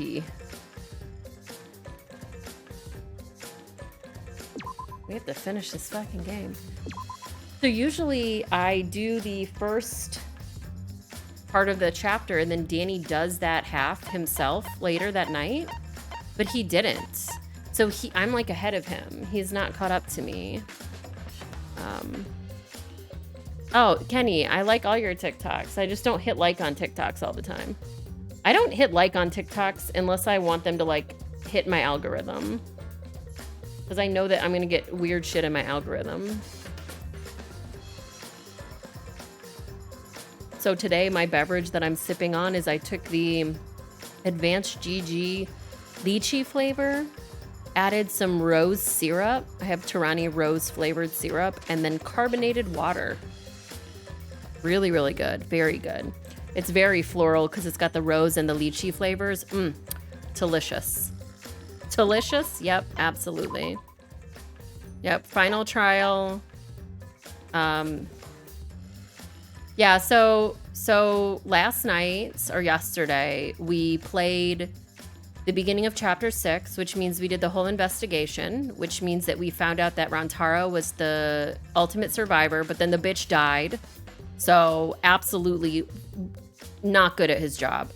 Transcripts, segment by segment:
pee. We have to finish this fucking game. So usually I do the first part of the chapter and then Danny does that half himself later that night, but he didn't. So I'm like ahead of him. He's not caught up to me. Oh, Kenny, I like all your TikToks. I just don't hit like on TikToks all the time. I don't hit like on TikToks unless I want them to like hit my algorithm. Because I know that I'm gonna get weird shit in my algorithm. So today my beverage that I'm sipping on is I took the Advanced GG lychee flavor, added some rose syrup. I have Tirani rose flavored syrup and then carbonated water. Really, really good. Very good. It's very floral because it's got the rose and the lychee flavors. Delicious. Delicious? Yep, absolutely. Yep, final trial. Yeah, so last night or yesterday, we played the beginning of chapter 6, which means we did the whole investigation, which means that we found out that Rantaro was the ultimate survivor, but then the bitch died. So absolutely not good at his job.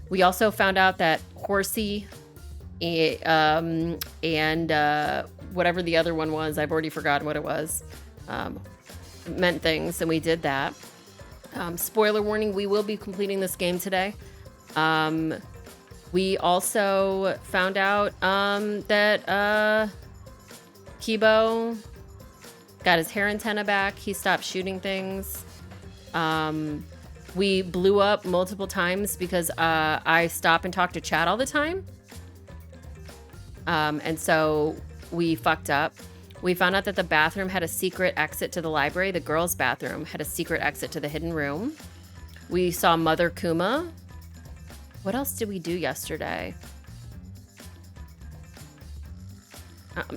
We also found out that Horsey and whatever the other one was, I've already forgotten what it was, meant things, and we did that. Spoiler warning, we will be completing this game today. We also found out that Kibo got his hair antenna back. He stopped shooting things. We blew up multiple times because I stop and talk to chat all the time. And so we fucked up. We found out that the bathroom had a secret exit to the library. The girls' bathroom had a secret exit to the hidden room. We saw Mother Kuma. What else did we do yesterday?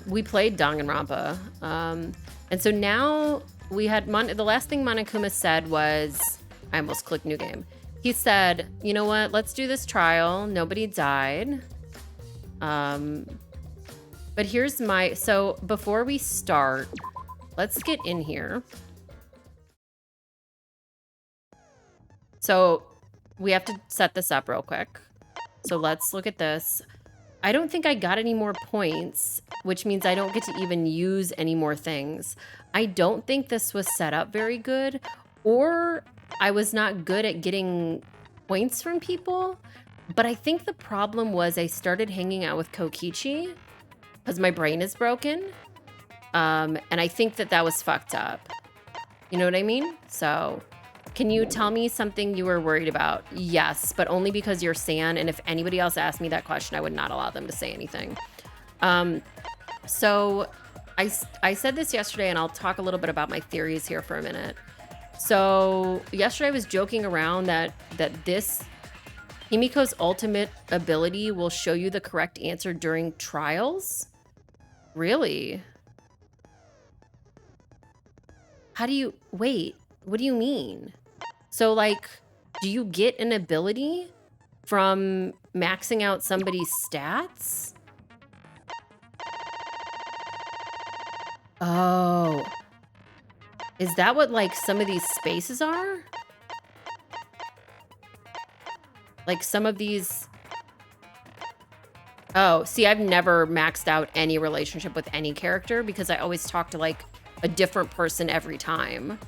We played Danganronpa. And so now we had the last thing Monokuma said was, I almost clicked new game. He said, you know what? Let's do this trial. Nobody died. But here's so before we start, let's get in here. So we have to set this up real quick. So let's look at this. I don't think I got any more points, which means I don't get to even use any more things. I don't think this was set up very good, or I was not good at getting points from people. But I think the problem was I started hanging out with Kokichi because my brain is broken. And I think that was fucked up. You know what I mean? So can you tell me something you were worried about? Yes, but only because you're San. And if anybody else asked me that question, I would not allow them to say anything. So I said this yesterday, and I'll talk a little bit about my theories here for a minute. So yesterday I was joking around that this Himiko's ultimate ability will show you the correct answer during trials. Really? How do you... Wait, what do you mean? So, like, do you get an ability from maxing out somebody's stats? Oh. Is that what, like, some of these spaces are? Like, some of these... Oh, see, I've never maxed out any relationship with any character because I always talk to, like, a different person every time.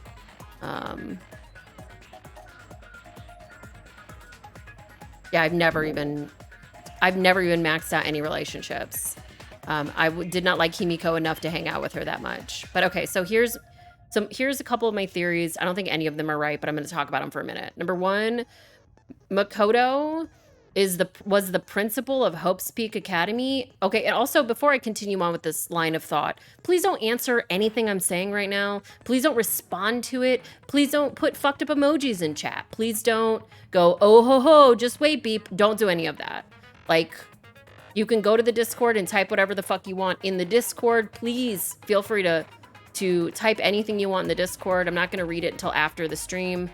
Yeah, I've never even maxed out any relationships. I did not like Himiko enough to hang out with her that much. But okay, so here's a couple of my theories. I don't think any of them are right, but I'm going to talk about them for a minute. Number one, Makoto was the principal of Hope's Peak Academy. Okay, and also before I continue on with this line of thought, please don't answer anything I'm saying right now. Please don't respond to it. Please don't put fucked up emojis in chat. Please don't go, oh ho ho, just wait beep. Don't do any of that. Like, you can go to the Discord and type whatever the fuck you want in the Discord. Please feel free to type anything you want in the Discord. I'm not gonna read it until after the stream.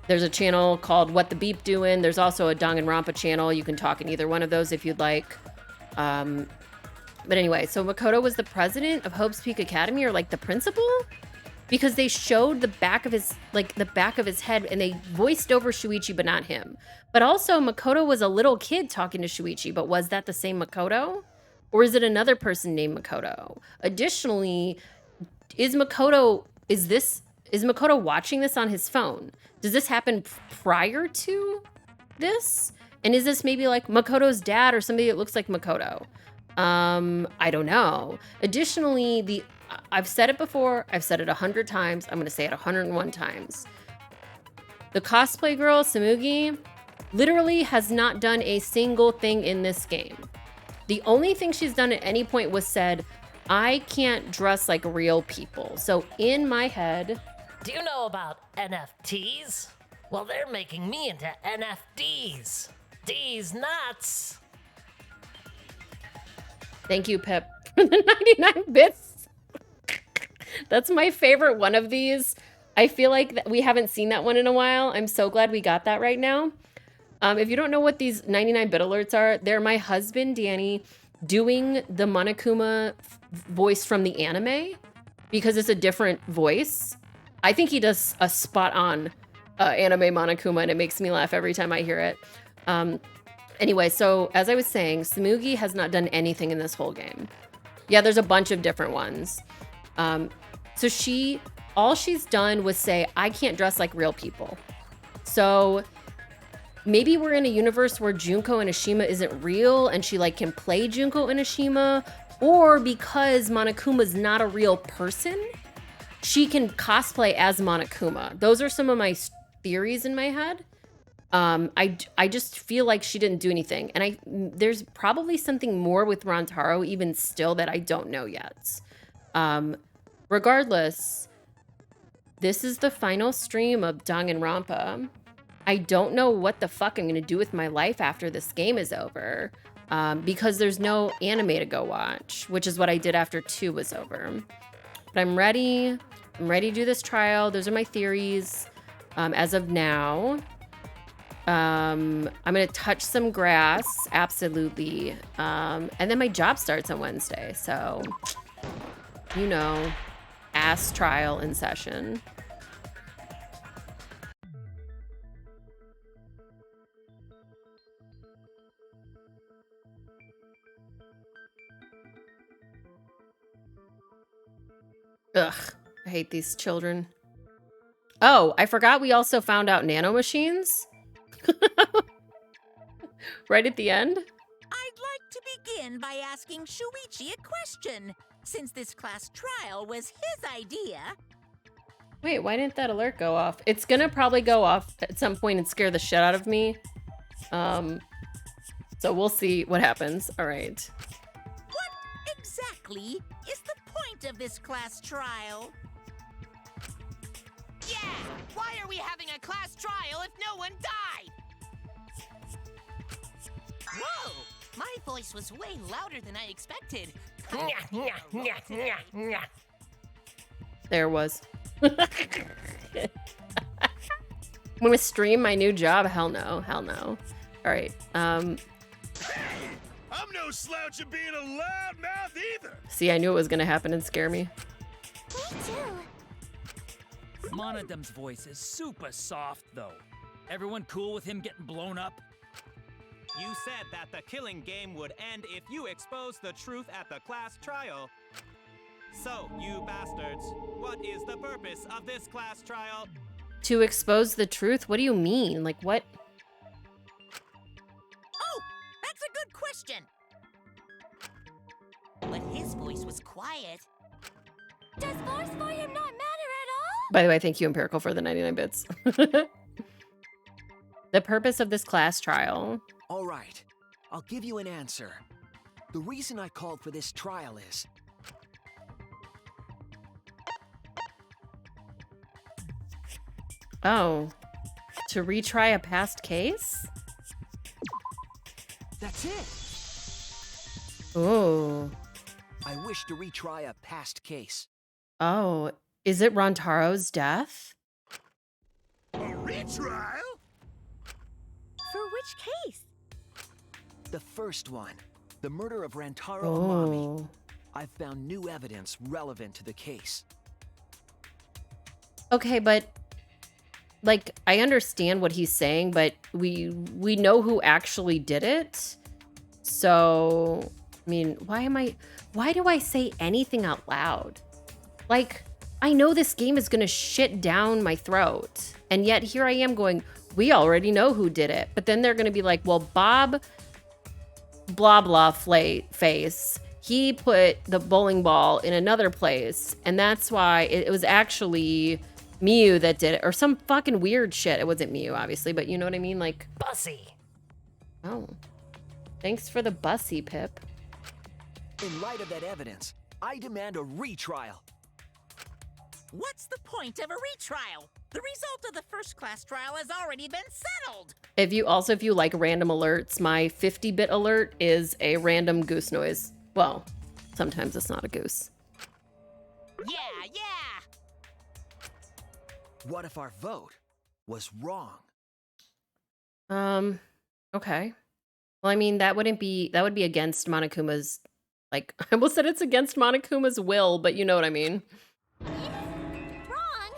There's a channel called What the Beep Doing. There's also a Danganronpa channel. You can talk in either one of those if you'd like. But anyway, so Makoto was the president of Hope's Peak Academy, or like the principal, because they showed the back of his head, and they voiced over Shuichi, but not him. But also Makoto was a little kid talking to Shuichi, but was that the same Makoto? Or is it another person named Makoto? Additionally, is Makoto watching this on his phone? Does this happen prior to this? And is this maybe like Makoto's dad or somebody that looks like Makoto? I don't know. Additionally, I've said it before, I've said it 100 times, I'm gonna say it 101 times. The cosplay girl, Samugi, literally has not done a single thing in this game. The only thing she's done at any point was said, I can't dress like real people. So in my head... Do you know about NFTs? Well, they're making me into NFTs. D's nuts. Thank you, Pip, for the 99 bits. That's my favorite one of these. I feel like we haven't seen that one in a while. I'm so glad we got that right now. If you don't know what these 99-bit alerts are, they're my husband, Danny, doing the Monokuma voice from the anime, because it's a different voice. I think he does a spot-on anime Monokuma, and it makes me laugh every time I hear it. Anyway, so as I was saying, Samugi has not done anything in this whole game. Yeah, there's a bunch of different ones. So all she's done was say, I can't dress like real people. So maybe we're in a universe where Junko Enoshima isn't real and she like can play Junko Enoshima, or because Monokuma's not a real person, she can cosplay as Monokuma. Those are some of my theories in my head. I just feel like she didn't do anything. And there's probably something more with Rantaro even still that I don't know yet. Regardless, this is the final stream of Danganronpa. I don't know what the fuck I'm going to do with my life after this game is over, because there's no anime to go watch, which is what I did after 2 was over. But I'm ready. I'm ready to do this trial. Those are my theories as of now. I'm going to touch some grass, absolutely. And then my job starts on Wednesday, so, you know, ass trial in session. Ugh, I hate these children. Oh, I forgot we also found out nanomachines. Right at the end? I'd like to begin by asking Shuichi a question, since this class trial was his idea. Wait, why didn't that alert go off? It's gonna probably go off at some point and scare the shit out of me. So we'll see what happens. All right. What exactly is the point of this class trial? Yeah! Why are we having a class trial if no one died? Whoa! My voice was way louder than I expected. There was. I'm gonna stream my new job? Hell no. Hell no. All right. I'm no slouch at being a loudmouth either. See, I knew it was gonna happen and scare me. Me too. Monodem's voice is super soft, though. Everyone cool with him getting blown up? You said that the killing game would end if you exposed the truth at the class trial. So, you bastards, what is the purpose of this class trial? To expose the truth? What do you mean? Like, what? Oh, that's a good question. But his voice was quiet. Does voice volume not matter at all? By the way, thank you, Empirical, for the 99 bits. The purpose of this class trial. All right, I'll give you an answer. The reason I called for this trial is... Oh, to retry a past case? That's it! Ooh. I wish to retry a past case. Oh, is it Rontaro's death? A Retrial? For which case? The first one, the murder of Rantaro Amami. Oh. I've found new evidence relevant to the case. Okay, but like I understand what he's saying, but we know who actually did it. So, I mean, why do I say anything out loud? Like, I know this game is gonna shit down my throat. And yet here I am going, we already know who did it. But then they're gonna be like, well, Bob blah blah face, he put the bowling ball in another place. And that's why it was actually Miyu that did it. Or some fucking weird shit. It wasn't Miyu, obviously, but you know what I mean? Like, Bussy. oh. Thanks for the bussy, Pip. In light of that evidence, I demand a retrial. What's the point of a retrial? The result of the first class trial has already been settled. If you like random alerts, my 50-bit alert is a random goose noise. Well, sometimes it's not a goose. Yeah. What if our vote was wrong? Okay. Well, I mean, that would be against Monokuma's, like, I almost said it's against Monokuma's will, but you know what I mean. Wrong!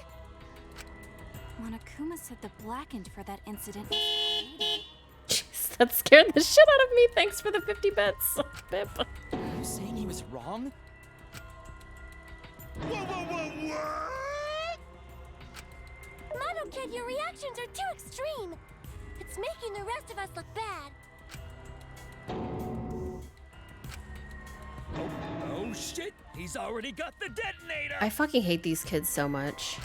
Monokuma said the blackened for that incident was created. Jeez, that scared the shit out of me. Thanks for the 50 bits, Pip. Are you saying he was wrong? What? Monokid, your reactions are too extreme. It's making the rest of us look bad. Oh shit! He's already got the detonator! I fucking hate these kids so much.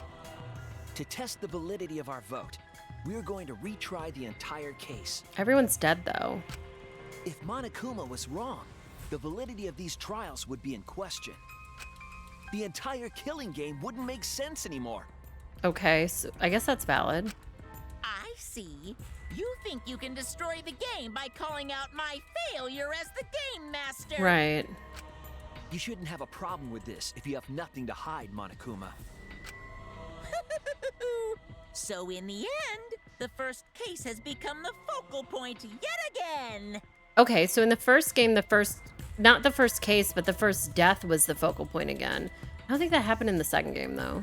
To test the validity of our vote, we're going to retry the entire case. Everyone's dead, though. If Monokuma was wrong, the validity of these trials would be in question. The entire killing game wouldn't make sense anymore. Okay, so I guess that's valid. I see. You think you can destroy the game by calling out my failure as the game master. Right. You shouldn't have a problem with this if you have nothing to hide, Monokuma. So in the end, the first case has become the focal point yet again. Okay, so in the first game, not the first case, but the first death was the focal point again. I don't think that happened in the second game, though.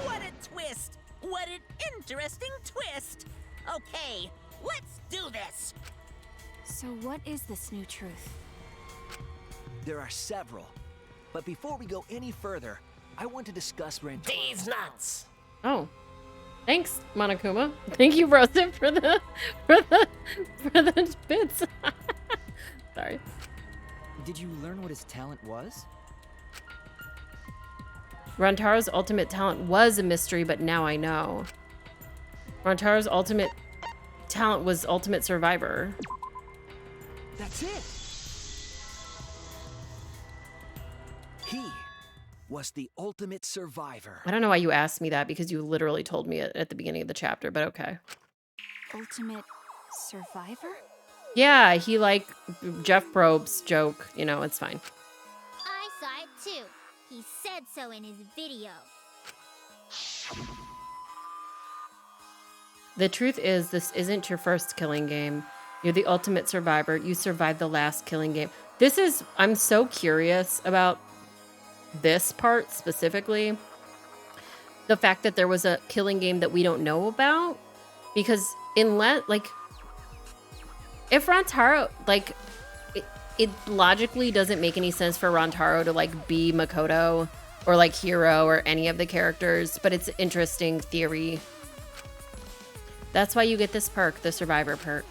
What a twist! What an interesting twist! Okay, let's do this! So what is this new truth? There are several. But before we go any further, I want to discuss Rantaro. These nuts. Oh. Thanks, Monokuma. Thank you, Rosa, for the bits. Sorry. Did you learn what his talent was? Rantaro's ultimate talent was a mystery, but now I know. Rantaro's ultimate talent was Ultimate Survivor. That's it. He was the ultimate survivor. I don't know why you asked me that because you literally told me it at the beginning of the chapter, but okay. Ultimate survivor? Yeah, he like Jeff Probst's joke. You know, it's fine. I saw it too. He said so in his video. The truth is, this isn't your first killing game. You're the ultimate survivor. You survived the last killing game. I'm so curious about this part specifically. The fact that there was a killing game that we don't know about. Because if Rantaro, it logically doesn't make any sense for Rantaro to be Makoto or Hiro or any of the characters, but it's an interesting theory. That's why you get this perk, the survivor perk.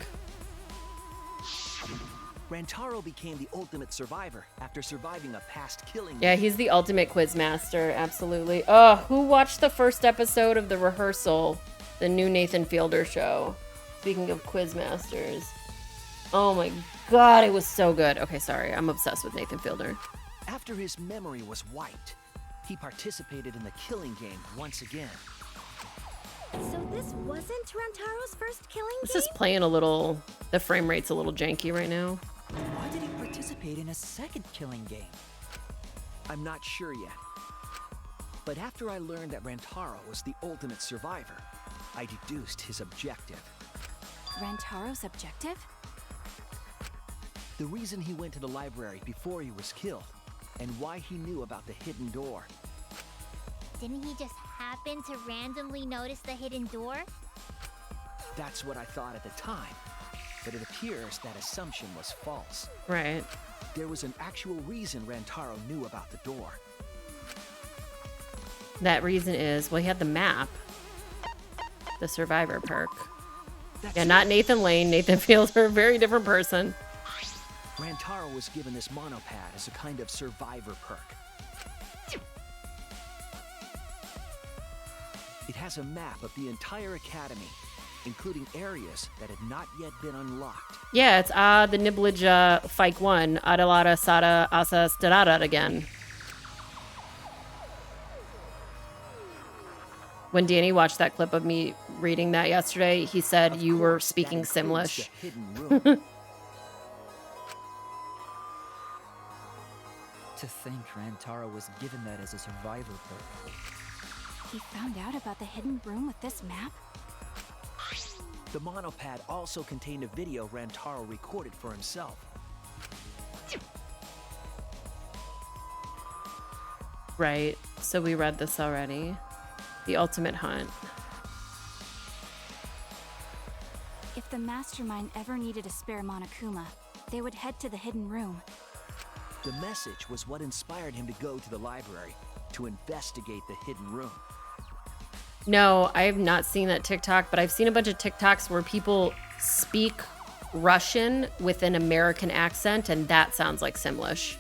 Rantaro became the ultimate survivor after surviving a past killing. Yeah, he's the ultimate quiz master, absolutely. Oh, who watched the first episode of The Rehearsal, the new Nathan Fielder show? Speaking of quiz masters. Oh my god, it was so good. Okay, sorry, I'm obsessed with Nathan Fielder. After his memory was wiped, he participated in the killing game once again. So this wasn't Rantaro's first killing This game? is playing a little, the frame rate's a little janky right now. Why did he participate in a second killing game? I'm not sure yet. But after I learned that Rantaro was the ultimate survivor, I deduced his objective. Rantaro's objective? The reason he went to the library before he was killed, and why he knew about the hidden door. Didn't he just happen to randomly notice the hidden door? That's what I thought at the time, but it appears that assumption was false. Right. There was an actual reason Rantaro knew about the door. That reason is, well, he had the map. The survivor perk. Yeah, not Nathan Lane. Nathan Fields are a very different person. Rantaro was given this monopad as a kind of survivor perk. It has a map of the entire academy, including areas that had not yet been unlocked. Yeah, it's the Nibblage Fike 1, Adalada Sada Asa Stadada again. When Danny watched that clip of me reading that yesterday, he said you were speaking Simlish. To think Rantaro was given that as a survivor perk. He found out about the hidden room with this map? The monopad also contained a video Rantaro recorded for himself. Right, so we read this already. The ultimate hunt. If the mastermind ever needed a spare Monokuma, they would head to the hidden room. The message was what inspired him to go to the library to investigate the hidden room. No, I have not seen that TikTok, but I've seen a bunch of TikToks where people speak Russian with an American accent, and that sounds like Simlish.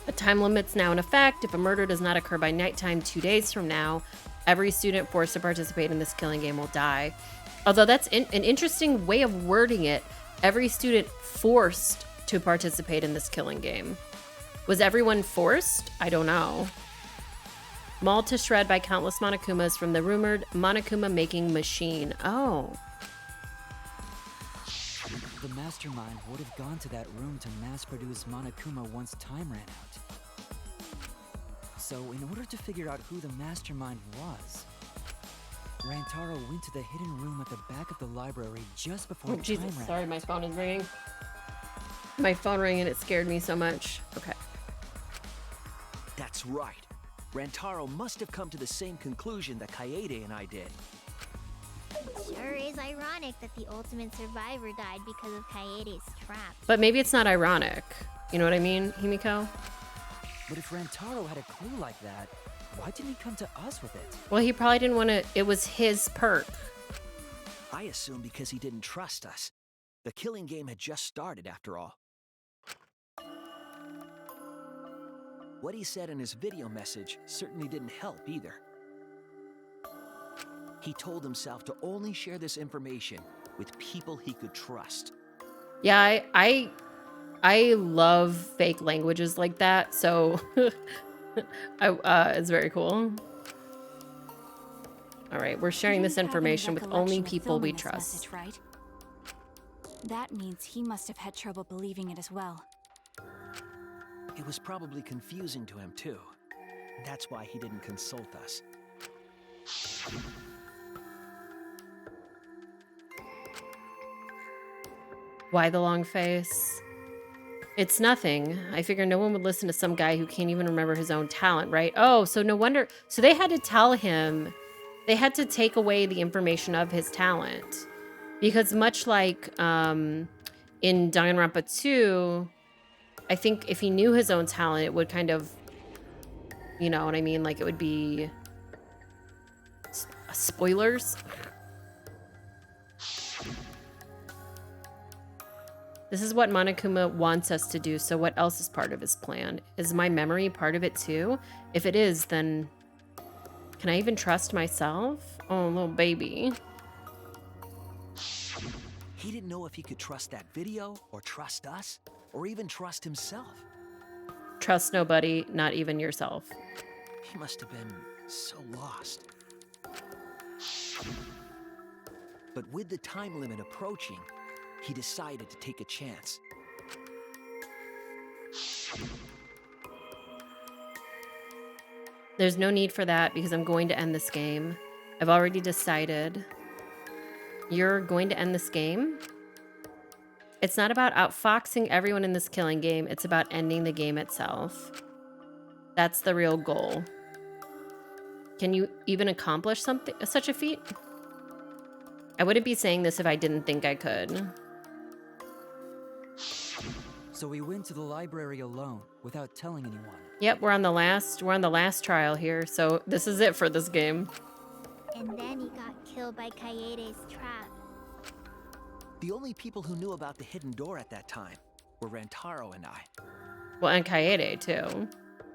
A time limit's now in effect. If a murder does not occur by nighttime 2 days from now, every student forced to participate in this killing game will die. Although that's an interesting way of wording it. Every student forced to participate in this killing game. Was everyone forced? I don't know. Mauled to shred by countless Monokumas from the rumored Monokuma making machine. Oh. The mastermind would have gone to that room to mass produce Monokuma once time ran out. So in order to figure out who the mastermind was, Rantaro went to the hidden room at the back of the library just before time Jesus, ran sorry, out. my phone is ringing. My phone rang and it scared me so much. Okay. That's right. Rantaro must have come to the same conclusion that Kaede and I did. Sure is ironic that the ultimate survivor died because of Kaede's trap. But maybe it's not ironic. You know what I mean, Himiko? But if Rantaro had a clue like that, why didn't he come to us with it? Well, he probably didn't want to. It was his perk. I assume because he didn't trust us. The killing game had just started, after all. What he said in his video message certainly didn't help either. He told himself to only share this information with people he could trust. Yeah, I love fake languages like that, so it's very cool. All right, we're sharing this information with only people we trust. Message, right? That means he must have had trouble believing it as well. It was probably confusing to him too. That's why he didn't consult us. Why the long face? It's nothing. I figure no one would listen to some guy who can't even remember his own talent, right? Oh, so no wonder. So they had to tell him, they had to take away the information of his talent. Because much like in Danganronpa 2, I think if he knew his own talent, it would kind of, you know what I mean? Like it would be spoilers. This is what Monokuma wants us to do, so what else is part of his plan? Is my memory part of it too? If it is, then can I even trust myself? Oh, little baby. He didn't know if he could trust that video, or trust us, or even trust himself. Trust nobody, not even yourself. He must have been so lost. But with the time limit approaching, he decided to take a chance. There's no need for that because I'm going to end this game. I've already decided. You're going to end this game? It's not about outfoxing everyone in this killing game. It's about ending the game itself. That's the real goal. Can you even accomplish something, such a feat? I wouldn't be saying this if I didn't think I could. So we went to the library alone, without telling anyone. Yep, we're on the last trial here, so this is it for this game. And then he got killed by Kaede's trap. The only people who knew about the hidden door at that time were Rantaro and I. Well, and Kaede too.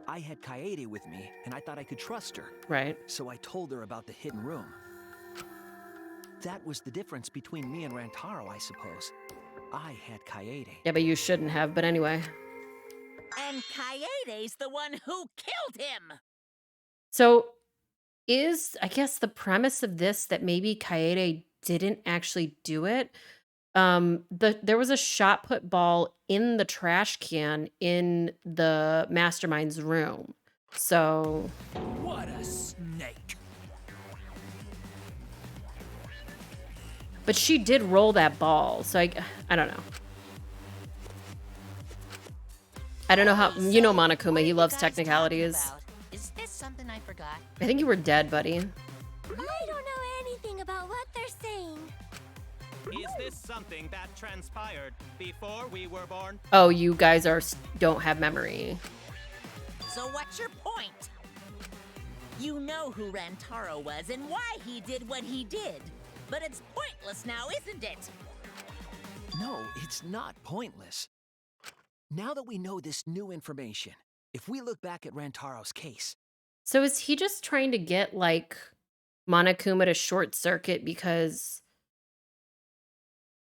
I had Kaede with me, and I thought I could trust her. Right. So I told her about the hidden room. That was the difference between me and Rantaro, I suppose. I had Kaede. Yeah, but you shouldn't have, but anyway. And Kaede's the one who killed him! So is, I guess, the premise of this that maybe Kaede didn't actually do it? There was a shot put ball in the trash can in the mastermind's room. So What a snake. but she did roll that ball. So I don't know. I don't know how, you know Monokuma, he loves technicalities. Is this something I forgot? I think you were dead, buddy. I don't know anything about what they're saying. Is this something that transpired before we were born? Oh, you guys don't have memory. So what's your point? You know who Rantaro was and why he did what he did. But it's pointless now, isn't it? No, it's not pointless. Now that we know this new information, if we look back at Rantaro's case... So is he just trying to get, like, Monokuma to short circuit because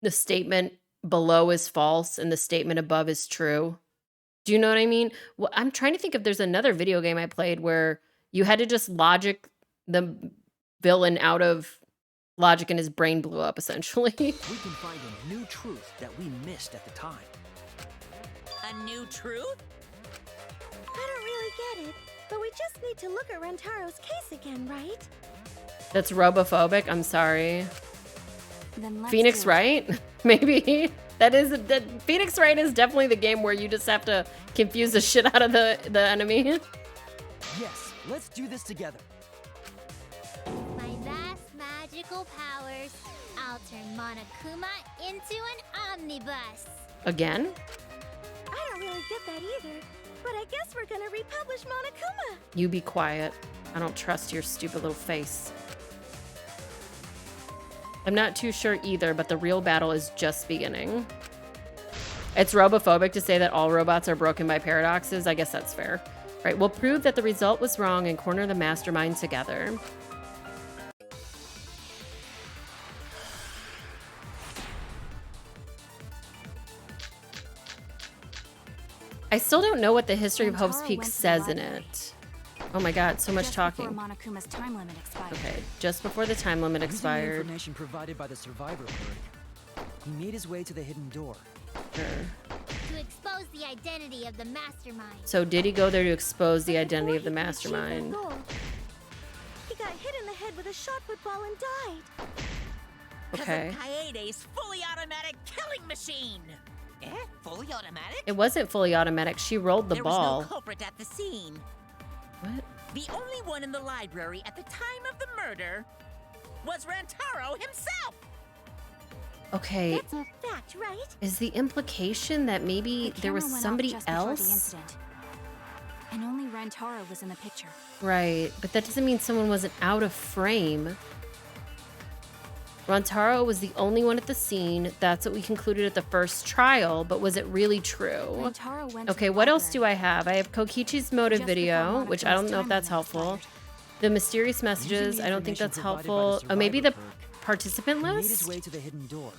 the statement below is false and the statement above is true? Do you know what I mean? Well, I'm trying to think if there's another video game I played where you had to just logic the villain out of logic and his brain blew up, essentially. We can find a new truth that we missed at the time. A new truth? I don't really get it, but we just need to look at Rantaro's case again, right? That's robophobic. I'm sorry. Then let's Phoenix do it. Wright? Maybe. That Phoenix Wright is definitely the game where you just have to confuse the shit out of the enemy. Yes, let's do this together. My vast magical powers, I'll turn Monokuma into an omnibus. Again? I don't really get that either, but I guess we're gonna republish Monokuma. You be quiet. I don't trust your stupid little face. I'm not too sure either, but the real battle is just beginning. It's robophobic to say that all robots are broken by paradoxes. I guess that's fair. Right, we'll prove that the result was wrong and corner the mastermind together. I still don't know what the history of Hope's Rantaro Peak went to the says in library. it. Oh my god, so much Just talking. before Monokuma's time limit expired. Okay, just before the time limit Using the expired. information provided by the survivor bird, he made his way to the hidden door. Sure. To expose the identity of the mastermind. So did he go there to expose the identity of the Before he could achieve that mastermind? goal, he got hit in the head with a shot put ball and died. Okay. Because of Kaede's fully automatic killing machine. Eh? Fully automatic? It wasn't fully automatic. She rolled the There ball. was no culprit at the scene. What? The only one in the library at the time of the murder was Rantaro himself. Okay. That's a fact, right? Is the implication that maybe The there was camera went off somebody just before the else? incident. And only Rantaro was in the picture. Right, but that doesn't mean someone wasn't out of frame. Rantaro was the only one at the scene. That's what we concluded at the first trial, but was it really true? Rantaro went to Okay, the what else do library. I have? I have Kokichi's motive Just video, before which I don't Monokuma's know if time that's limit helpful. expired. The mysterious Using messages, the I don't think information that's provided by helpful. the Oh, maybe the survivor bird, participant he made his list? way to the hidden door.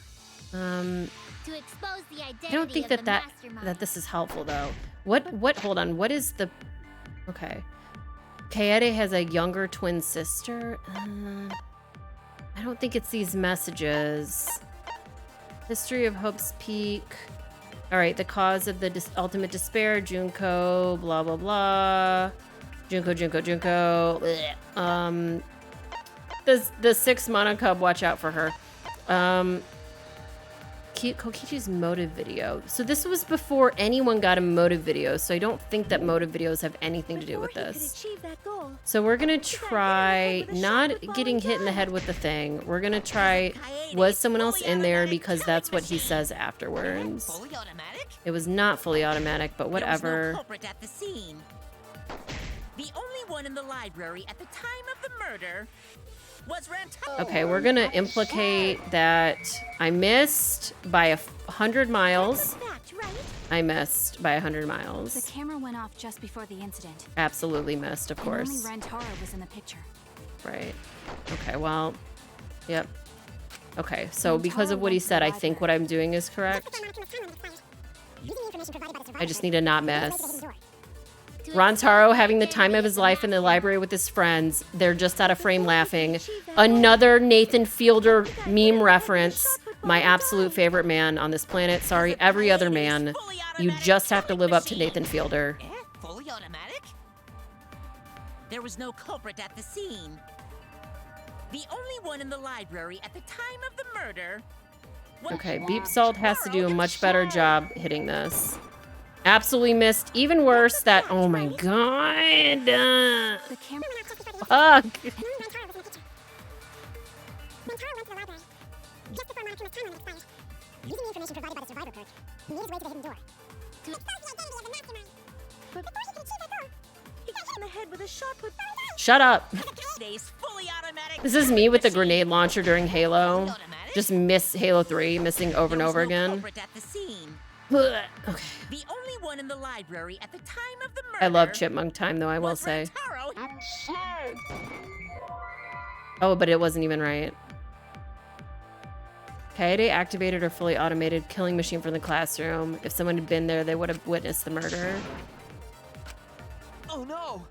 To expose the identity I don't think of the that mastermind. this is helpful though. What hold on, what is the okay. Kaede has a younger twin sister. I don't think it's these messages. History of Hope's Peak. All right, the cause of the ultimate despair, Junko, blah, blah, blah. Junko. Blech. The 6 Mana Cub, watch out for her. Kokichi's motive video. So this was before anyone got a motive video, so I don't think that motive videos have anything to do with this. So we're gonna try not getting hit in the head with the thing. We're gonna try, was someone else in there, because that's what he says afterwards. Fully automatic? It was not fully automatic, but whatever. There was no culprit at the scene. The only one in the library at the time of the murder was Rantaro. Okay, we're gonna implicate that I missed by 100 miles. I missed by 100 miles. The camera went off just before the incident. Absolutely missed, of course. And only Rantaro was in the picture. Right. Okay, well, yep. Okay, so because of what he said, I think what I'm doing is correct. I just need to not miss. Rantaro having the time of his life in the library with his friends. They're just out of frame laughing. Another Nathan Fielder meme reference. My absolute favorite man on this planet. Sorry, every other man. You just have to live up to Nathan Fielder. Fully automatic? There was no culprit at the scene. The only one in the library at the time of the murder was Okay, Beep Salt has to do a much better job hitting this. Absolutely missed. Even worse, that... Oh my god. Fuck. Shut up. This is me with the grenade launcher during Halo. Just miss Halo 3, missing over and over again. Okay. The only one in the library at the time of the murder. I love Chipmunk Time, though, I will say. Oh, but it wasn't even right. Kaede activated her fully automated killing machine from the classroom. If someone had been there, they would have witnessed the murder. Oh no!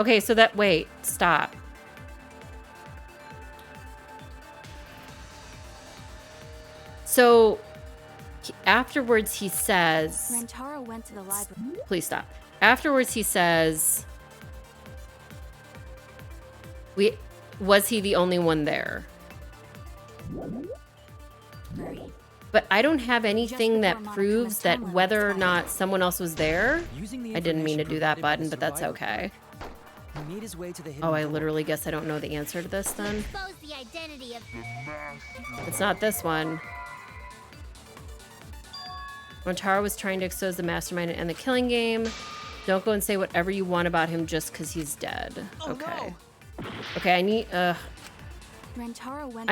Okay, so that... Wait, stop. So... Afterwards, he says... Rantaro went to the library. Please stop. Afterwards, he says... Was he the only one there? But I don't have anything that proves that whether or not someone else was there. I didn't mean to do that button, but that's okay. Oh, I literally guess I don't know the answer to this then. It's not this one. Rantaro was trying to expose the mastermind and the killing game. Don't go and say whatever you want about him just because he's dead. Okay. Okay, I need... I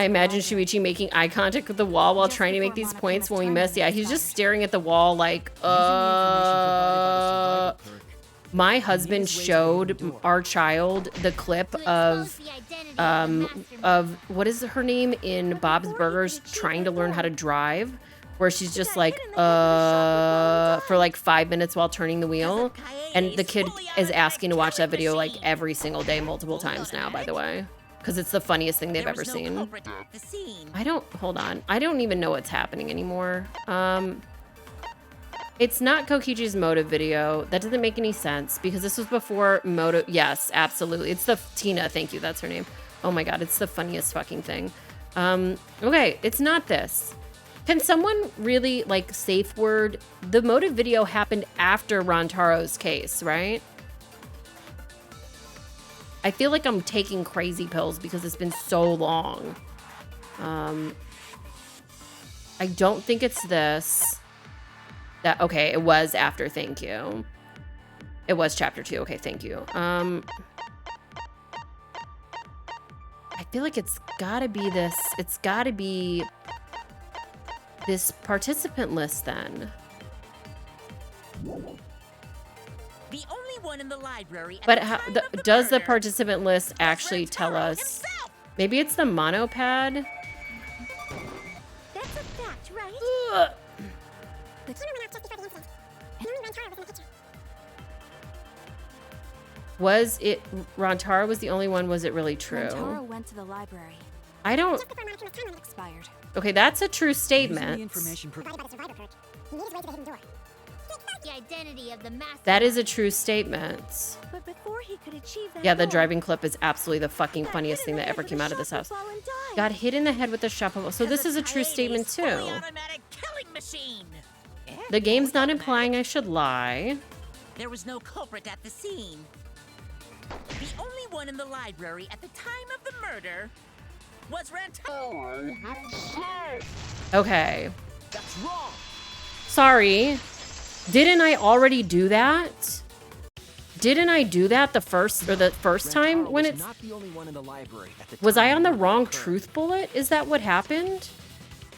imagine Shuichi making eye contact with the wall while trying to make these points when we miss. Yeah, he's just staring at the wall like, My husband showed our child the clip of what is her name in Bob's Burgers trying to learn how to drive, where she's just like, for like 5 minutes while turning the wheel. And the kid is asking to watch that video like every single day, multiple times now, by the way. Because it's the funniest thing they've ever seen. Hold on. I don't even know what's happening anymore. It's not Kokichi's motive video. That doesn't make any sense because this was before motive. Yes, absolutely. It's the Tina. Thank you. That's her name. Oh my God. It's the funniest fucking thing. Okay. It's not this. Can someone really like safe word? The motive video happened after Rantaro's case, right? I feel like I'm taking crazy pills because it's been so long. I don't think it's this. Okay, it was after, thank you. It was chapter 2, okay, thank you. I feel like it's gotta be this. It's gotta be this participant list then. The only one in the library. But does the participant list actually tell us? Maybe it's the monopad? That's a fact, right? Was it Rantaro was the only one? Was it really true? Rantaro went to the library. I don't. Expired. Okay, that's a true statement. The identity of the master. That is a true statement. But before he could achieve that Yeah, the goal, driving clip is absolutely the fucking got funniest hit thing in the that head ever with came a out of this shovel house. ball and died. Got hit in the head with a shovel ball. So this is a true statement It's fully too. automatic killing machine. The game's not Automatic. implying I should lie. There was no culprit at the scene. The only one in the library at the time of the murder was Rantaro. Okay. That's wrong. Sorry. Didn't I already do that? Didn't I do that the first time Rantaro when was it's not the only one in the library at the was time I on the the murder wrong occurred. truth bullet? Is that what happened?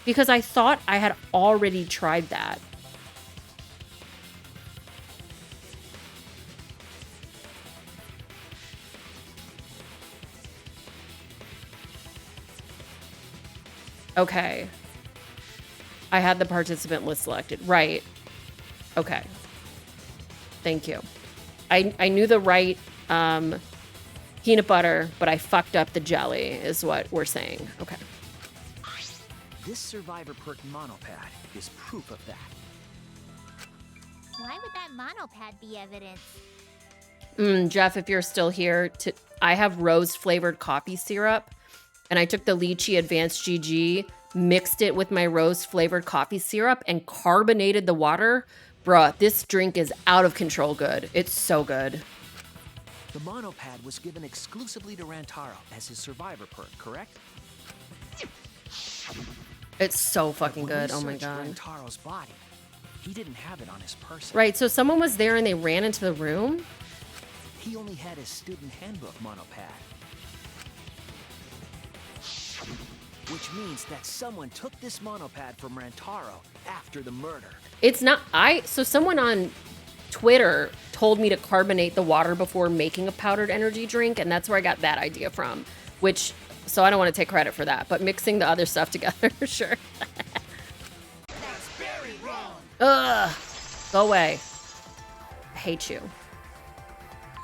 Because I thought I had already tried that. Okay. I had the participant list selected. Right. Okay. Thank you. I knew the right peanut butter, but I fucked up the jelly is what we're saying. Okay. This survivor perk monopad is proof of that. Why would that monopad be evidence? Jeff, if you're still here, I have rose flavored coffee syrup, and I took the lychee advanced GG, mixed it with my rose flavored coffee syrup, and carbonated the water. Bruh, this drink is out of control good. It's so good. The monopad was given exclusively to Rantaro as his survivor perk, correct? It's so fucking When we good. Oh my searched god. Rantaro's body, he didn't have it on his person. Right, so someone was there and they ran into the room? He only had his student handbook monopad. Which means that someone took this monopad from Rantaro after the murder. It's not so someone on Twitter told me to carbonate the water before making a powdered energy drink, and that's where I got that idea from. So I don't want to take credit for that, but mixing the other stuff together, sure. That's very wrong. Ugh. Go away. I hate you.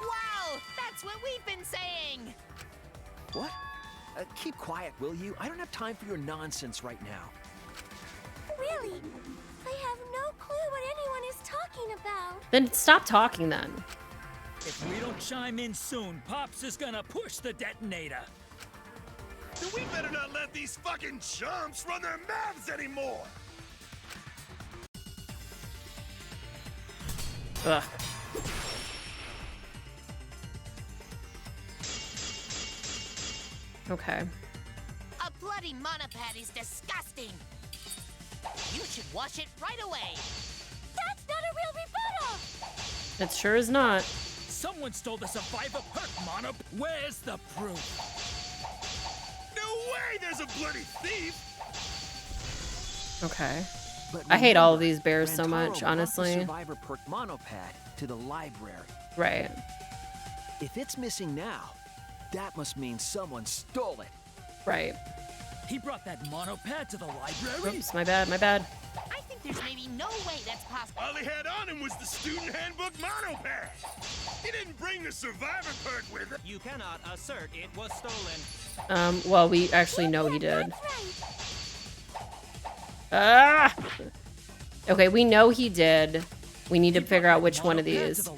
Wow, that's what we've been saying. What? Keep quiet, will you? I don't have time for your nonsense right now. Really? I have no clue what anyone is talking about. Then stop talking then. If we don't chime in soon, Pops is gonna push the detonator. Then we better not let these fucking chumps run their mouths anymore. Ugh. Okay. A bloody monopad is disgusting. You should wash it right away. That's not a real rebuttal! It sure is not. Someone stole the survivor perk, Monop. Where's the proof? No way there's a bloody thief. Okay. But I hate all of remember, these bears so Rantaro much, brought the honestly. survivor perk monopad to the library. Right. If it's missing now, that must mean someone stole it. Right. He brought that monopad to the library? Oops, my bad, my bad. I think there's maybe no way that's possible. All he had on him was the student handbook monopad. He didn't bring the survivor perk with him. You cannot assert it was stolen. Well, we actually know he did. That's right. Ah! Okay, we know he did. We need to figure out which one of these.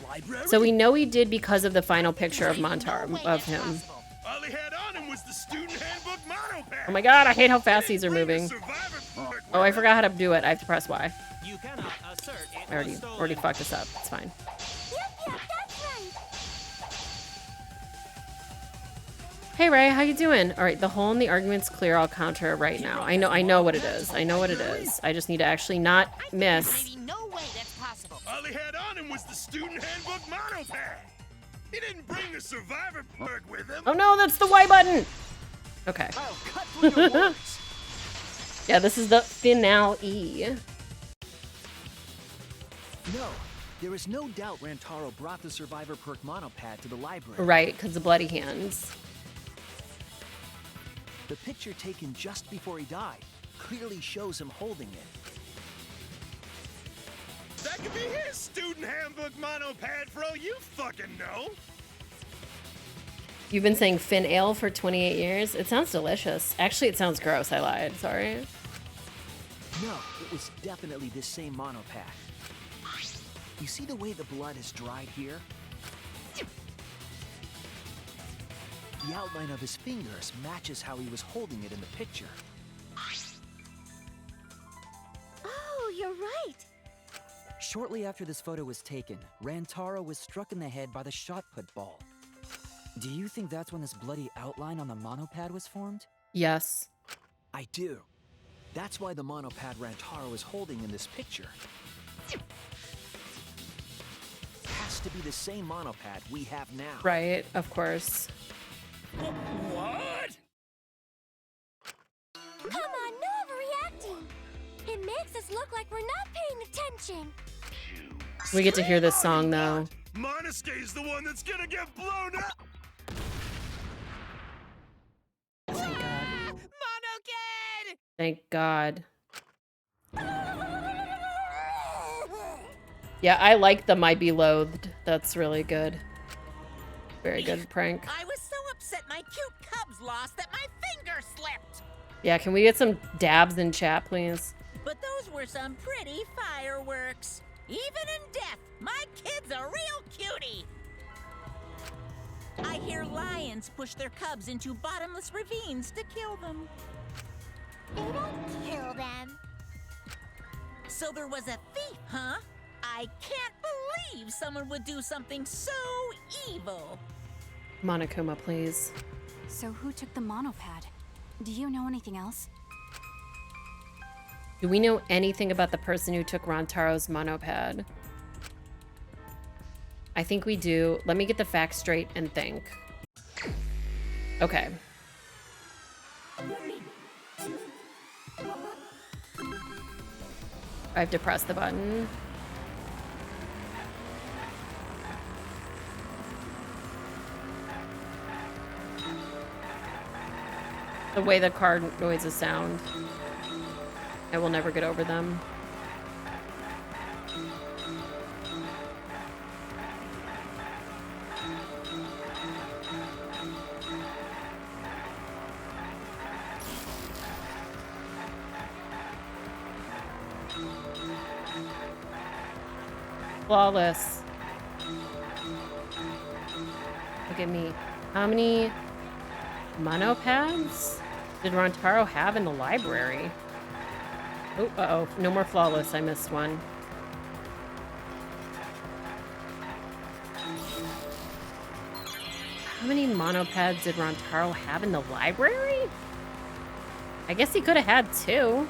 So we know he did because of the final picture of Montar of him. All he had on him was the student handbook monopad. Oh my god, I hate how fast these are Bring the moving. survivor perk Oh, I with forgot how to do it. I have to press Y. You cannot assert it I already was stolen. already fucked this up. It's fine. Yep, that's right. Hey Ray, how you doing? All right, the hole in the argument's clear. I'll counter it right now. I know what it is. I know what it is. I just need to actually not miss. Maybe no way that's possible. All he had on him was the student handbook monopad. He didn't bring the survivor perk with him. Oh no, that's the Y button. Okay. I'll cut through your words. Yeah, this is the finale. No, there is no doubt Rantaro brought the survivor perk monopad to the library. Right, because the bloody hands. The picture taken just before he died clearly shows him holding it. That could be his student handbook monopad for all you fucking know. You've been saying Fin Ale for 28 years? It sounds delicious. Actually, it sounds gross. I lied. Sorry. No, it was definitely this same monopad. You see the way the blood is dried here? The outline of his fingers matches how he was holding it in the picture. Oh, you're right. Shortly after this photo was taken, Rantaro was struck in the head by the shot put ball. Do you think that's when this bloody outline on the monopad was formed? Yes. I do. That's why the monopad Rantaro is holding in this picture has to be the same monopad we have now. Right, of course. What? Come on, no overreacting. It makes us look like we're not paying attention. We get to hear this song though. Monosuke's the one that's gonna get blown up. Thank God. Monokid! Thank God. Yeah, I like the Might Be Loathed. That's really good. Very good prank. I was so upset my cute cubs lost that my finger slipped. Yeah, can we get some dabs in chat, please? But those were some pretty fireworks. Even in death, my kid's a real cutie. I hear lions push their cubs into bottomless ravines to kill them. They don't kill them. So there was a thief, huh? I can't believe someone would do something so evil. Monokuma, please. So who took the monopad? Do you know anything else? Do we know anything about the person who took Rantaro's monopad? I think we do. Let me get the facts straight and think. Okay. I have to press the button. The way the car noises sound. I will never get over them. Flawless. Look at me. How many monopads did Rantaro have in the library? Oh, uh-oh. No more flawless. I missed one. How many monopads did Rantaro have in the library? I guess he could have had 2.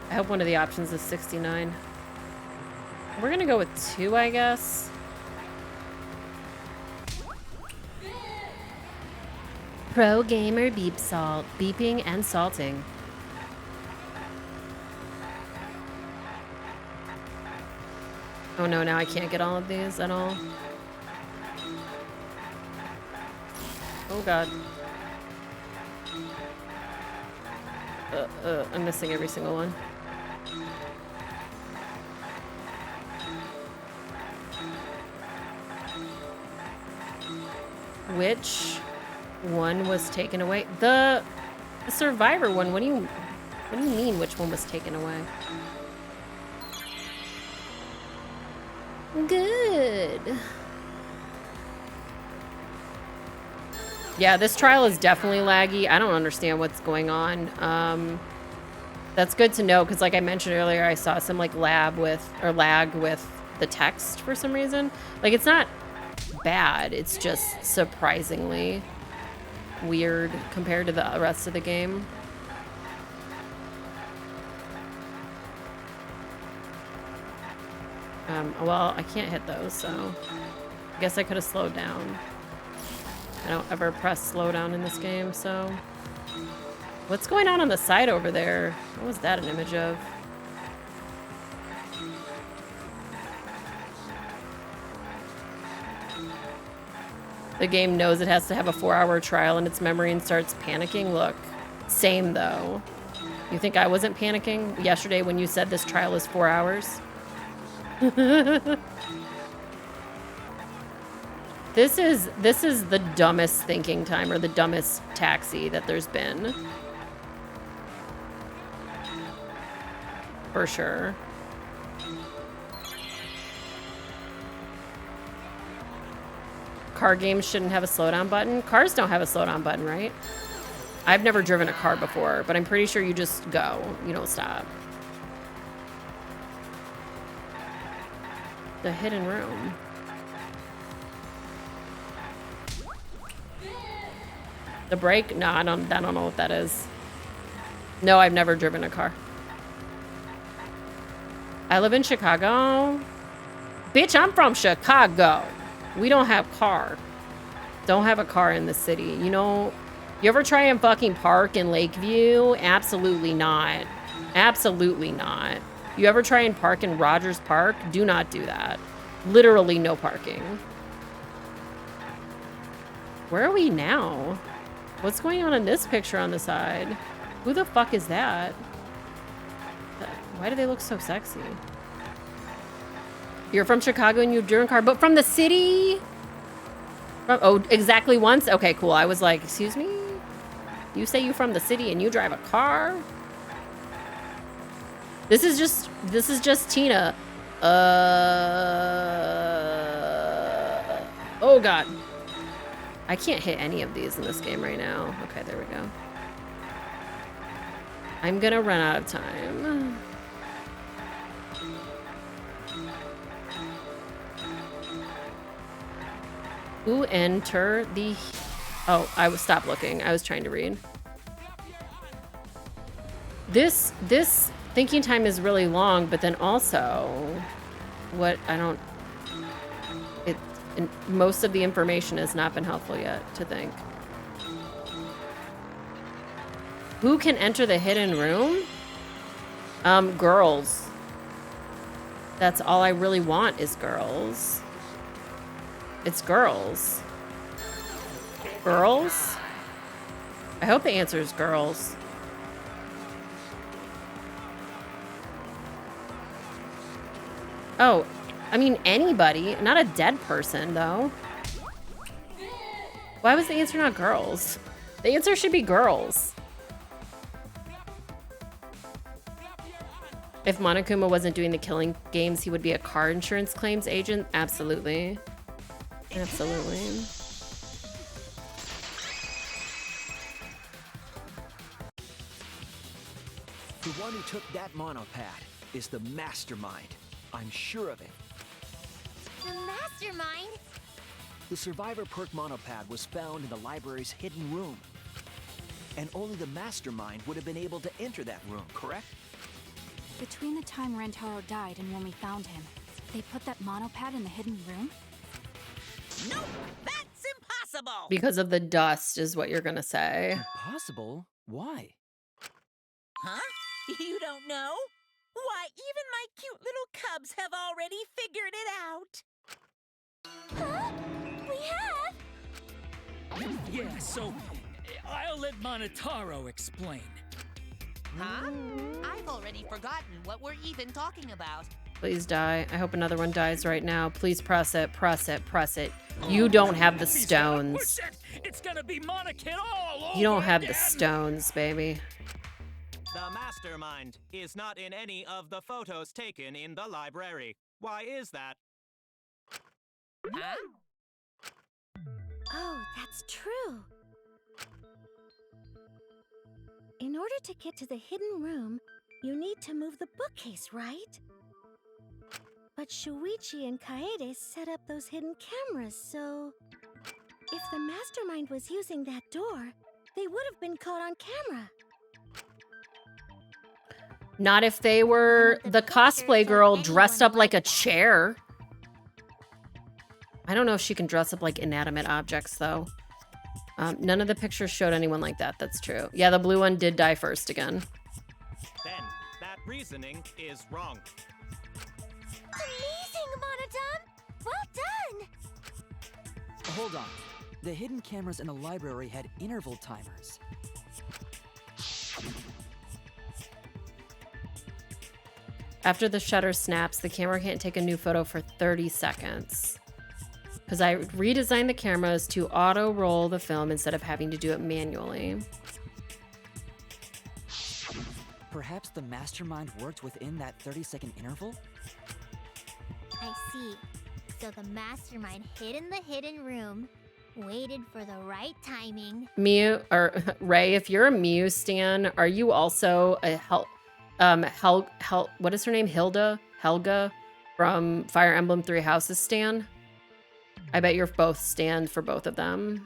I hope one of the options is 69. We're gonna go with 2, I guess. Pro gamer beep salt, beeping and salting. Oh no, now I can't get all of these at all. Oh god. I'm missing every single one. Which one was taken away? The survivor one. What do you mean which one was taken away? Good. Yeah, this trial is definitely laggy. I don't understand what's going on. That's good to know because like I mentioned earlier, I saw some like lag with the text for some reason. Like it's not bad, it's just surprisingly weird compared to the rest of the game. Well, I can't hit those, so I guess I could have slowed down. I don't ever press slow down in this game, so. What's going on the side over there? What was that an image of? The game knows it has to have a 4-hour trial in its memory and starts panicking. Look, same though. You think I wasn't panicking yesterday when you said this trial is 4 hours? This is the dumbest thinking time or the dumbest taxi that there's been. For sure. Car games shouldn't have a slowdown button. Cars don't have a slowdown button, right? I've never driven a car before, but I'm pretty sure you just go. You don't stop. The hidden room. The brake? No, I don't know what that is. No, I've never driven a car. I live in Chicago. Bitch, I'm from Chicago. We don't have car. Don't have a car in the city. You know, you ever try and fucking park in Lakeview? Absolutely not. Absolutely not. You ever try and park in Rogers Park? Do not do that. Literally no parking. Where are we now? What's going on in this picture on the side? Who the fuck is that? Why do they look so sexy? You're from Chicago and you drive a car, but from the city? Oh, exactly once? Okay, cool. I was like, excuse me? You say you from the city and you drive a car? This is just Tina. Oh God. I can't hit any of these in this game right now. Okay, there we go. I'm gonna run out of time. Who enter the... Oh, I was stop looking. I was trying to read. This thinking time is really long, but then also what I don't... most of the information has not been helpful yet to think. Who can enter the hidden room? Girls. That's all I really want is girls. It's girls. Girls? I hope the answer is girls. Oh, I mean anybody, not a dead person though. Why was the answer not girls? The answer should be girls. If Monokuma wasn't doing the killing games, he would be a car insurance claims agent? Absolutely. Absolutely. The one who took that monopad is the mastermind. I'm sure of it. The mastermind? The Survivor Perk monopad was found in the library's hidden room. And only the mastermind would have been able to enter that room, correct? Between the time Rentaro died and when we found him, they put that monopad in the hidden room? Nope, that's impossible. Because of the dust is what you're gonna say. Impossible? Why? Huh? You don't know? Why, even my cute little cubs have already figured it out. Huh? We have? Yeah, so I'll let Monotaro explain. Huh? I've already forgotten what we're even talking about. Please die. I hope another one dies right now. Please press it, press it, press it. You don't have the stones. It's gonna be Monokid all over You don't have the again. stones, baby. The mastermind is not in any of the photos taken in the library. Why is that? Huh? Oh, that's true. In order to get to the hidden room, you need to move the bookcase, right? But Shuichi and Kaede set up those hidden cameras, so... If the mastermind was using that door, they would have been caught on camera. Not if they were the cosplay girl dressed up like a chair. I don't know if she can dress up like inanimate objects, though. None of the pictures showed anyone like that. That's true. Yeah, the blue one did die first again. Then, that reasoning is wrong. Amazing, Monodon! Well done! Hold on. The hidden cameras in the library had interval timers. After the shutter snaps, the camera can't take a new photo for 30 seconds. Because I redesigned the cameras to auto-roll the film instead of having to do it manually. Perhaps the mastermind worked within that 30-second interval? I see. So the mastermind hid in the hidden room, waited for the right timing. Mew or Ray, if you're a Mew stan, are you also a what is her name? Helga from Fire Emblem Three Houses stan? I bet you're both stand for both of them.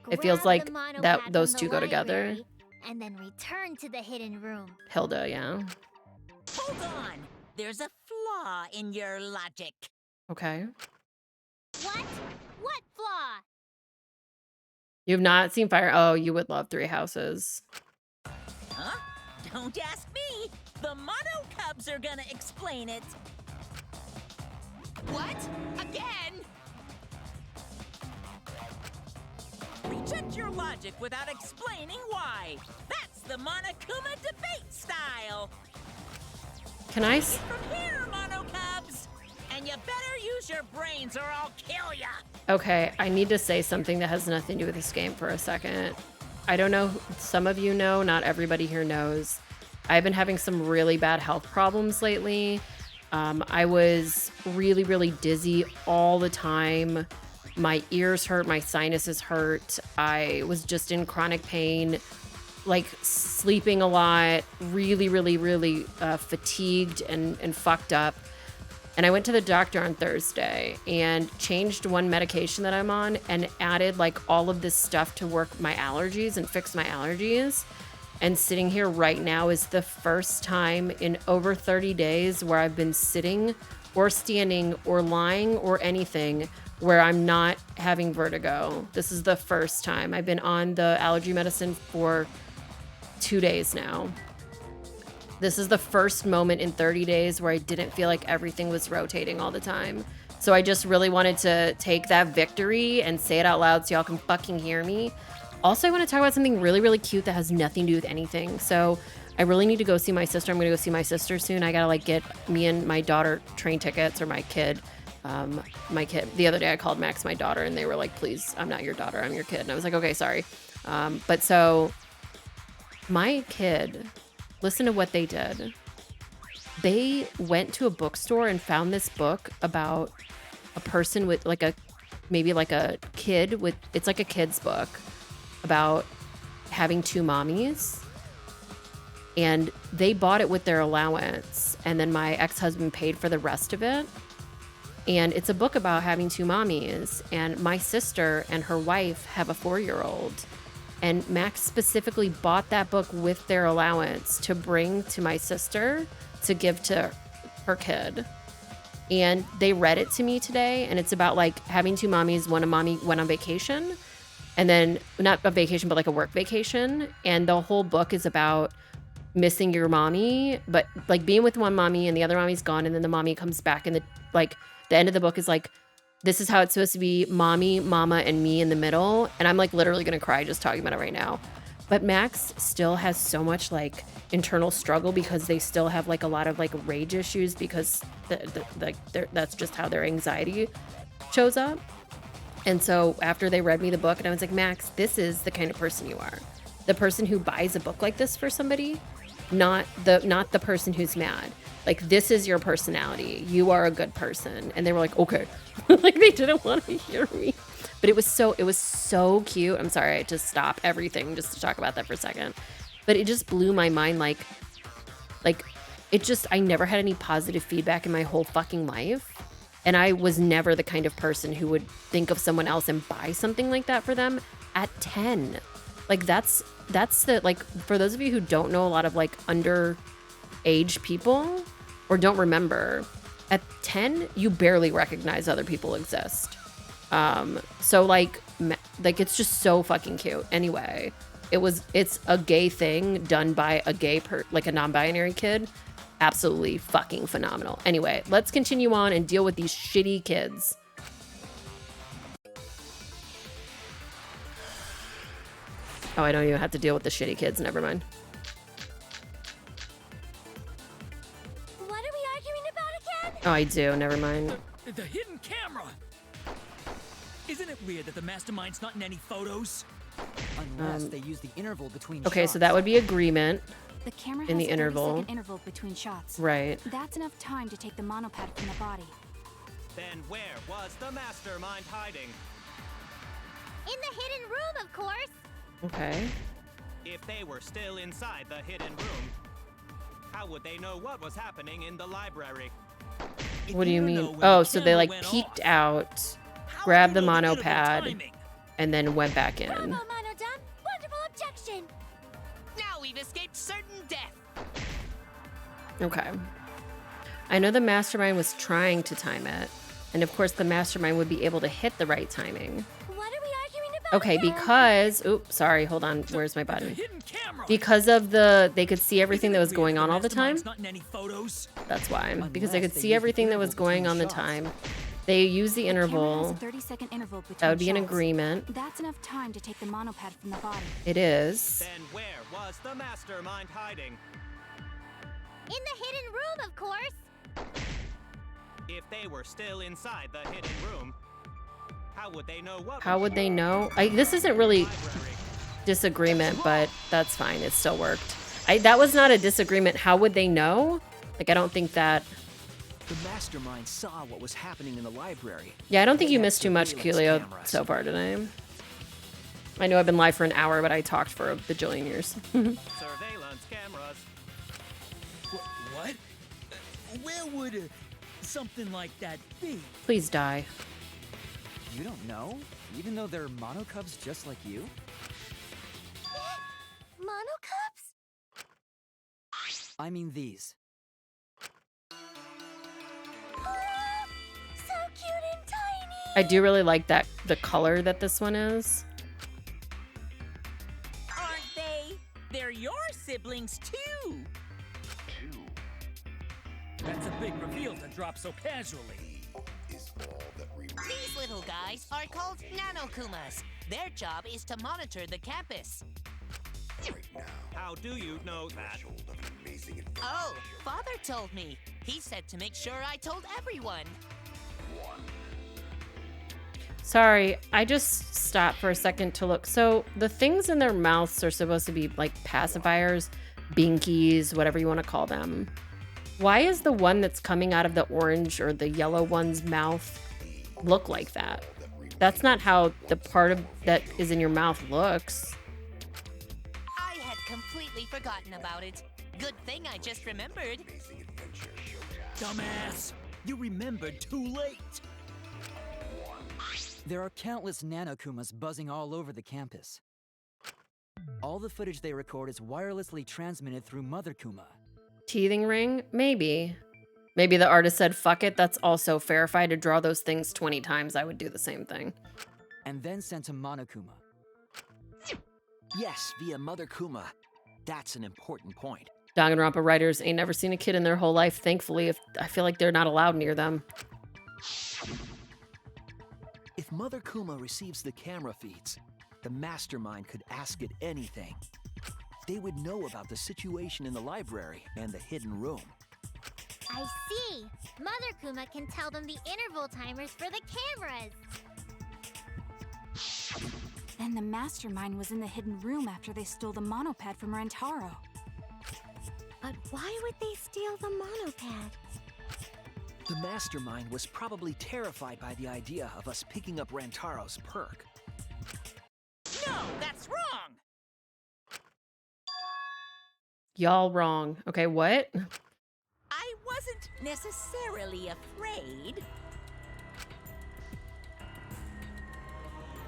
It feels Grab like the mono that pad those from two the go together. library, and then return to the hidden room. Hilda, yeah. Hold on. There's a flaw in your logic. Okay. What? What flaw? You've not seen Fire. Oh, you would love Three Houses. Huh? Don't ask me. The Mono Cubs are gonna explain it. What? Again? Reject your logic without explaining why. That's the Monokuma debate style. Can I? Get from here, Mono Cubs. And you better use your brains or I'll kill ya. Okay, I need to say something that has nothing to do with this game for a second. I don't know, some of you know, not everybody here knows. I've been having some really bad health problems lately. I was really, really dizzy all the time. My ears hurt, my sinuses hurt. I was just in chronic pain, like sleeping a lot, really, really, really fatigued and fucked up. And I went to the doctor on Thursday and changed one medication that I'm on and added like all of this stuff to work my allergies and fix my allergies. And sitting here right now is the first time in over 30 days where I've been sitting or standing or lying or anything where I'm not having vertigo. This is the first time. I've been on the allergy medicine for 2 days now. This is the first moment in 30 days where I didn't feel like everything was rotating all the time. So I just really wanted to take that victory and say it out loud so y'all can fucking hear me. Also, I want to talk about something really, really cute that has nothing to do with anything. So I really need to go see my sister. I'm going to go see my sister soon. I got to like get me and my daughter train tickets, or my kid. The other day I called Max my daughter and they were like, please, I'm not your daughter, I'm your kid. And I was like, okay, sorry. But so my kid, listen to what they did. They went to a bookstore and found this book about a person with like maybe a kid with, it's like a kid's book about having two mommies. And they bought it with their allowance. And then my ex-husband paid for the rest of it. And it's a book about having two mommies. And my sister and her wife have a 4-year-old. And Max specifically bought that book with their allowance to bring to my sister to give to her kid. And they read it to me today. And it's about like having two mommies when a mommy went on vacation. And then not a vacation, but like a work vacation. And the whole book is about missing your mommy, but like being with one mommy and the other mommy's gone. And then the mommy comes back, and the end of the book is like, this is how it's supposed to be: mommy, mama, and me in the middle. And I'm like literally gonna cry just talking about it right now. But Max still has so much like internal struggle because they still have like a lot of like rage issues because that's just how their anxiety shows up. And so after they read me the book, and I was like, Max, this is the kind of person you are. The person who buys a book like this for somebody, not the person who's mad. Like, this is your personality. You are a good person. And they were like, okay. Like, they didn't want to hear me. But it was so cute. I'm sorry, I just stop everything just to talk about that for a second. But it just blew my mind. Like it just, I never had any positive feedback in my whole fucking life. And I was never the kind of person who would think of someone else and buy something like that for them at 10. Like, that's the, like, for those of you who don't know a lot of like underage people or don't remember, at 10 you barely recognize other people exist. So like it's just so fucking cute. Anyway, it's a gay thing done by a gay like a non-binary kid. Absolutely fucking phenomenal. Anyway, let's continue on and deal with these shitty kids. Oh, I don't even have to deal with the shitty kids. Never mind. What are we arguing about again? Oh, I do. Never mind. The hidden camera! Isn't it weird that the mastermind's not in any photos? Unless they use the interval between Okay, shots. so that would be agreement. The camera In has the a 30-second interval. interval between shots. Right. That's enough time to take the monopad from the body. Then where was the mastermind hiding? In the hidden room, of course. Okay. If they were still inside the hidden room, how would they know what was happening in the library? What do you mean? Oh, so they like peeked out, grabbed the monopad, and then went back in. Bravo, Monodon. Wonderful objection. Now we've escaped certain death. Okay. I know the mastermind was trying to time it. And of course, the mastermind would be able to hit the right timing. What are we arguing about? Okay, again? because... Oops, sorry, hold on. Where's my button? Because of the... They could see everything that was going on all the time. Not in any photos. That's why. Because they could see everything that was going on the time. They use the interval. Camera has a 30-second interval between That would be an shots. agreement. That's enough time to take the monopad from the body. It is. Then where was the mastermind hiding? In the hidden room, of course. If they were still inside the hidden room, how would they know what? How would they know? This isn't really disagreement, but that's fine. It still worked. That was not a disagreement. How would they know? Like, I don't think that... The mastermind saw what was happening in the library. Yeah, I don't think They you had missed too much, surveillance Keelio, cameras. so far today. I know I've been live for an hour, but I talked for a bajillion years. Surveillance cameras. What? Where would something like that be? Please die. You don't know? Even though they're monocubs just like you? Monocups? I mean these. So cute and tiny. I do really like that the color that this one is. Aren't they? They're your siblings too. That's a big reveal to drop so casually. These little guys are called Nanokumas. Their job is to monitor the campus. How do you know that? Oh, Father told me. He said to make sure I told everyone. Sorry, I just stopped for a second to look. So the things in their mouths are supposed to be like pacifiers, binkies, whatever you want to call them. Why is the one that's coming out of the orange or the yellow one's mouth look like that? That's not how the part of that is in your mouth looks. I had completely forgotten about it. Good thing I just remembered. Dumbass! You remembered too late. There are countless nanokumas buzzing all over the campus. All the footage they record is wirelessly transmitted through Mother Kuma. Teething ring? Maybe. Maybe the artist said, fuck it, that's also fair. If I had to draw those things 20 times, I would do the same thing. And then sent to Monokuma. Yes, via Mother Kuma. That's an important point. Danganronpa writers ain't never seen a kid in their whole life, thankfully. I feel like they're not allowed near them. If Mother Kuma receives the camera feeds, the mastermind could ask it anything. They would know about the situation in the library and the hidden room. I see. Mother Kuma can tell them the interval timers for the cameras. Then the mastermind was in the hidden room after they stole the monopad from Rentaro. But why would they steal the monopad? The mastermind was probably terrified by the idea of us picking up Rantaro's perk. No, that's wrong. Y'all wrong. Okay, what? I wasn't necessarily afraid.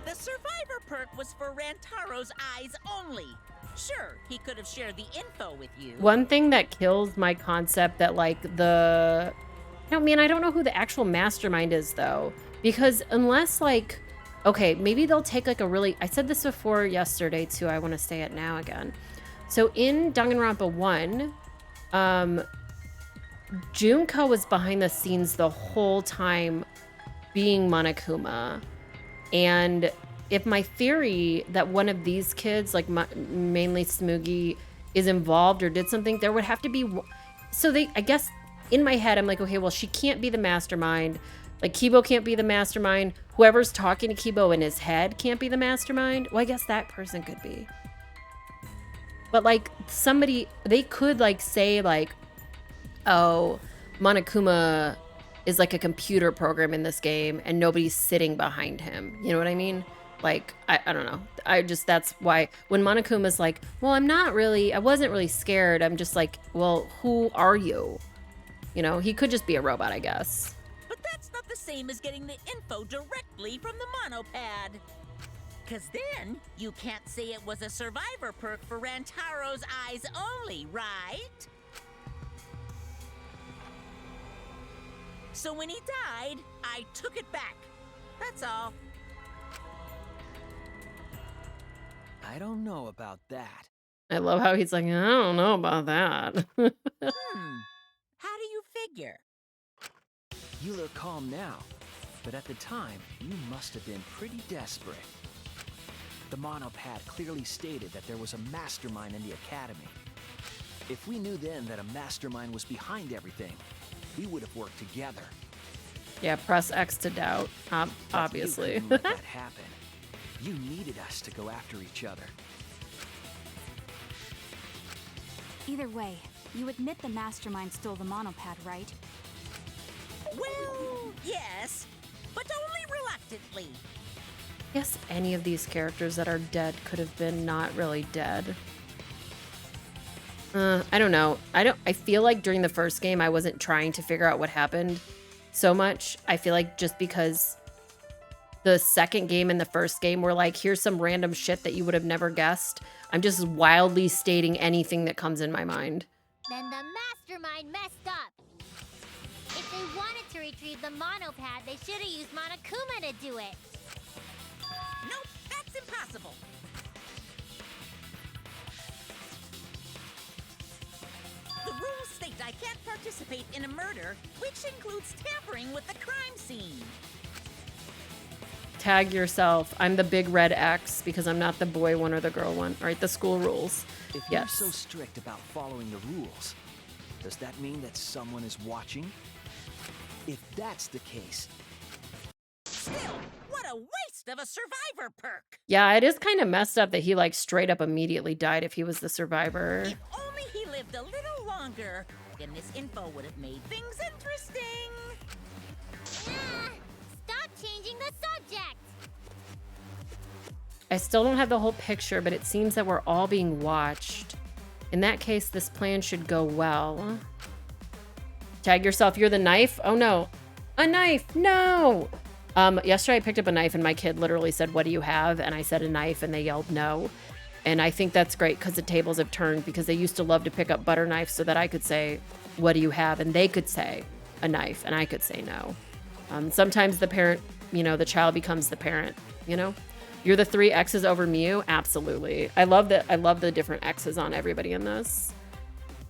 The survivor perk was for Rantaro's eyes only. Sure, he could have shared the info with you. One thing that kills my concept that like the... I don't know who the actual mastermind is though. Because unless like... Okay, maybe they'll take like a really... I said this before yesterday too. I want to say it now again. So in Danganronpa 1, Junko was behind the scenes the whole time being Monokuma. And if my theory that one of these kids, like mainly Smoogie, is involved or did something, there would have to be... So I guess in my head, I'm like, okay, well, she can't be the mastermind. Like, Kibo can't be the mastermind. Whoever's talking to Kibo in his head can't be the mastermind. Well, I guess that person could be. But like somebody, they could like say like, oh, Monokuma is like a computer program in this game and nobody's sitting behind him. You know what I mean? Like, I don't know. That's why when Monokuma's like, well, I wasn't really scared. I'm just like, well, who are you? You know, he could just be a robot, I guess. But that's not the same as getting the info directly from the monopad. Cause then you can't say it was a survivor perk for Rantaro's eyes only, right? So when he died, I took it back. That's all. I don't know about that. I love how he's like, I don't know about that. How do you figure? You look calm now, but at the time, you must have been pretty desperate. The monopad clearly stated that there was a mastermind in the academy. If we knew then that a mastermind was behind everything, we would have worked together. Yeah, press X to doubt, obviously. You couldn't let that happen. You needed us to go after each other. Either way, you admit the mastermind stole the monopad, right? Well, yes, but only reluctantly. Yes, any of these characters that are dead could have been not really dead. I don't know. I feel like during the first game I wasn't trying to figure out what happened so much. I feel like just because the second game and the first game were like, here's some random shit that you would have never guessed. I'm just wildly stating anything that comes in my mind. Then the mastermind messed up. If they wanted to retrieve the monopad, they should have used Monokuma to do it. Nope, that's impossible. The rules state I can't participate in a murder, which includes tampering with the crime scene. Tag yourself. I'm the big red X because I'm not the boy one or the girl one. All right, the school rules. If you're so strict about following the rules, does that mean that someone is watching? If that's the case... Still, what a waste of a survivor perk! Yeah, it is kind of messed up that he like straight up immediately died if he was the survivor. If only he lived a little longer, then this info would have made things interesting. Stop changing the subject! I still don't have the whole picture, but it seems that we're all being watched. In that case, this plan should go well. Tag yourself, you're the knife? Oh no. A knife, no! Yesterday I picked up a knife and my kid literally said, what do you have? And I said a knife and they yelled no. And I think that's great because the tables have turned because they used to love to pick up butter knives so that I could say, what do you have? And they could say a knife and I could say no. Sometimes the parent, you know, the child becomes the parent, you know? You're the 3 X's over Mew? Absolutely. I love the different X's on everybody in this.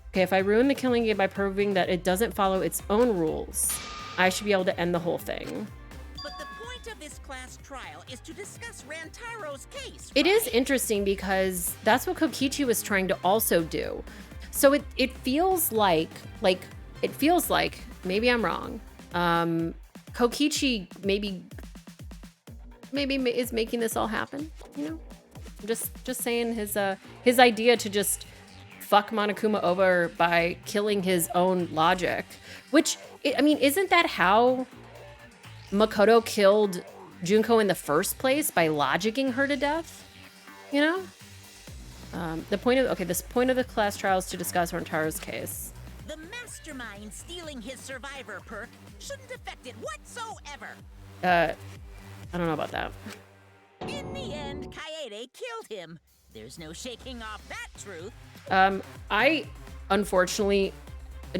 Okay, if I ruin the killing game by proving that it doesn't follow its own rules, I should be able to end the whole thing. But the point of this class trial is to discuss Rantaro's case, It is interesting because that's what Kokichi was trying to also do. So it feels like, maybe I'm wrong. Kokichi maybe is making this all happen, you know? I'm just saying his idea to just fuck Monokuma over by killing his own logic, which, I mean, isn't that how Makoto killed Junko in the first place, by logicking her to death? You know? The point of the class trial is to discuss Rantaro's case. The mastermind stealing his survivor perk shouldn't affect it whatsoever. I don't know about that. In the end, Kaede killed him. There's no shaking off that truth. I unfortunately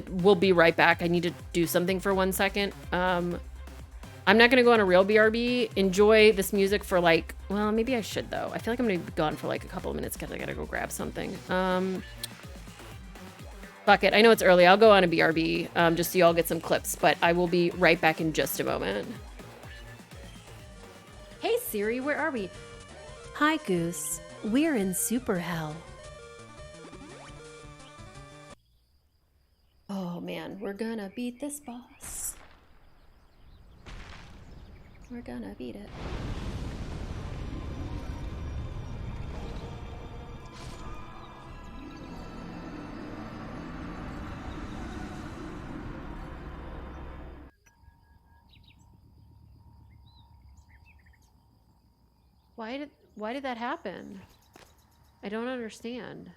will be right back. I need to do something for 1 second. I'm not gonna go on a real BRB. Enjoy this music for like, well, maybe I should though. I feel like I'm gonna be gone for like a couple of minutes because I gotta go grab something. Fuck it. I know it's early. I'll go on a BRB just so y'all get some clips, but I will be right back in just a moment. Hey Siri, where are we? Hi Goose. We're in Super Hell. Oh man, we're gonna beat this boss. We're gonna beat it. Why did that happen? I don't understand.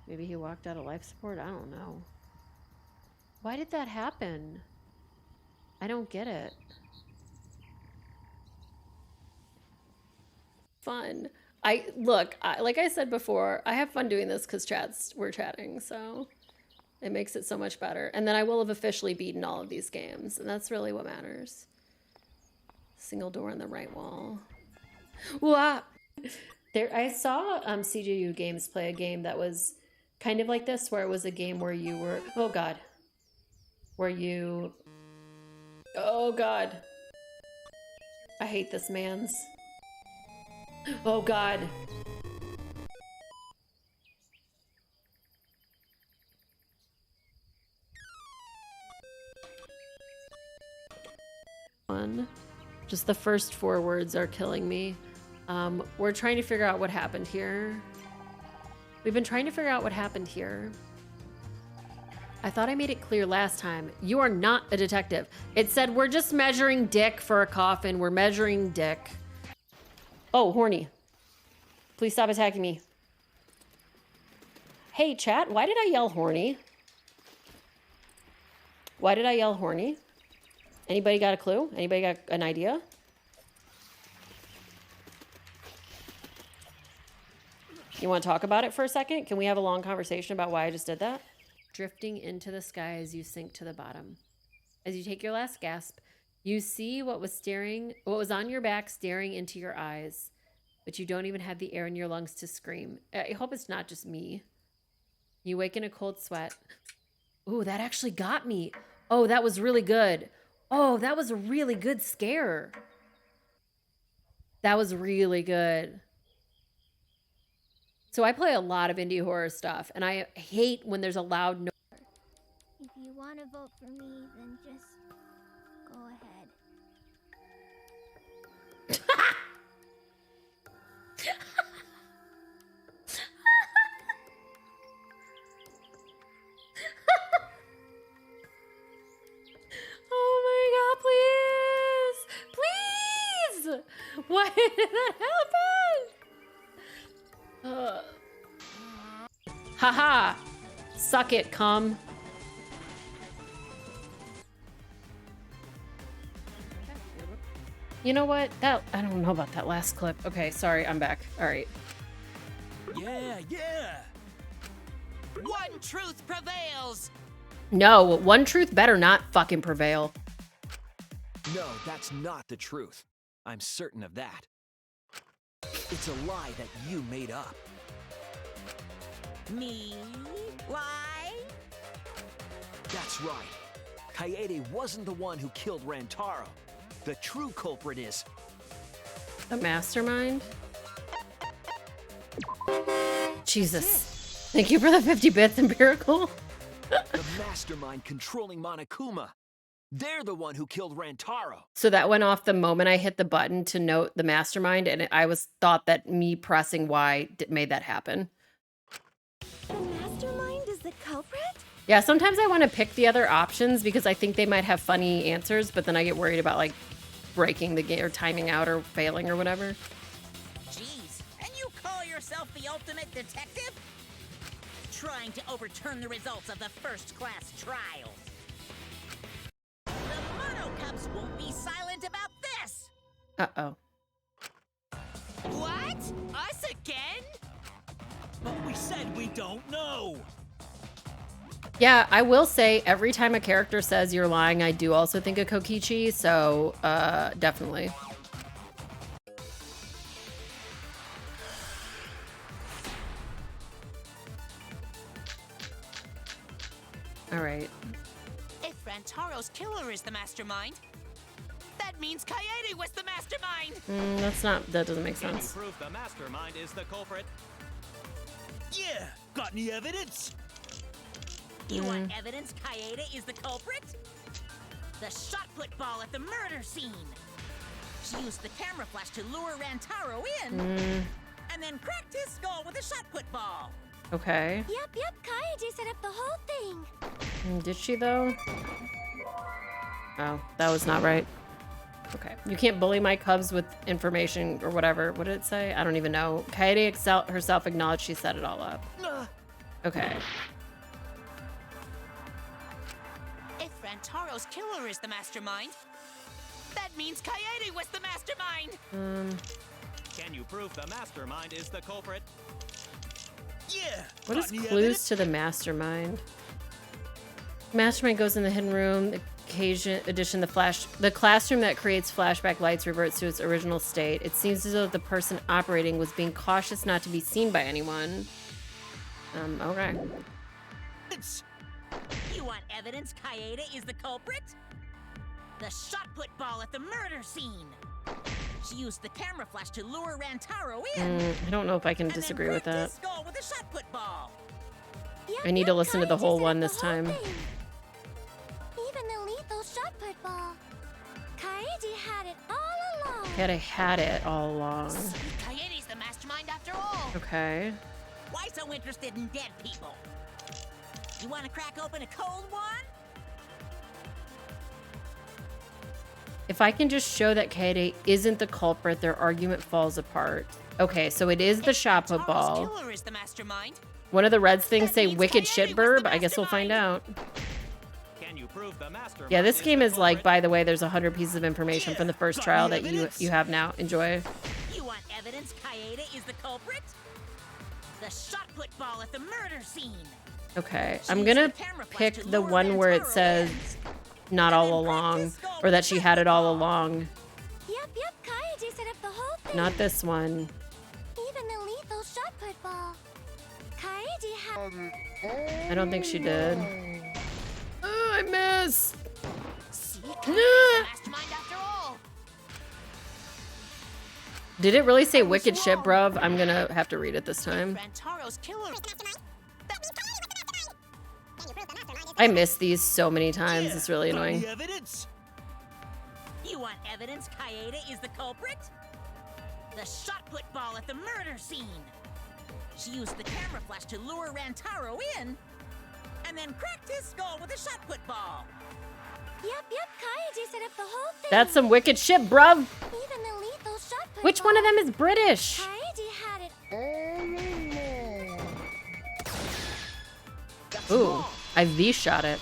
Maybe he walked out of life support? I don't know. Why did that happen? I don't get it. Fun. Look, like I said before, I have fun doing this because we're chatting, so it makes it so much better. And then I will have officially beaten all of these games, and that's really what matters. Single door on the right wall. Wah! I saw CJU Games play a game that was kind of like this, where it was a game where you were, oh god, oh god, I hate this man's, oh god. Just the first 4 words are killing me. We're trying to figure out what happened here. We've been trying to figure out what happened here. I thought I made it clear last time. You are not a detective. It said we're just measuring dick for a coffin. We're measuring dick. Oh, horny. Please stop attacking me. Hey, chat, why did I yell horny? Why did I yell horny? Anybody got a clue? Anybody got an idea? You want to talk about it for a second? Can we have a long conversation about why I just did that? Drifting into the sky as you sink to the bottom. As you take your last gasp, you see what was on your back staring into your eyes, but you don't even have the air in your lungs to scream. I hope it's not just me. You wake in a cold sweat. Ooh, that actually got me. Oh, that was really good. Oh, that was a really good scare. That was really good. So I play a lot of indie horror stuff, and I hate when there's a loud noise. If you want to vote for me, then just go ahead. Oh my god, please! Please! Why did that happen? Haha! Suck it, cum. You know what? I don't know about that last clip. Okay, sorry, I'm back. All right. Yeah! One truth prevails! No, one truth better not fucking prevail. No, that's not the truth. I'm certain of that. It's a lie that you made up. Me? Why? That's right. Kaede wasn't the one who killed Rantaro. The true culprit is... The mastermind? Jesus. Thank you for the 50 bits, Empirical. The mastermind controlling Monokuma. They're the one who killed Rantaro. So that went off the moment I hit the button to note the mastermind, and I thought that me pressing Y made that happen. The mastermind is the culprit? Yeah, sometimes I want to pick the other options because I think they might have funny answers, but then I get worried about like breaking the game or timing out or failing or whatever. Jeez, and you call yourself the ultimate detective? Trying to overturn the results of the first-class trials. The Mono Cubs won't be silent about this! Uh-oh. What? Us again? But we said we don't know. Yeah, I will say every time a character says you're lying, I do also think of Kokichi, so definitely. All right. If Rantaro's killer is the mastermind, that means Kaede was the mastermind! That doesn't make sense. Can you prove the mastermind is the culprit? Yeah! Got any evidence? You want evidence Kaede is the culprit? The shot put ball at the murder scene. She used the camera flash to lure Rantaro in, and then cracked his skull with a shot put ball. Okay. Yep, Kaede set up the whole thing. Did she, though? Oh, that was not right. Okay. You can't bully my cubs with information or whatever. What did it say? I don't even know. Kaede herself acknowledged she set it all up. Okay. If Rantaro's killer is the mastermind, that means Kaede was the mastermind! Can you prove the mastermind is the culprit? Yeah! What is clues to the mastermind? Mastermind goes in the hidden room. The the classroom that creates flashback lights reverts to its original state. It seems as though the person operating was being cautious not to be seen by anyone. Okay. You want evidence Kaede is the culprit? The shot put ball at the murder scene. She used the camera flash to lure Rantaro in. I don't know if I can disagree with that. His skull with a shot put ball. I need to listen to the whole one this time. Even the lethal shot put ball. Kaede had it all along. Kaede had it all along. Kaede's the mastermind after all. Okay. Why so interested in dead people? You want to crack open a cold one? If I can just show that Kaede isn't the culprit, their argument falls apart. Okay, so it is the shot put ball. Killer is the mastermind. One of the Reds things say wicked shit burb. I guess we'll find out. Can you prove the mastermind? Yeah, this game is like, by the way, there's 100 pieces of information from the first trial that you have now. Enjoy. You want evidence Kaede is the culprit? The shot put ball at the murder scene. Okay, I'm gonna pick the one where it says not all along, or that she had it all along. Yep, Kaede set up the whole thing. Not this one. Even the lethal shot put ball. Kaede had... I don't think she did. Oh, I missed. Did it really say wicked shit, bruv? I'm gonna have to read it this time. Rantaro's killer. I missed these so many times. It's really annoying. You want evidence Kaede is the culprit? The shot put ball at the murder scene. She used the camera flash to lure Rantaro in, and then cracked his skull with a shot put ball. Yep, Kaede set up the whole thing. That's some wicked shit, bruv. Even the lethal shot put Which one of them is British? Kaede had it all. Ooh, I V-shot it.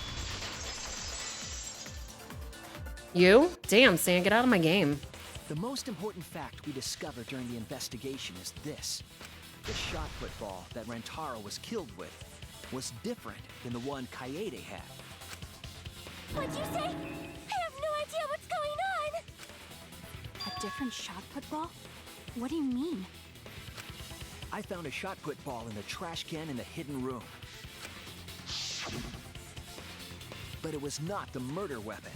You? Damn, Sam, get out of my game. The most important fact we discovered during the investigation is this. The shot put ball that Rantaro was killed with was different than the one Kaede had. What'd you say? I have no idea what's going on! A different shot put ball? What do you mean? I found a shot put ball in the trash can in the hidden room. But it was not the murder weapon.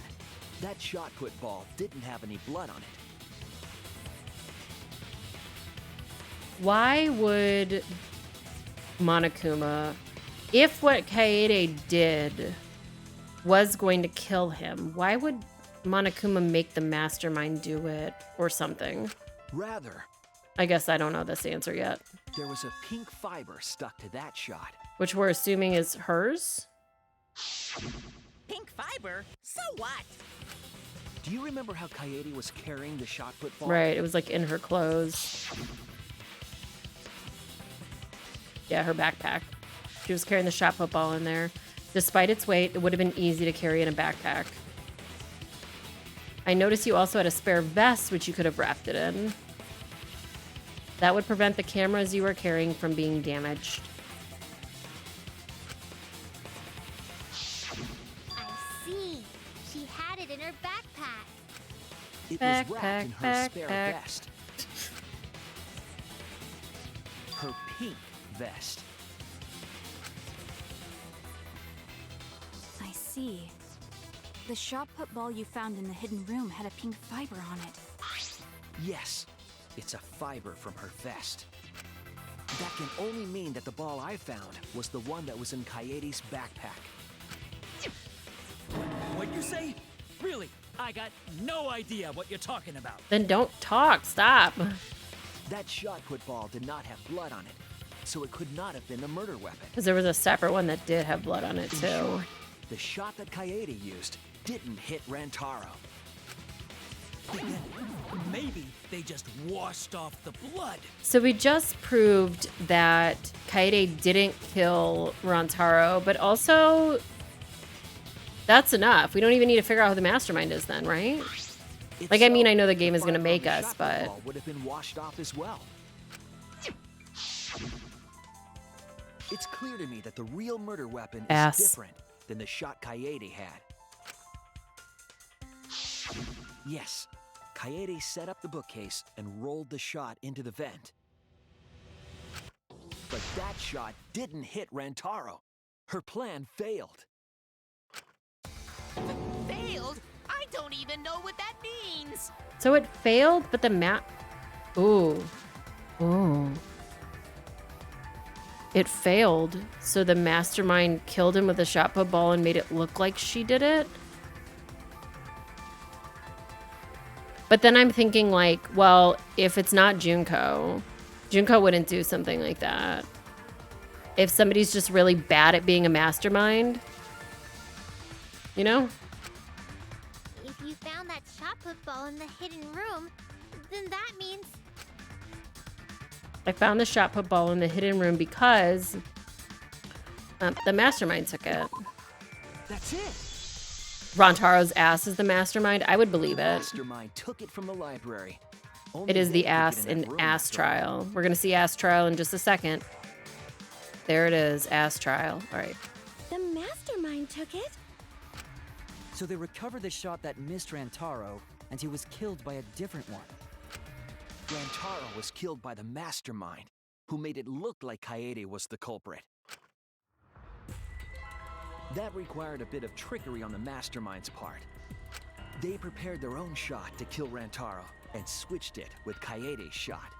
That shot put ball didn't have any blood on it. Why would Monokuma, if what Kaede did was going to kill him, why would Monokuma make the mastermind do it or something? Rather, I guess I don't know this answer yet. There was a pink fiber stuck to that shot. Which we're assuming is hers? Pink fiber? So what? Do you remember how Kaede was carrying the shot put ball? Right, it was like in her clothes. Yeah, her backpack. She was carrying the shot put ball in there. Despite its weight, it would have been easy to carry in a backpack. I noticed you also had a spare vest, which you could have wrapped it in. That would prevent the cameras you were carrying from being damaged. I see. She had it in her backpack. It was wrapped in her spare vest. Her pink vest. I see. The shot put ball you found in the hidden room had a pink fiber on it. Yes, it's a fiber from her vest. That can only mean that the ball I found was the one that was in Kaede's backpack. What'd you say? Really? I got no idea what you're talking about. Then don't talk. Stop. That shot put ball did not have blood on it, so it could not have been the murder weapon. Because there was a separate one that did have blood on it, too. In short, the shot that Kaede used didn't hit Rantaro. Maybe they just washed off the blood. So we just proved that Kaede didn't kill Rantaro, but also that's enough. We don't even need to figure out who the mastermind is then, right? Like, I mean, I know the game is going to make us, but... would have been washed off as well. It's clear to me that the real murder weapon is different than the shot Kaede had. Yes, Kaede set up the bookcase and rolled the shot into the vent. But that shot didn't hit Rantaro. Her plan failed. Failed? I don't even know what that means. So it failed, but the Ooh. Ooh. It failed, so the mastermind killed him with a shot put ball and made it look like she did it? But then I'm thinking like, well, if it's not Junko wouldn't do something like that. If somebody's just really bad at being a mastermind, you know? If you found that shot put ball in the hidden room, then that means... I found the shot put ball in the hidden room because the mastermind took it. That's it. Rantaro's ass is the mastermind. I would believe it. Mastermind took it from the library. It is the ass in Ass Trial. We're gonna see Ass Trial in just a second. There it is, Ass Trial. All right. The mastermind took it? So they recovered the shot that missed Rantaro, and he was killed by a different one. Rantaro was killed by the mastermind, who made it look like Kaede was the culprit. That required a bit of trickery on the mastermind's part. They prepared their own shot to kill Rantaro and switched it with Kaede's shot.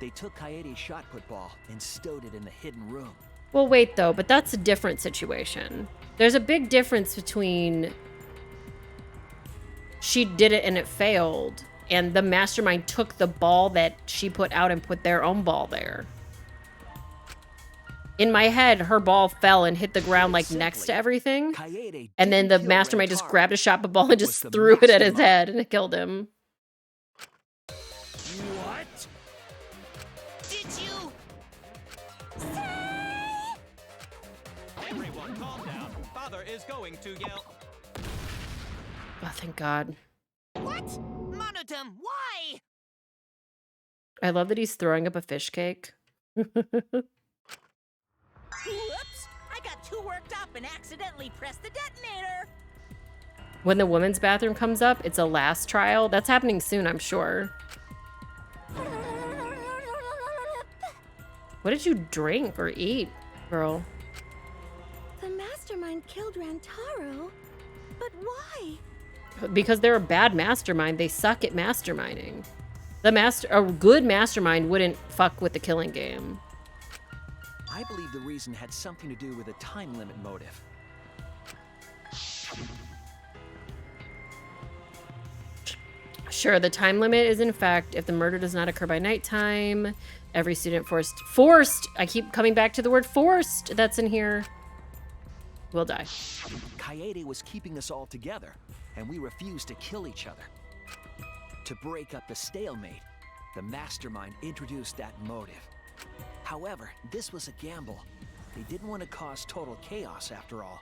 They took Kaede's shot put ball and stowed it in the hidden room. Well, wait though, but that's a different situation. There's a big difference between she did it and it failed, and the mastermind took the ball that she put out and put their own ball there. In my head, her ball fell and hit the ground like next to everything. And then the mastermind just grabbed a shot put ball and just threw it at his head and it killed him. What? Did you? Everyone calm down. Father is going to yell. Oh, thank God. What? Monodum, why? I love that he's throwing up a fish cake. Whoops! I got too worked up and accidentally pressed the detonator. When the women's bathroom comes up, it's a last trial. That's happening soon, I'm sure. What did you drink or eat, girl? The mastermind killed Rantaro? But why? Because they're a bad mastermind. They suck at masterminding. A good mastermind wouldn't fuck with the killing game. I believe the reason had something to do with a time limit motive. Sure, the time limit is in effect if the murder does not occur by nighttime. Every student forced, I keep coming back to the word forced that's in here, will die. Kaede was keeping us all together, and we refused to kill each other. To break up the stalemate, the mastermind introduced that motive. However, this was a gamble. They didn't want to cause total chaos after all.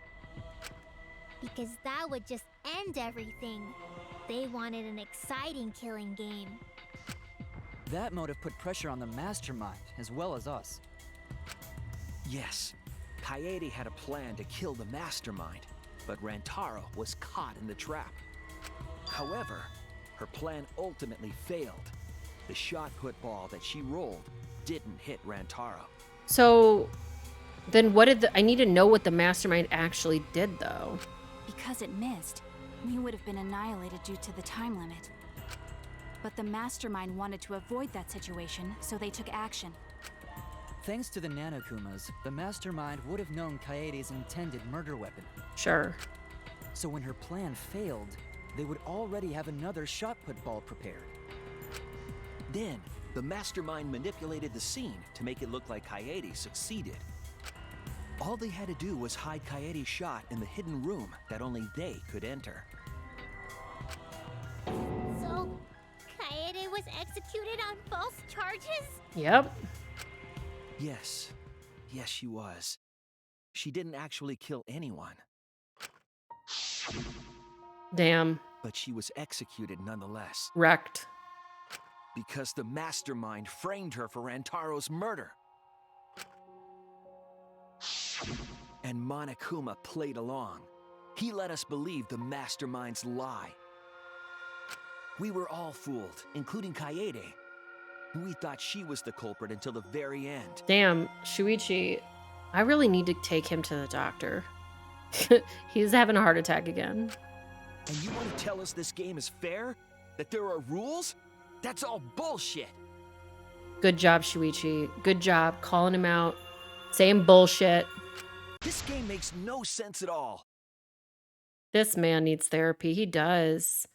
Because that would just end everything. They wanted an exciting killing game. That motive put pressure on the mastermind, as well as us. Yes, Kaede had a plan to kill the mastermind, but Rantaro was caught in the trap. However, her plan ultimately failed. The shot put ball that she rolled didn't hit Rantaro. So then what did I need to know what the mastermind actually did though? Because it missed, we would have been annihilated due to the time limit. But the mastermind wanted to avoid that situation, so they took action. Thanks to the Nanokumas, the mastermind would have known Kaede's intended murder weapon. Sure. So when her plan failed, they would already have another shot put ball prepared. Then, the mastermind manipulated the scene to make it look like Kaede succeeded. All they had to do was hide Kaede's shot in the hidden room that only they could enter. So, Kaede was executed on false charges? Yep. Yes. Yes, she was. She didn't actually kill anyone. Damn. But she was executed nonetheless. Wrecked. Because the mastermind framed her for Rantaro's murder. And Monokuma played along. He let us believe the mastermind's lie. We were all fooled, including Kaede. We thought she was the culprit until the very end. Damn, Shuichi, I really need to take him to the doctor. He's having a heart attack again. And you want to tell us this game is fair? That there are rules? That's all bullshit. Good job, Shuichi. Good job calling him out, saying bullshit. This game makes no sense at all. This man needs therapy. He does.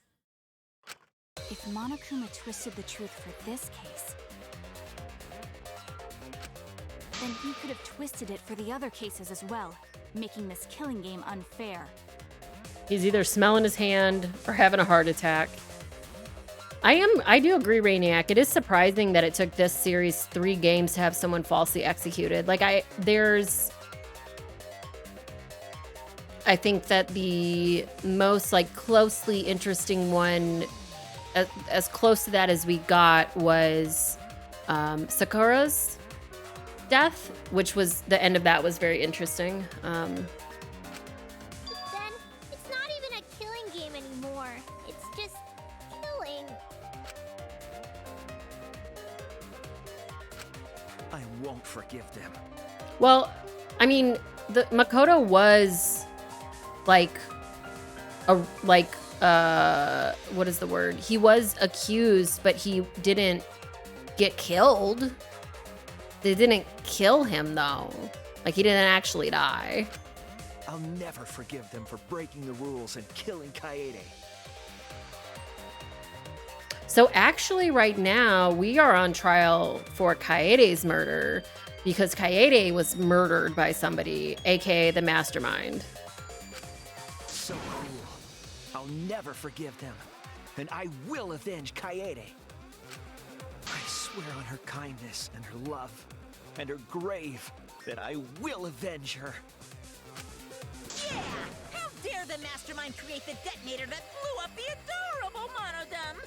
If Monokuma twisted the truth for this case, then he could have twisted it for the other cases as well, making this killing game unfair. He's either smelling his hand or having a heart attack. I do agree, Rainiac. It is surprising that it took this series 3 games to have someone falsely executed. Like, I think that the most, like, closely interesting one, as close to that as we got, was Sakura's death, which was, the end of that was very interesting. Then, it's not even a killing game anymore. It's just killing. I won't forgive them. Well, I mean, the Makoto was what is the word? He was accused, but he didn't get killed. They didn't kill him though. Like, he didn't actually die. I'll never forgive them for breaking the rules and killing Kaede. So actually right now we are on trial for Kaede's murder because Kaede was murdered by somebody, aka the mastermind. So cruel. I'll never forgive them. And I will avenge Kaede. I swear on her kindness and her love and her grave that I will avenge her. Yeah! How dare the mastermind create the detonator that blew up the adorable Monodum?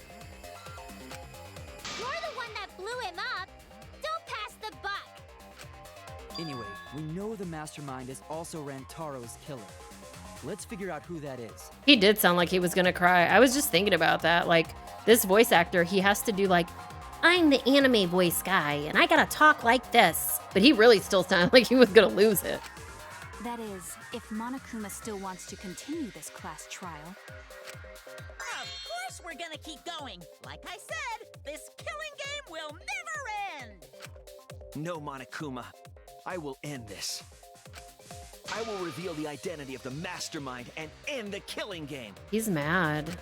You're the one that blew him up. Don't pass the buck. Anyway, we know the mastermind is also Rantaro's killer. Let's figure out who that is. He did sound like he was gonna cry. I was just thinking about that. Like, this voice actor, he has to do like, I'm the anime voice guy and I gotta talk like this. But he really still sounded like he was gonna lose it. That is, if Monokuma still wants to continue this class trial. Of course we're gonna keep going. Like I said, this killing game will never end. No, Monokuma. I will end this. I will reveal the identity of the mastermind and end the killing game. He's mad. May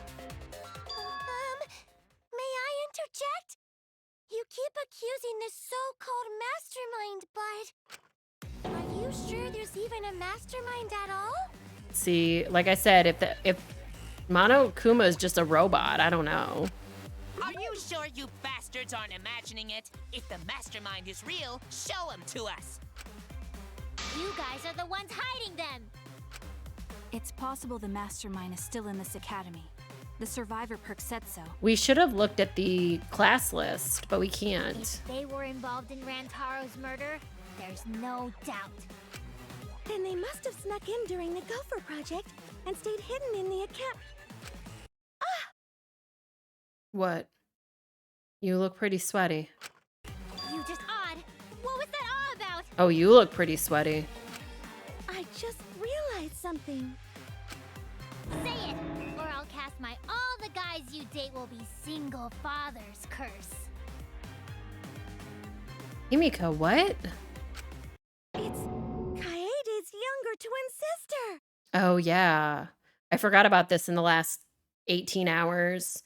I interject? You keep accusing this so-called mastermind, but are you sure there's even a mastermind at all? See, like I said, if Monokuma is just a robot, I don't know. Are you sure you bastards aren't imagining it? If the mastermind is real, show him to us. You guys are the ones hiding them. It's possible the mastermind is still in this academy. The survivor perk said so. We should have looked at the class list, but we can't. If they were involved in Rantaro's murder, there's no doubt. Then they must have snuck in during the Gopher Project and stayed hidden in the account. What? You look pretty sweaty. You just odd. What was that all about? Oh, you look pretty sweaty. I just realized something. Say it, or I'll cast my all the guys you date will be single fathers curse. Himiko, what? It's Kaede's younger twin sister. Oh, yeah. I forgot about this in the last 18 hours.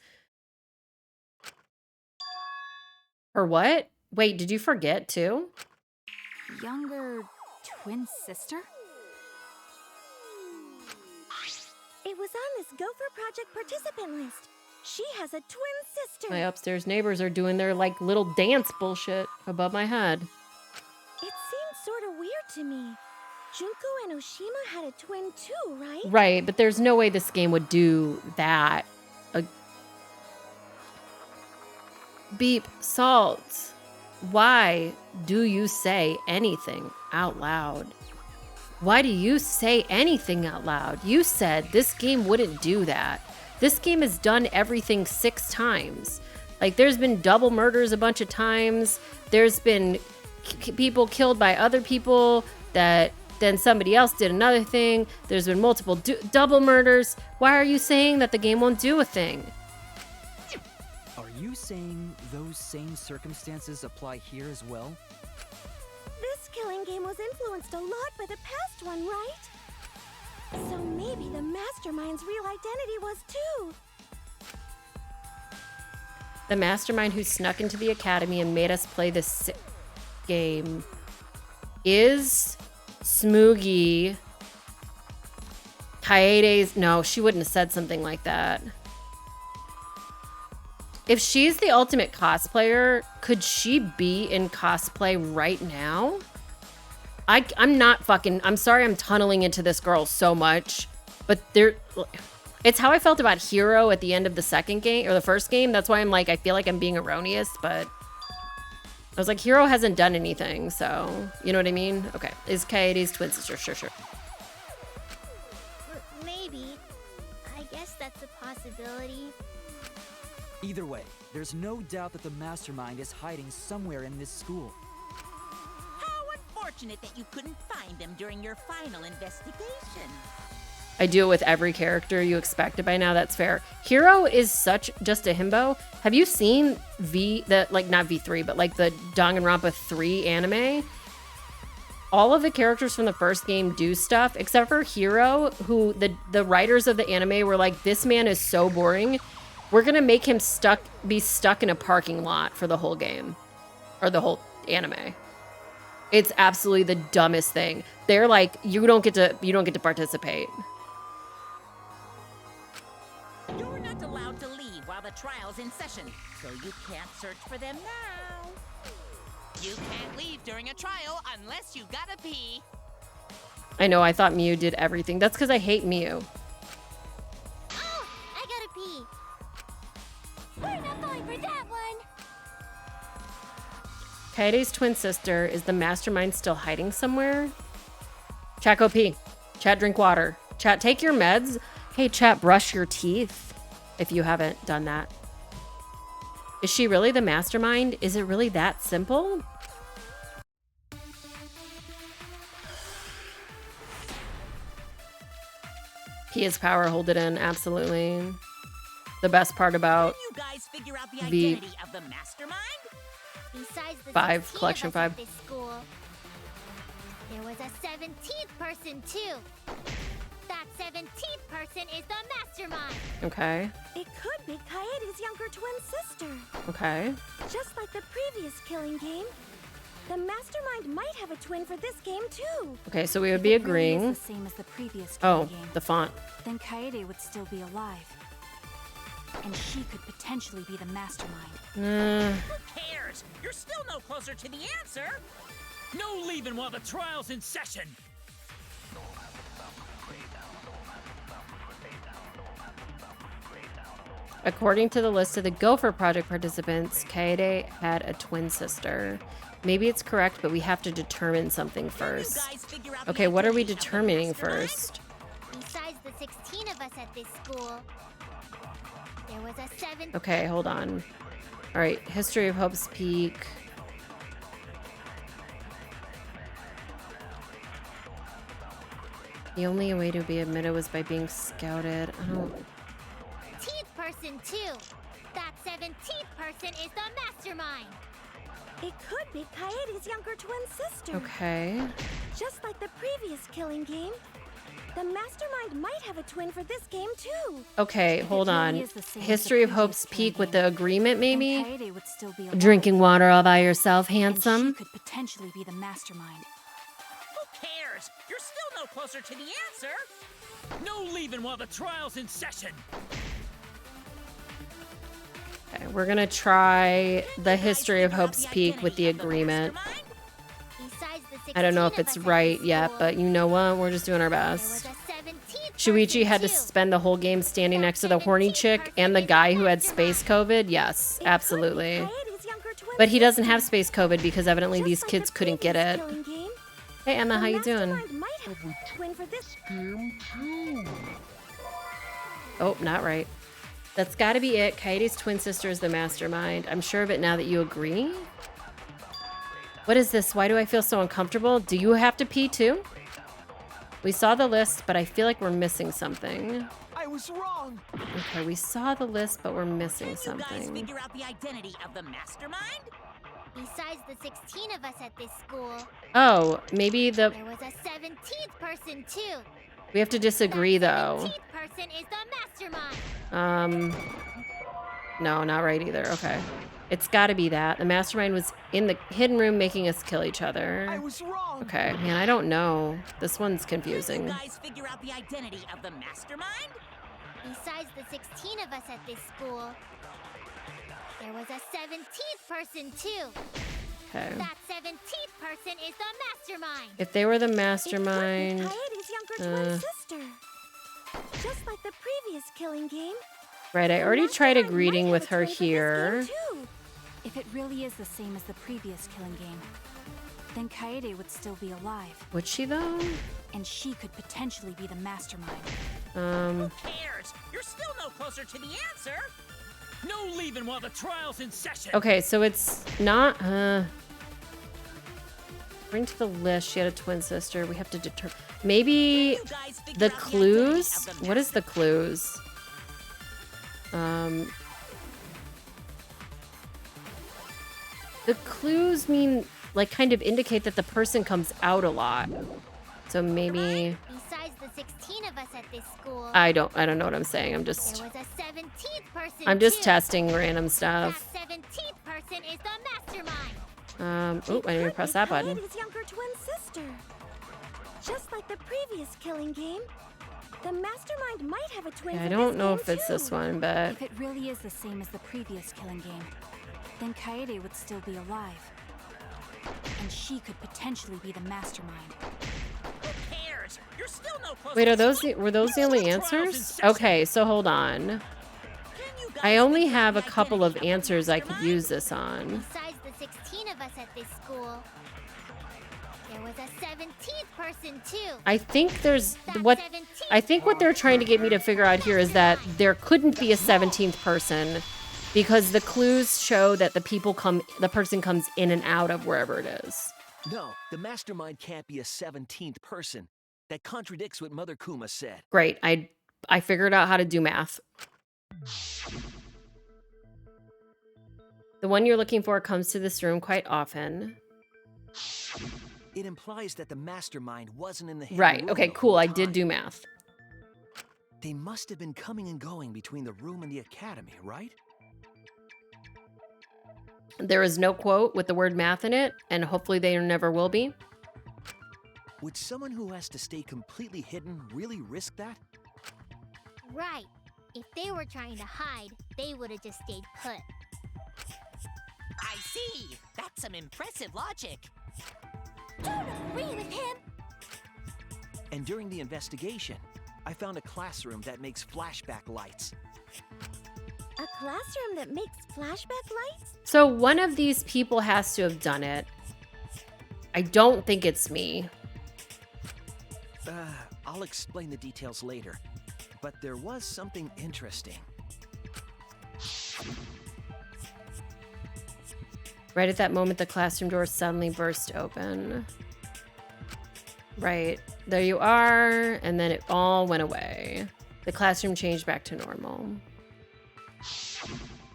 Or what? Wait, did you forget too? Younger twin sister? It was on this Gopher Project participant list. She has a twin sister. My upstairs neighbors are doing their like little dance bullshit above my head. It seems sort of weird to me. Junko and Oshima had a twin too, right? Right, but there's no way this game would do that. Beep, Salt. Why do you say anything out loud? Why do you say anything out loud? You said this game wouldn't do that. This game has done everything 6 times. Like, there's been double murders a bunch of times. There's been people killed by other people that then somebody else did another thing. There's been multiple double murders. Why are you saying that the game won't do a thing? Are you saying those same circumstances apply here as well? This killing game was influenced a lot by the past one, right? So maybe the mastermind's real identity was too. The mastermind who snuck into the academy and made us play this game is Smoogie. Kaede's... No, she wouldn't have said something like that. If she's the ultimate cosplayer, could she be in cosplay right now? I'm not fucking... I'm sorry I'm tunneling into this girl so much, but there... It's how I felt about Hero at the end of the second game, or the first game. That's why I'm like, I feel like I'm being erroneous, but... I was like, Hero hasn't done anything, so... You know what I mean? Okay. Is Kaede's twin sister? Sure. Maybe. I guess that's a possibility. Either way, there's no doubt that the mastermind is hiding somewhere in this school. How unfortunate that you couldn't find them during your final investigation. I do it with every character you expected by now. That's fair. Hero is such just a himbo. Have you seen not V3, but like the Danganronpa 3 anime? All of the characters from the first game do stuff, except for Hero, who the writers of the anime were like, this man is so boring. We're gonna make him be stuck in a parking lot for the whole game, or the whole anime. It's absolutely the dumbest thing. They're like, you don't get to participate. You're not allowed to leave while the trial's in session, so you can't search for them now. You can't leave during a trial unless you gotta pee. I know, I thought Mew did everything. That's because I hate Mew. Oh, I gotta pee. We're not going for that one. Kaede's twin sister, is the mastermind still hiding somewhere? Chat, go pee. Chat, drink water. Chat, take your meds. Hey, chat, brush your teeth if you haven't done that. Is she really the mastermind? Is it really that simple? P is power, hold it in, absolutely. The best part about Can you guys figure out the the identity of the mastermind? Besides the 5, 16 collection of us 5. at this school, there was a 17th person too. That 17th person is the mastermind. Okay. It could be Kaede's younger twin sister. Okay. Just like the previous killing game, the mastermind might have a twin for this game too. Okay, so we would be If it really agreeing. is the same as the previous Oh, game, the font. then Kaede would still be alive. And she could potentially be the mastermind. Who cares? You're still no closer to the answer. No leaving while the trial's in session. According to the list of the Gopher Project participants, Kaede had a twin sister. Maybe it's correct, but we have to determine something first. Okay, what are we determining first? Besides the 16 of us at this school, there was a 7th. Okay, hold on. All right, History of Hope's Peak. The only way to be admitted was by being scouted. I don't... 17th person too. That 17th person is the mastermind. It could be Kaede's younger twin sister. Okay. Just like the previous killing game, the mastermind might have a twin for this game too. Okay, hold really on. is the same as History the of Hope's previous Peak game, with the agreement, then maybe? Kaede would still be alive. Drinking water all by yourself, And handsome? she could potentially be the mastermind. Who cares? You're still no closer to the answer. No leaving while the trial's in session. Okay, we're gonna try the history of Hope's Peak with the agreement. I don't know if it's right yet, but you know what? We're just doing our best. Shuichi had to spend the whole game standing next to the horny chick and the guy who had space COVID. Yes, absolutely. But he doesn't have space COVID because evidently these kids couldn't get it. Hey Emma, how you doing? Oh, not right. That's gotta be it. Kaede's twin sister is the mastermind. I'm sure of it now that you agree. What is this? Why do I feel so uncomfortable? Do you have to pee too? We saw the list, but I feel like we're missing something. I was wrong. Okay, we saw the list, but we're missing Can you guys something. figure out the identity of the mastermind? Besides the 16 of us at this school, Oh, maybe the... there was a 17th person too. We have to disagree, though. 17th person is the mastermind. No, not right either. Okay. It's gotta be that. The mastermind was in the hidden room making us kill each other. I was wrong. Okay, man, I don't know. This one's confusing. Can you guys figure out the identity of the mastermind? Besides the 16 of us at this school, there was a 17th person too. Okay. That 17th person is the mastermind. If they were the mastermind... Kaede's younger twin sister. Just like the previous killing game. Right, I already tried a greeting with her here. If it really is the same as the previous killing game, then Kaede would still be alive. Would she, though? And she could potentially be the mastermind. Who cares? You're still no closer to the answer. No leaving while the trial's in session. Okay, so it's not... Bring to the list, she had a twin sister. We have to determine... Maybe the clues? What is the clues? The clues mean, like, kind of indicate that the person comes out a lot. So maybe... Besides the 16 of us at this school, I don't know what I'm saying. I'm just... there was a 17th person I'm just too. testing random stuff. That 17th person is the mastermind. Oh, I didn't even press that button. Kaede's younger twin sister. Just like the previous killing game, the mastermind might have a twin. Yeah, I for don't this know game if it's too. this one, but... If it really is the same as the previous killing game, then Kaede would still be alive. And she could potentially be the mastermind. Who cares? You're still no closer. Wait, were those the only answers? Okay, so hold on. I only have a couple of answers I could use this on. Besides the 16 of us at this school, there was a 17th person too. I think what they're trying to get me to figure out here is that there couldn't be a 17th person because the clues show that the person comes in and out of wherever it is. No, the mastermind can't be a 17th person. That contradicts what Mother Kuma said. Great. I figured out how to do math. The one you're looking for comes to this room quite often. It implies that the mastermind wasn't in the hidden Right. room Okay, the cool. whole I did time. do math. They must have been coming and going between the room and the academy, right? There is no quote with the word math in it, and hopefully there never will be. Would someone who has to stay completely hidden really risk that? Right. If they were trying to hide, they would have just stayed put. I see. That's some impressive logic. Don't agree with him. And during the investigation, I found a classroom that makes flashback lights. A classroom that makes flashback lights? So one of these people has to have done it. I don't think it's me. I'll explain the details later. But there was something interesting. Right at that moment, the classroom door suddenly burst open. Right. There you are. And then it all went away. The classroom changed back to normal.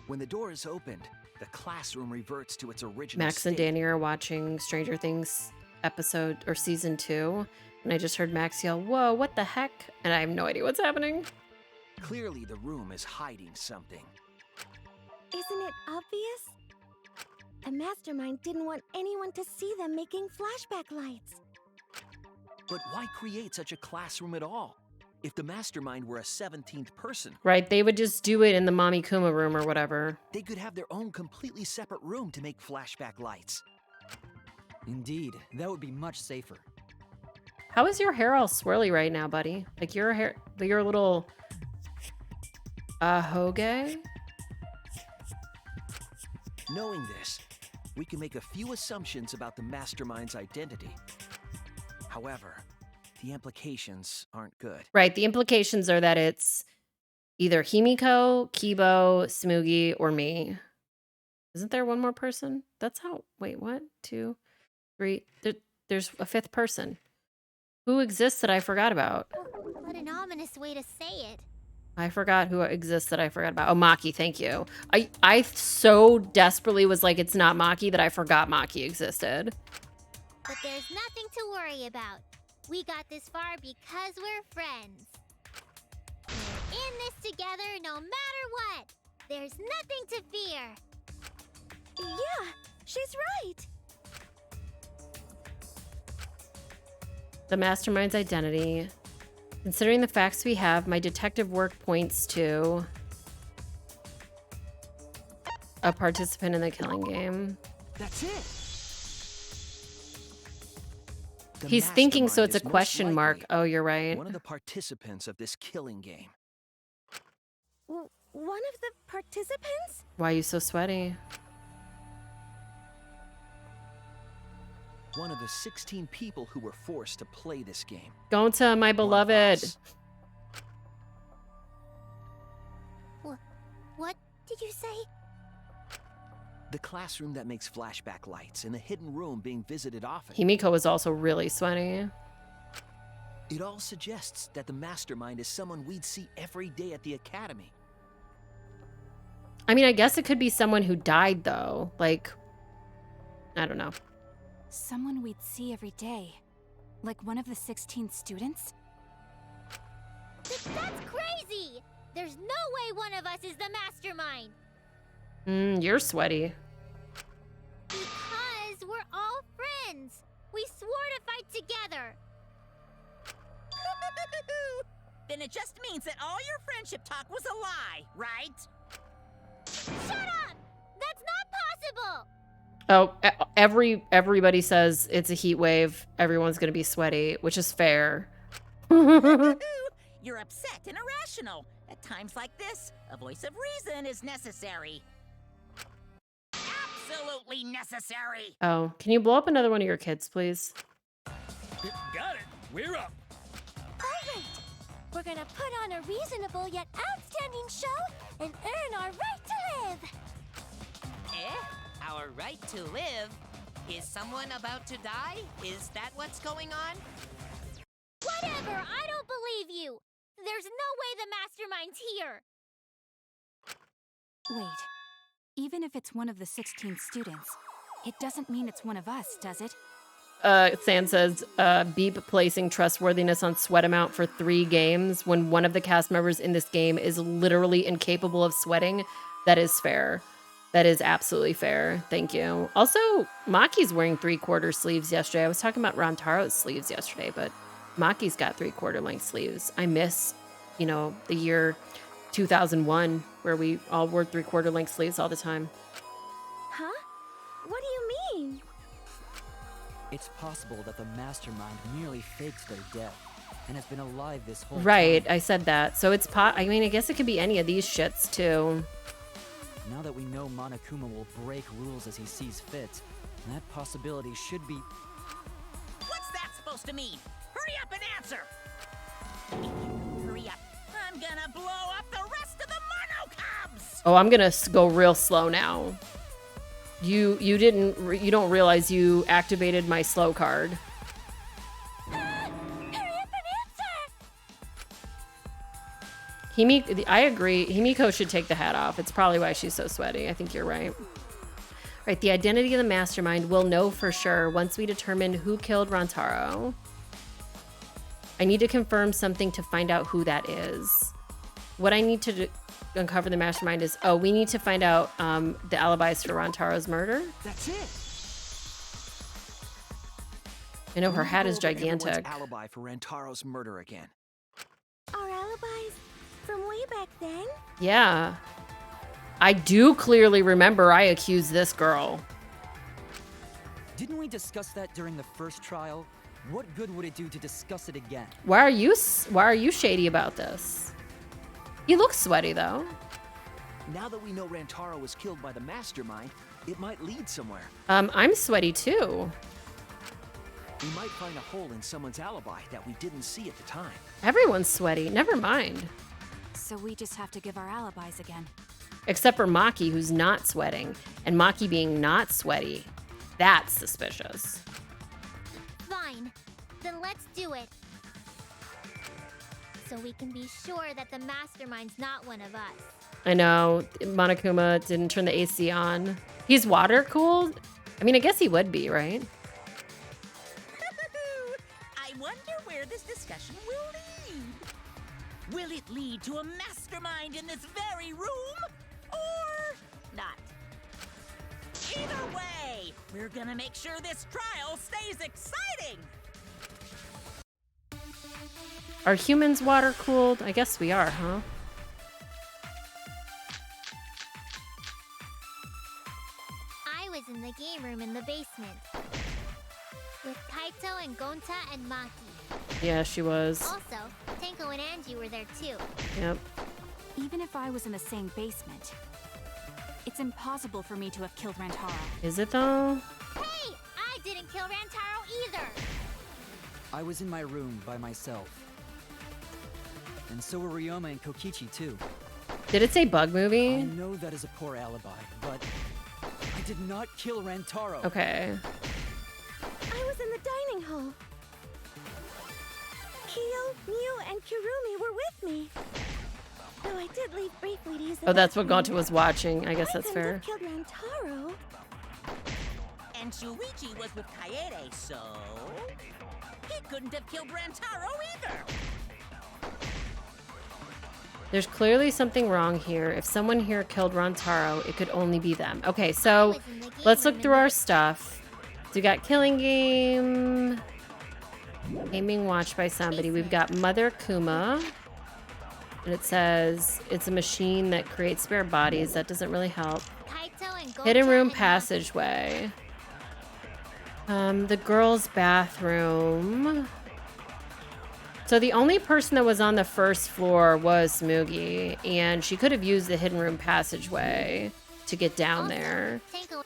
When the door is opened, the classroom reverts to its original Max and state. Danny are watching Stranger Things episode or season 2. And I just heard Max yell, "Whoa, what the heck?" And I have no idea what's happening. Clearly, the room is hiding something. Isn't it obvious? The mastermind didn't want anyone to see them making flashback lights. But why create such a classroom at all? If the mastermind were a 17th person, Right, they would just do it in the Mommy Kuma room or whatever. they could have their own completely separate room to make flashback lights. Indeed, that would be much safer. How is your hair all swirly right now, buddy? Like your hair, you're a little hoge? Knowing this, we can make a few assumptions about the mastermind's identity. However, the implications aren't good. Right, the implications are that it's either Himiko, Kibo, Smoogie, or me. Isn't there one more person? That's how, wait, what? 2, 3, there's a 5th person. Who exists that I forgot about? What an ominous way to say it. I forgot who exists that I forgot about. Oh, Maki, thank you. I so desperately was like, it's not Maki, that I forgot Maki existed. But there's nothing to worry about. We got this far because we're friends. We're in this together no matter what. There's nothing to fear. Yeah, she's right. The mastermind's identity. Considering the facts we have, my detective work points to a participant in the killing game. That's it. The He's thinking, so mastermind it's a is most question mark. likely Oh, you're right. one of the participants of this killing game. One of the participants? Why are you so sweaty? One of the 16 people who were forced to play this game. Going to my One of beloved. us. What did you say? The classroom that makes flashback lights and the hidden room being visited often. Himiko was also really sweaty. It all suggests that the mastermind is someone we'd see every day at the academy. I mean, I guess it could be someone who died, though. Like, I don't know. Someone we'd see every day. Like one of the 16 students? That's crazy! There's no way one of us is the mastermind! You're sweaty. Because we're all friends! We swore to fight together! Then it just means that all your friendship talk was a lie, right? Shut up! That's not possible! Oh, everybody says it's a heat wave. Everyone's gonna be sweaty, which is fair. You're upset and irrational. At times like this, a voice of reason is necessary. Absolutely necessary. Oh, can you blow up another one of your kids, please? Got it. We're up. Alright! We're gonna put on a reasonable yet outstanding show and earn our right to live! Our right to live? Is someone about to die? Is that what's going on? Whatever! I don't believe you! There's no way the mastermind's here! Wait. Even if it's one of the 16 students, it doesn't mean it's one of us, does it? San says, Beep placing trustworthiness on sweat amount for 3 games when one of the cast members in this game is literally incapable of sweating. That is fair. That is absolutely fair. Thank you. Also, Maki's wearing 3/4 sleeves yesterday. I was talking about Rantaro's sleeves yesterday, but Maki's got 3/4 length sleeves. I miss, you know, the year 2001 where we all wore 3/4 length sleeves all the time. Huh? What do you mean? It's possible that the mastermind merely fakes their death and has been alive this whole Right, time. I said that. So it's I mean, I guess it could be any of these shits too. Now that we know Monokuma will break rules as he sees fit, that possibility should be... What's that supposed to mean? Hurry up and answer! Hurry up. I'm gonna blow up the rest of the Mono Cubs! Oh, I'm gonna go real slow now. You don't realize you activated my slow card. I agree. Himiko should take the hat off. It's probably why she's so sweaty. I think you're right. Right, the identity of the mastermind we'll know for sure once we determine who killed Rantaro. I need to confirm something to find out who that is. What I need to uncover the mastermind is, we need to find out the alibis for Rantaro's murder. That's it. I know her We hat go is over everyone's gigantic. alibi for Rantaro's murder again. Our alibis from way back then? Yeah. I do clearly remember I accused this girl. Didn't we discuss that during the first trial? What good would it do to discuss it again? Why are you shady about this? He looks sweaty though. Now that we know Rantaro was killed by the mastermind, it might lead somewhere. I'm sweaty too. We might find a hole in someone's alibi that we didn't see at the time. Everyone's sweaty. Never mind. So we just have to give our alibis again. Except for Maki, who's not sweating. And Maki being not sweaty. That's suspicious. Fine. Then let's do it. So we can be sure that the mastermind's not one of us. I know. Monokuma didn't turn the AC on. He's water cooled? I mean, I guess he would be, right? I wonder where this discussion will lead. Will it lead to a mastermind in this very room? Or not? Either way, we're gonna make sure this trial stays exciting! Are humans water cooled? I guess we are, huh? I was in the game room in the basement. With Kaito and Gonta and Maki. Yeah, she was. Also, Tenko and Angie were there too. Yep. Even if I was in the same basement, it's impossible for me to have killed Rantaro. Is it though? Hey! I didn't kill Rantaro either! I was in my room by myself. And so were Ryoma and Kokichi too. Did it say bug I movie? know that is a poor alibi, but I did not kill Rantaro. Okay. I was in the dining hall. Kyo, Mew, and Kirumi were with me. Though I did leave briefly to use the Oh, that's what bathroom. Gonta was watching. I guess that's I fair. couldn't have killed Rantaro. And Shuichi was with Kaede, so he couldn't have killed Rantaro either. There's clearly something wrong here. If someone here killed Rantaro, it could only be them. Okay, so let's look through our stuff. So we got Killing Game, Gaming Watched by Somebody. We've got Mother Kuma. And it says it's a machine that creates spare bodies. That doesn't really help. Kaito and Gonta Hidden room and passageway. The girls' bathroom. So the only person that was on the first floor was Smoogie, and she could have used the hidden room passageway to get down there. Tenko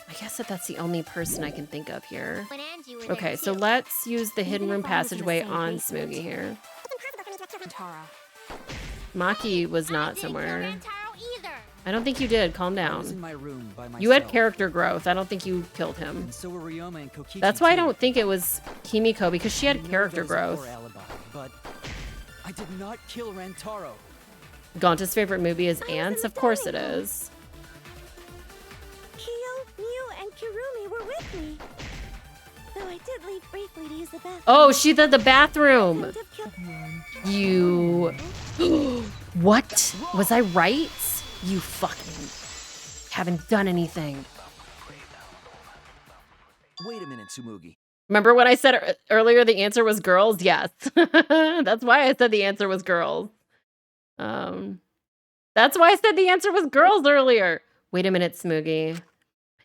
I guess that's the only person I can think of here. and Angie were there Okay, so too. let's use the hidden room if I was in the passageway same on basement. Smoogie here. Rantaro. Maki was I not didn't somewhere. kill Rantaro either. I don't think you did. Calm I was in down. my room by myself. You had character growth. I don't think you killed him. And so were Ryoma and Kokichi That's why I too. don't think it was Kimiko, because she I had know character that is a growth. poor alibi, but I did not kill Rantaro. Gonta's favorite movie is I was in Ants. the Of course it dining hall. is. Mew, and Kirumi were with me. Though I did leave briefly to use the bathroom. Oh, she's at the bathroom. Couldn't have killed You. What? Was I right? You fucking haven't done anything. Wait a minute, Tsumugi. Remember when I said earlier the answer was girls? Yes. That's why I said the answer was girls. That's why I said the answer was girls earlier. Wait a minute, Smoogie.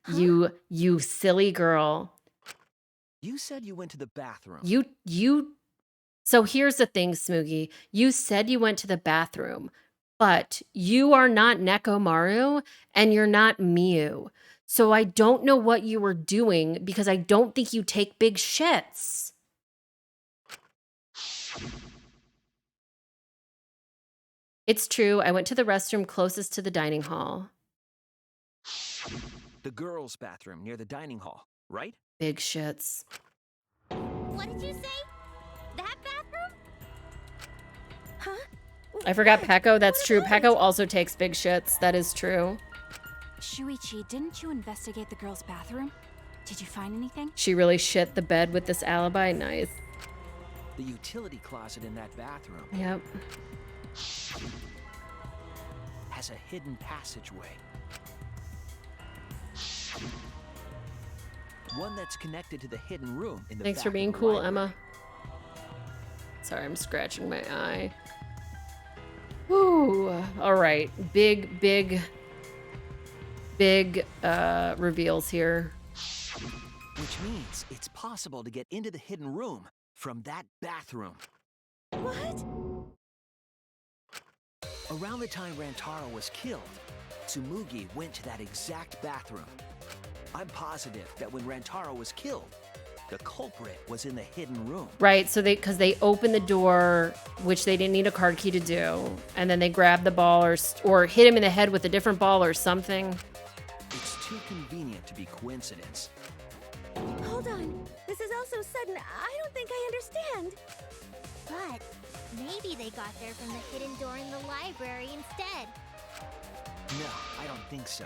Huh? You silly girl. You said you went to the bathroom. So here's the thing, Smoogie. You said you went to the bathroom, but you are not Nekomaru and you're not Miu. So I don't know what you were doing because I don't think you take big shits. It's true. I went to the restroom closest to the dining hall. The girls' bathroom near the dining hall, right? Big shits. What did you say? That bathroom? Huh? I forgot Peko. That's What true. about Peko it? also takes big shits. That is true. Shuichi, didn't you investigate the girls' bathroom? Did you find anything? She really shit the bed with this alibi. Nice. The utility closet in that bathroom Yep. has a hidden passageway. One that's connected to the hidden room in the Thanks back for of being the cool, library. Emma. Sorry, I'm scratching my eye. Woo. All right. Big reveals here. Which means it's possible to get into the hidden room from that bathroom. What? Around the time Rantaro was killed, Tsumugi went to that exact bathroom. I'm positive that when Rantaro was killed, the culprit was in the hidden room. Right, so because they opened the door, which they didn't need a card key to do, and then they grabbed the ball or hit him in the head with a different ball or something. It's too convenient to be coincidence. Hold on. This is all so sudden, I don't think I understand. But maybe they got there from the hidden door in the library instead. No, I don't think so.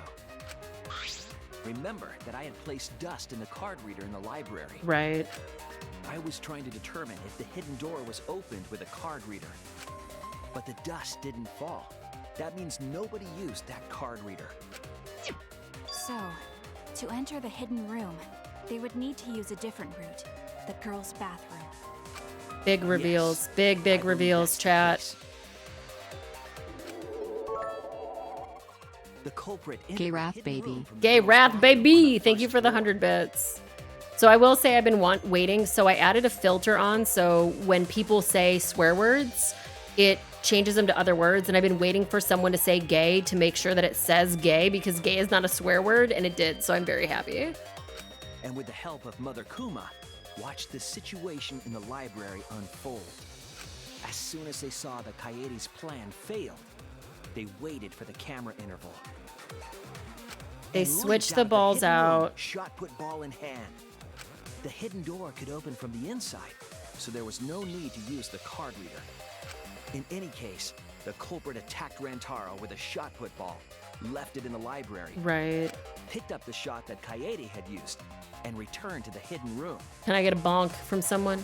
Remember that I had placed dust in the card reader in the library. Right. I was trying to determine if the hidden door was opened with a card reader. But the dust didn't fall. That means nobody used that card reader. So, to enter the hidden room, they would need to use a different route, the girls' bathroom. Big reveals. Yes, big reveals, chat. The culprit. Gay Wrath Baby. Gay Wrath Baby. Thank you for the 100 bits. So I will say I've been waiting. So I added a filter on. So when people say swear words, it changes them to other words. And I've been waiting for someone to say gay to make sure that it says gay, because gay is not a swear word. And it did. So I'm very happy. And with the help of Mother Kuma, watch the situation in the library unfold. As soon as they saw the Kaede's plan failed, they waited for the camera interval. They switched the balls out. Shot put ball in hand. The hidden door could open from the inside, so there was no need to use the card reader. In any case, the culprit attacked Rantaro with a shot put ball, left it in the library. Right. Picked up the shot that Kaede had used, and returned to the hidden room. Can I get a bonk from someone?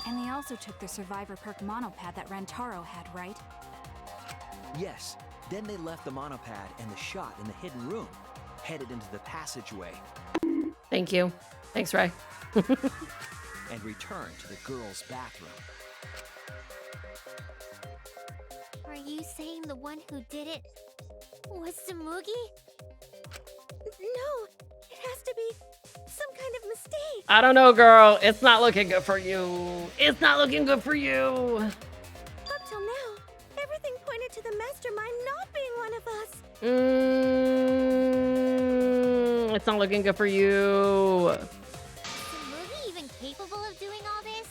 And they also took the survivor perk monopad that Rantaro had, right? Yes, then they left the monopad and the shot in the hidden room, headed into the passageway. Thank you. Thanks, Ray. And returned to the girls' bathroom. Are you saying the one who did it was Tsumugi? No, it has to be some kind of mistake. I don't know, girl. It's not looking good for you. It's not looking good for you. Up till now, everything pointed to the mastermind not being one of us. It's not looking good for you. Is Tsumugi even capable of doing all this?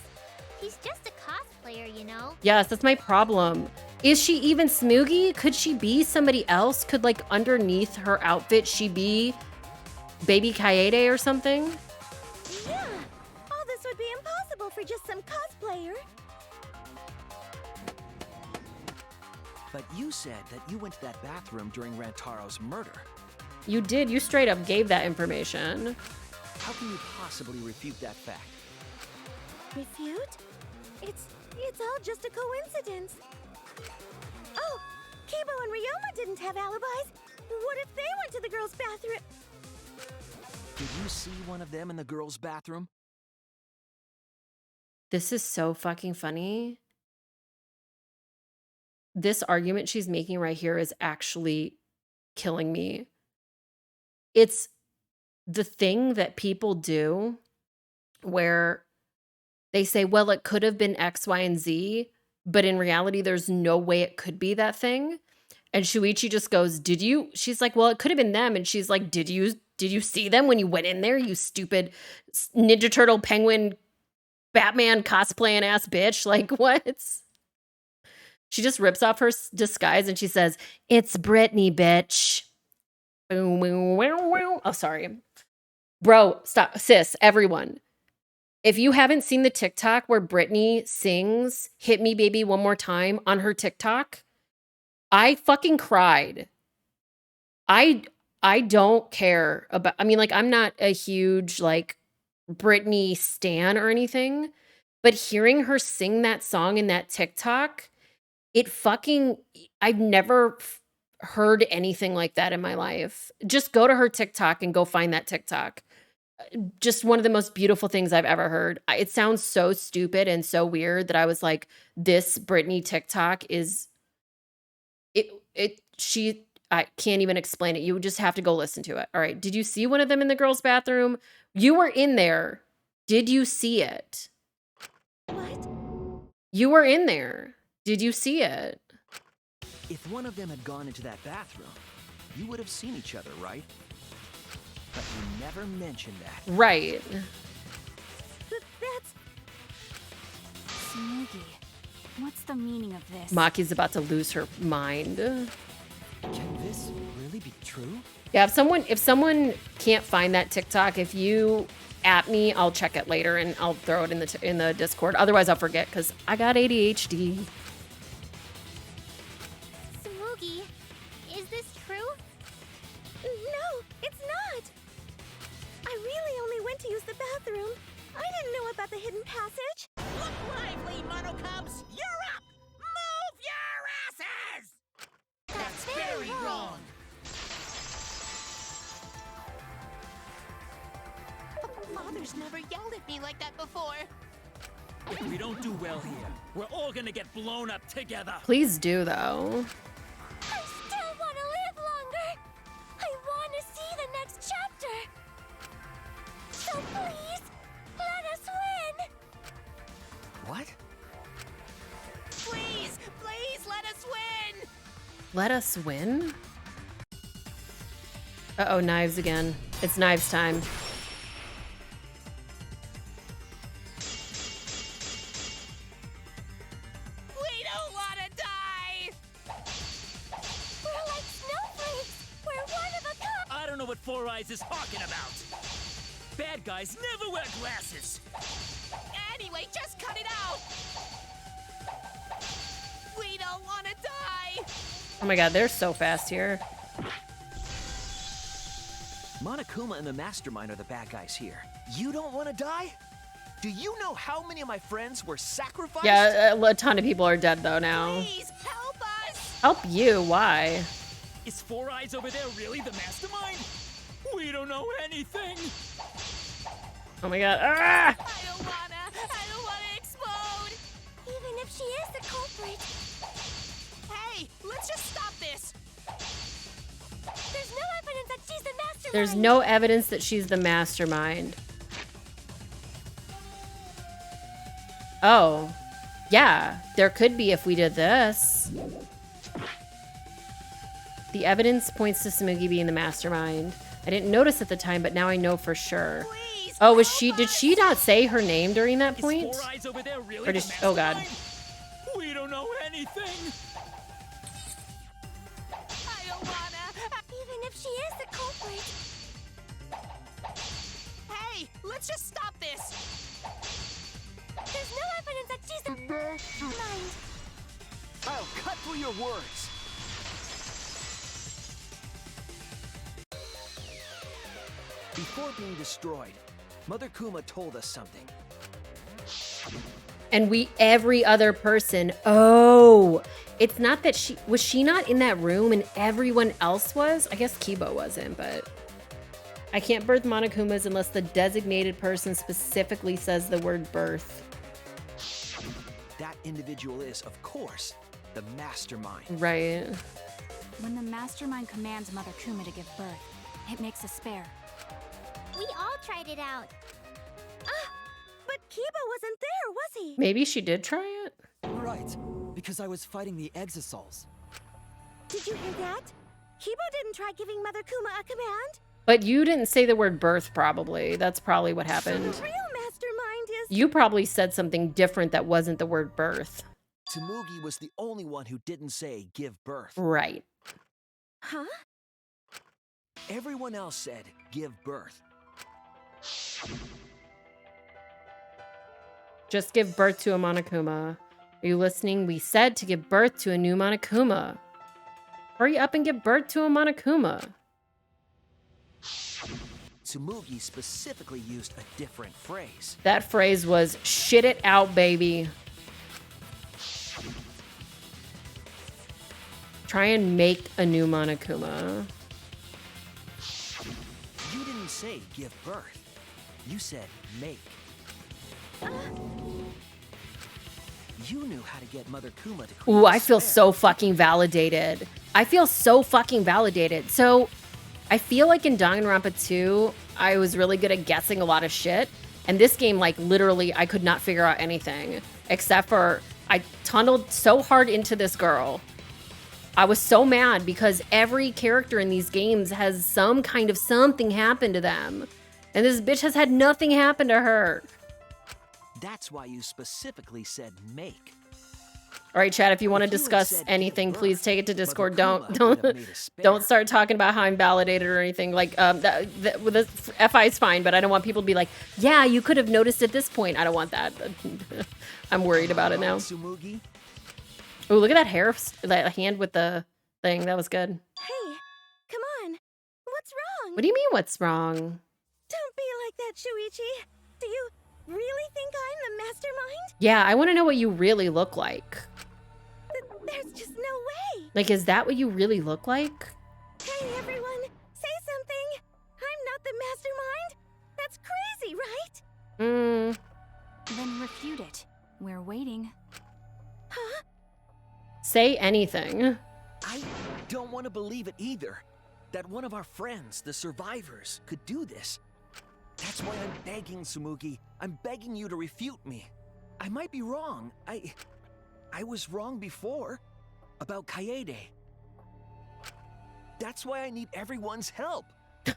He's just a cosplayer, you know? Yes, that's my problem. Is she even Smoogie? Could she be somebody else? Could, like, underneath her outfit, she be Baby Kaede or something? Yeah, all this would be impossible for just some cosplayer. But you said that you went to that bathroom during Rantaro's murder. You did. You straight up gave that information. How can you possibly refute that fact? Refute? It's all just a coincidence. Oh, Kibo and Ryoma didn't have alibis. What if they went to the girls' bathroom? Did you see one of them in the girls' bathroom? This is so fucking funny. This argument she's making right here is actually killing me. It's the thing that people do where they say, well, it could have been X, Y, and Z, but in reality, there's no way it could be that thing. And Shuichi just goes, did you? She's like, well, it could have been them. And she's like, did you see them when you went in there, you stupid Ninja Turtle penguin Batman cosplaying ass bitch? Like, what? She just rips off her disguise and she says, it's Britney, bitch. Oh, sorry. Bro, stop. Sis, everyone. If you haven't seen the TikTok where Britney sings Hit Me Baby One More Time on her TikTok, I fucking cried. I don't care about, I mean, like, I'm not a huge, like, Britney stan or anything, but hearing her sing that song in that TikTok, I've never heard anything like that in my life. Just go to her TikTok and go find that TikTok. just one of the most beautiful things I've ever heard. It sounds so stupid and so weird that I was like, this Britney TikTok is I can't even explain it. You just have to go listen to it. All right. Did you see one of them in the girls' bathroom? You were in there. Did you see it? What? You were in there. Did you see it? If one of them had gone into that bathroom, you would have seen each other, right? But you never mentioned that. Right. That's... Smoogie, what's the meaning of this? Maki's about to lose her mind. Can this really be true? Yeah, if someone can't find that TikTok, if you at me, I'll check it later and I'll throw it in the Discord. Otherwise, I'll forget because I got ADHD. Smoogie, is this true? No, it's not. I really only went to use the bathroom. I didn't know about the hidden passage. Look lively, Mono Cubs! You're up! Move your asses! That's very wrong. Father's never yelled at me like that before. If we don't do well here, we're all gonna get blown up together. Please do, though. I still want to live longer. I want to see the next chapter. So please, let us win. What? Please, please let us win! Let us win? Uh-oh, knives again. It's knives time. We don't want to die! We're like snowflakes. We're one of a kind. I don't know what Four Eyes is talking about. Bad guys never wear glasses. Anyway, just cut it out! We don't want to die! Oh my god, they're so fast here. Monokuma and the Mastermind are the bad guys here. You don't want to die? Do you know how many of my friends were sacrificed? Yeah, a ton of people are dead though now. Please, help us! Help you? Why? Is Four Eyes over there really the mastermind? We don't know anything. Oh my god. Ah! I don't wanna explode! Even if she is the culprit, Hey, let's just stop this! there's no evidence that she's the mastermind. There's no evidence that she's the mastermind. Oh. Yeah, there could be if we did this. The evidence points to Smoogie being the mastermind. I didn't notice at the time, but now I know for sure. Please, Oh, was help she? Did us! she not say her name during that Is point? Four Eyes over there really Or the did she, oh god. mastermind? We don't know anything. I don't wanna! Even if she is the culprit, Hey, let's just stop this! there's no evidence that she's the mastermind. I'll cut through your words. Before being destroyed, Mother Kuma told us something. And every other person. Oh, it's not that was she not in that room and everyone else was? I guess Kibo wasn't, but I can't birth Monokumas unless the designated person specifically says the word birth. That individual is, of course, the mastermind. Right. When the mastermind commands Mother Kuma to give birth, it makes a spare. We all tried it out. But Kiba wasn't there, was he? Maybe she did try it. Right, because I was fighting the Exosols. Did you hear that? Kiba didn't try giving Mother Kuma a command. But you didn't say the word birth, probably. That's probably what The happened. real mastermind is... You probably said something different that wasn't the word birth. Tsumugi was the only one who didn't say give birth. Right. Huh? Everyone else said give birth. Just give birth to a Monokuma. Are you listening? We said to give birth to a new Monokuma. Hurry up and give birth to a Monokuma. Tsumugi specifically used a different phrase. That phrase was, shit it out, baby. Try and make a new Monokuma. You didn't say give birth. You said make. You knew how to get Mother Kuma to create Ooh, a I feel spare. so fucking validated. I feel so fucking validated. So I feel like in Danganronpa 2, I was really good at guessing a lot of shit. And this game, like, literally, I could not figure out anything. Except for, I tunneled so hard into this girl. I was so mad because every character in these games has some kind of something happen to them. And this bitch has had nothing happen to her. That's why you specifically said make. All right, chat, if you want to If you had discuss said anything, give please birth, take it to Mother Discord. Kuma would have made a spare. Don't start talking about how I'm validated or anything. Like, with the FI is fine, but I don't want people to be like, yeah, you could have noticed at this point. I don't want that. I'm worried about it now. Tsumugi? Oh, look at that hair, that hand with the thing. That was good. Hey, come on. What's wrong? What do you mean, what's wrong? Don't be like that, Shuichi. Do you really think I'm the mastermind? Yeah, I want to know what you really look like. There's just no way. Like, is that what you really look like? Hey, everyone, say something. I'm not the mastermind. That's crazy, right? Then refute it. We're waiting. Huh? Say anything. I don't want to believe it either. That one of our friends, the survivors, could do this. That's why I'm begging, Tsumugi. I'm begging you to refute me. I might be wrong. I was wrong before. About Kaede. That's why I need everyone's help.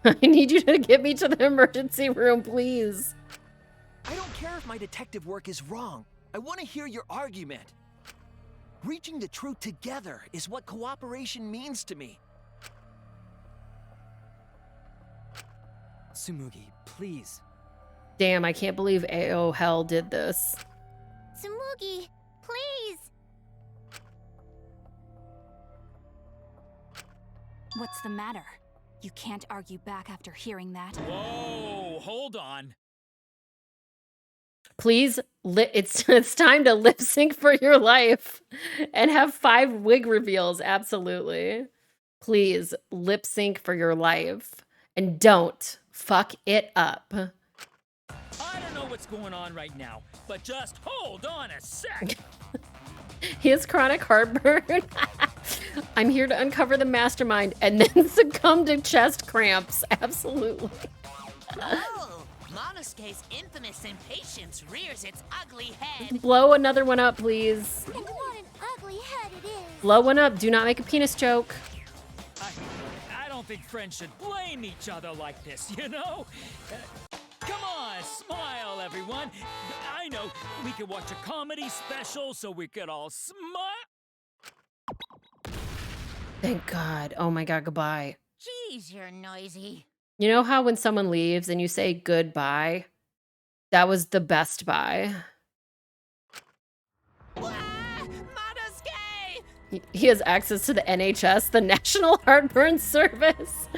I need you to get me to the emergency room, please. I don't care if my detective work is wrong. I want to hear your argument. Reaching the truth together is what cooperation means to me. Tsumugi, please. Damn, I can't believe AO Hell did this. Tsumugi, please! What's the matter? You can't argue back after hearing that. Whoa, hold on. Please, it's time to lip sync for your life and have 5 wig reveals. Absolutely. Please lip sync for your life and don't fuck it up. I don't know what's going on right now, but just hold on a sec. He has chronic heartburn. I'm here to uncover the mastermind and then succumb to chest cramps. Absolutely. Oh, Monosuke's infamous impatience rears its ugly head. Blow another one up, please. And what an ugly head it is! Blow one up. Do not make a penis joke. I don't think friends should blame each other like this, you know? Come on, smile, everyone. I know, we could watch a comedy special so we could all smile. Thank God. Oh my God, goodbye. Jeez, you're noisy. You know how when someone leaves and you say goodbye? That was the best bye. Monosuke! He has access to the NHS, the National Heartburn Service.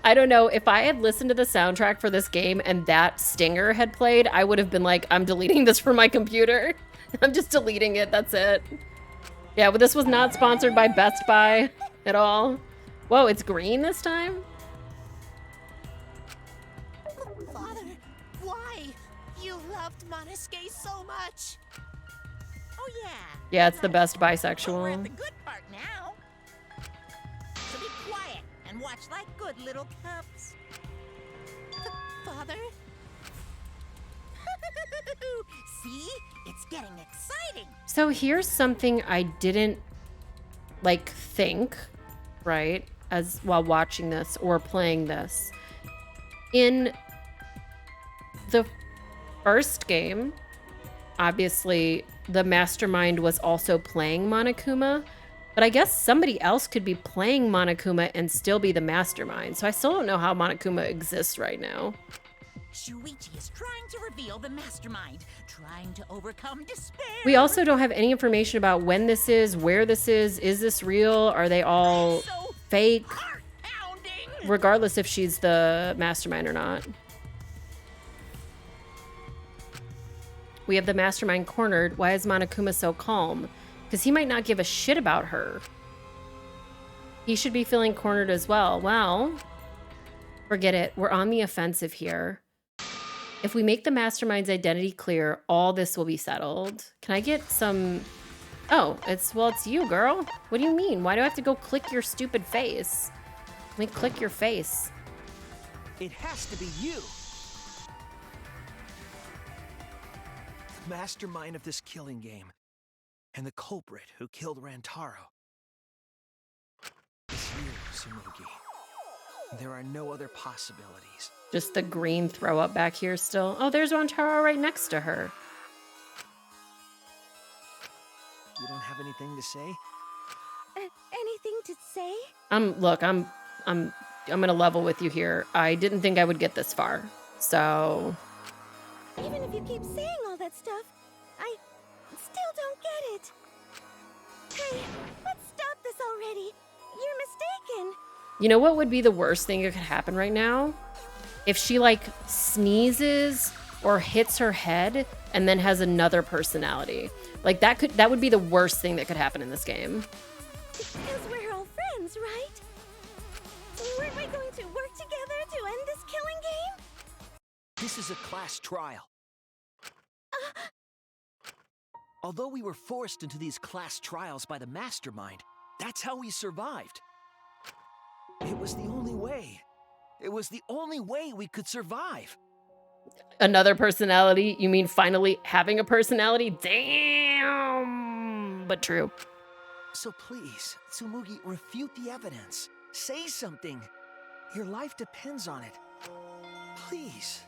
I don't know, if I had listened to the soundtrack for this game and that stinger had played, I would have been like, I'm deleting this from my computer. I'm just deleting it, that's it. Yeah, but this was not sponsored by Best Buy at all. Whoa, it's green this time? Father, why? You loved Monosuke so much. Oh yeah. Yeah, it's the best We're at bisexual. the good part now. So be quiet and watch like good little cubs. Father? See? It's getting exciting. So here's something I didn't like think, right, as while watching this or playing this. In the first game, obviously the mastermind was also playing Monokuma, but I guess somebody else could be playing Monokuma and still be the mastermind. So I still don't know how Monokuma exists right now. Shuichi is trying to reveal the mastermind, trying to overcome despair. We also don't have any information about when this is, where this is this real? Are they all So fake? heart-pounding. Regardless if she's the mastermind or not. We have the mastermind cornered. Why is Monokuma so calm? Because he might not give a shit about her. He should be feeling cornered as well. Well, forget it. We're on the offensive here. If we make the mastermind's identity clear, all this will be settled. Can I get some... Oh, it's you, girl. What do you mean? Why do I have to go click your stupid face? Let me click your face. It has to be you. The mastermind of this killing game. And the culprit who killed Rantaro. It's you, Tsumugi. There are no other possibilities. Just the green throw up back here still. Oh, there's Rantaro right next to her. You don't have anything to say? Anything to say? Look, I'm gonna level with you here. I didn't think I would get this far. So Even if you keep saying all that stuff, I still don't get it. Hey, let's stop this already. You're mistaken. you know what would be the worst thing that could happen right now? If she like sneezes or hits her head and then has another personality. Like that would be the worst thing that could happen in this game. Because we're all friends, right? Weren't we going to work together to end this killing game? This is a class trial. Although we were forced into these class trials by the mastermind, that's how we survived. It was the only way. It was the only way we could survive. Another personality? You mean finally having a personality? Damn! But true. So please, Tsumugi, refute the evidence. Say something. Your life depends on it. Please.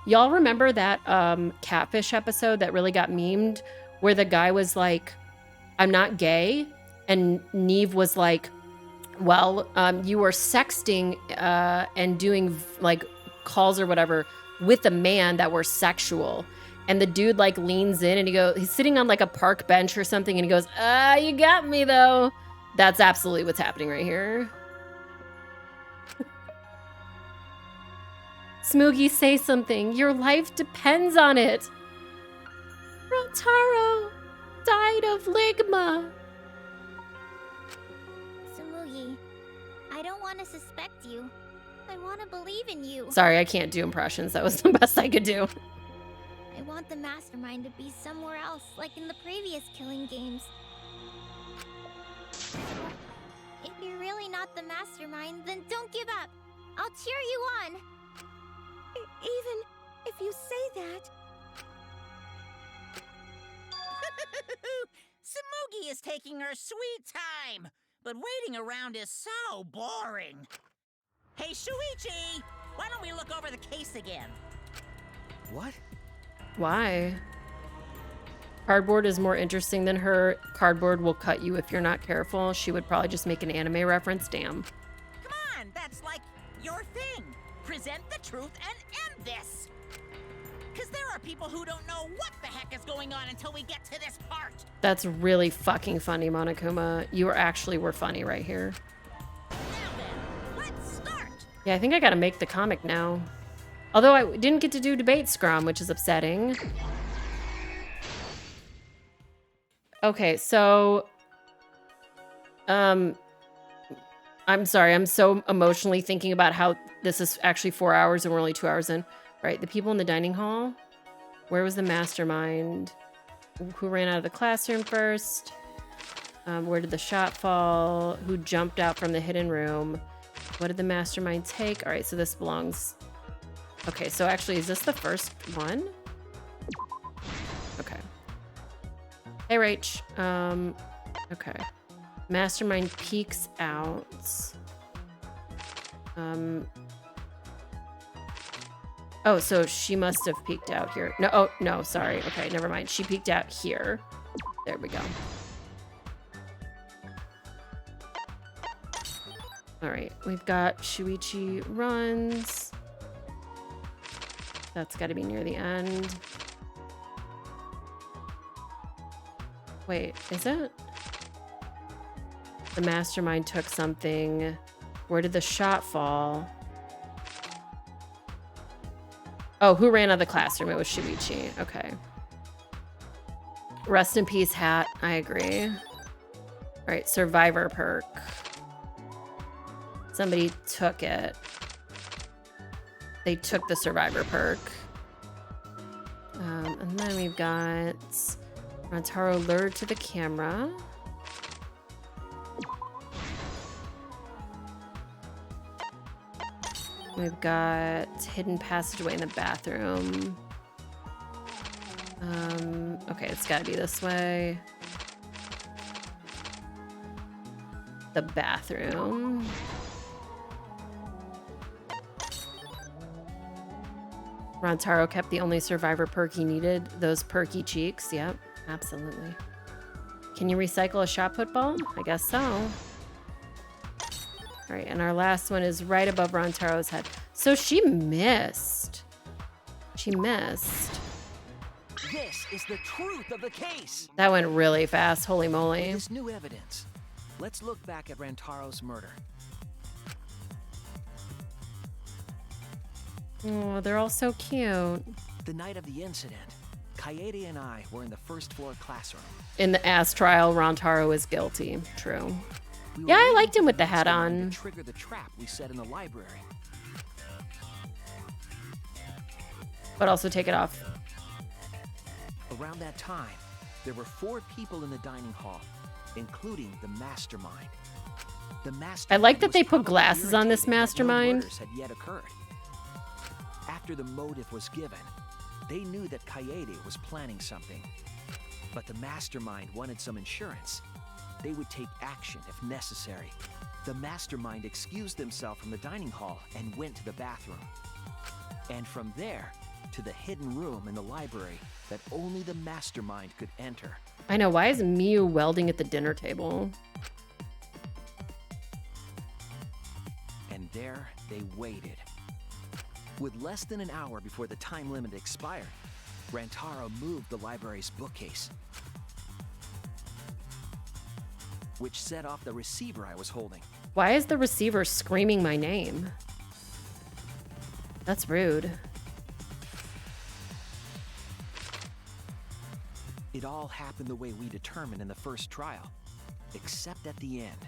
Y'all remember that catfish episode that really got memed where the guy was like, I'm not gay? And Neve was like, well, you were sexting and doing like calls or whatever with a man that were sexual. And the dude like leans in and he's sitting on like a park bench or something and he goes, you got me though. That's absolutely what's happening right here. Smoogie, say something. Your life depends on it. Rotaro died of ligma. Tsumugi, I don't want to suspect you. I want to believe in you. Sorry, I can't do impressions. That was the best I could do. I want the mastermind to be somewhere else, like in the previous killing games. So, if you're really not the mastermind, then don't give up. I'll cheer you on. Even if you say that. Tsumugi is taking her sweet time, but waiting around is so boring. Hey, Shuichi, why don't we look over the case again? What? Why? Cardboard is more interesting than her. Cardboard will cut you if you're not careful. She would probably just make an anime reference. Damn. Come on, that's like your thing. Present the truth and end this. Because there are people who don't know what the heck is going on until we get to this part. That's really fucking funny, Monokuma. You were funny right here. Now then, let's start. Yeah, I think I gotta make the comic now. Although I didn't get to do debate scrum, which is upsetting. Okay, so... I'm sorry, I'm so emotionally thinking about how this is actually 4 hours and we're only 2 hours in. Right, the people in the dining hall. Where was the mastermind? Who ran out of the classroom first? Where did the shot fall? Who jumped out from the hidden room? What did the mastermind take? All right, so this belongs... Okay, so actually, is this the first one? Okay. Hey, Rach. Okay. Mastermind peeks out. Oh, so she must have peeked out here. No, oh, no, sorry. Okay, never mind. She peeked out here. There we go. All right, we've got Shuichi runs. That's got to be near the end. Wait, is it? The mastermind took something. Where did the shot fall? Oh, who ran out of the classroom? It was Shuichi. Okay. Rest in peace, hat. I agree. All right, survivor perk. Somebody took it. they took the survivor perk. And then we've got Rantaro lured to the camera. We've got hidden passageway in the bathroom. Okay, it's gotta be this way. The bathroom. Rantaro kept the only survivor perk he needed. Those perky cheeks. Yep, absolutely. Can you recycle a shot put ball? I guess so. All right, and our last one is right above Rantaro's head. So she missed. She missed. This is the truth of the case. That went really fast. Holy moly. With this new evidence, let's look back at Rantaro's murder. Oh, they're all so cute. The night of the incident, Kaede and I were in the first floor classroom. In the ass trial, Rantaro is guilty. True. Yeah, I liked him with the hat on. To trigger the trap we set in the library. But also take it off. Around that time, there were 4 people in the dining hall, including the mastermind. The mastermind I like that they was put probably glasses on this irritated that no mastermind. murders had yet occurred. After the motive was given, they knew that Kaede was planning something. But the mastermind wanted some insurance. They would take action if necessary. The mastermind excused themselves from the dining hall and went to the bathroom. And from there, to the hidden room in the library that only the mastermind could enter. I know, why is Miyu welding at the dinner table? And there they waited. With less than an hour before the time limit expired, Rantaro moved the library's bookcase, which set off the receiver I was holding. Why is the receiver screaming my name? That's rude. It all happened the way we determined in the first trial, except at the end.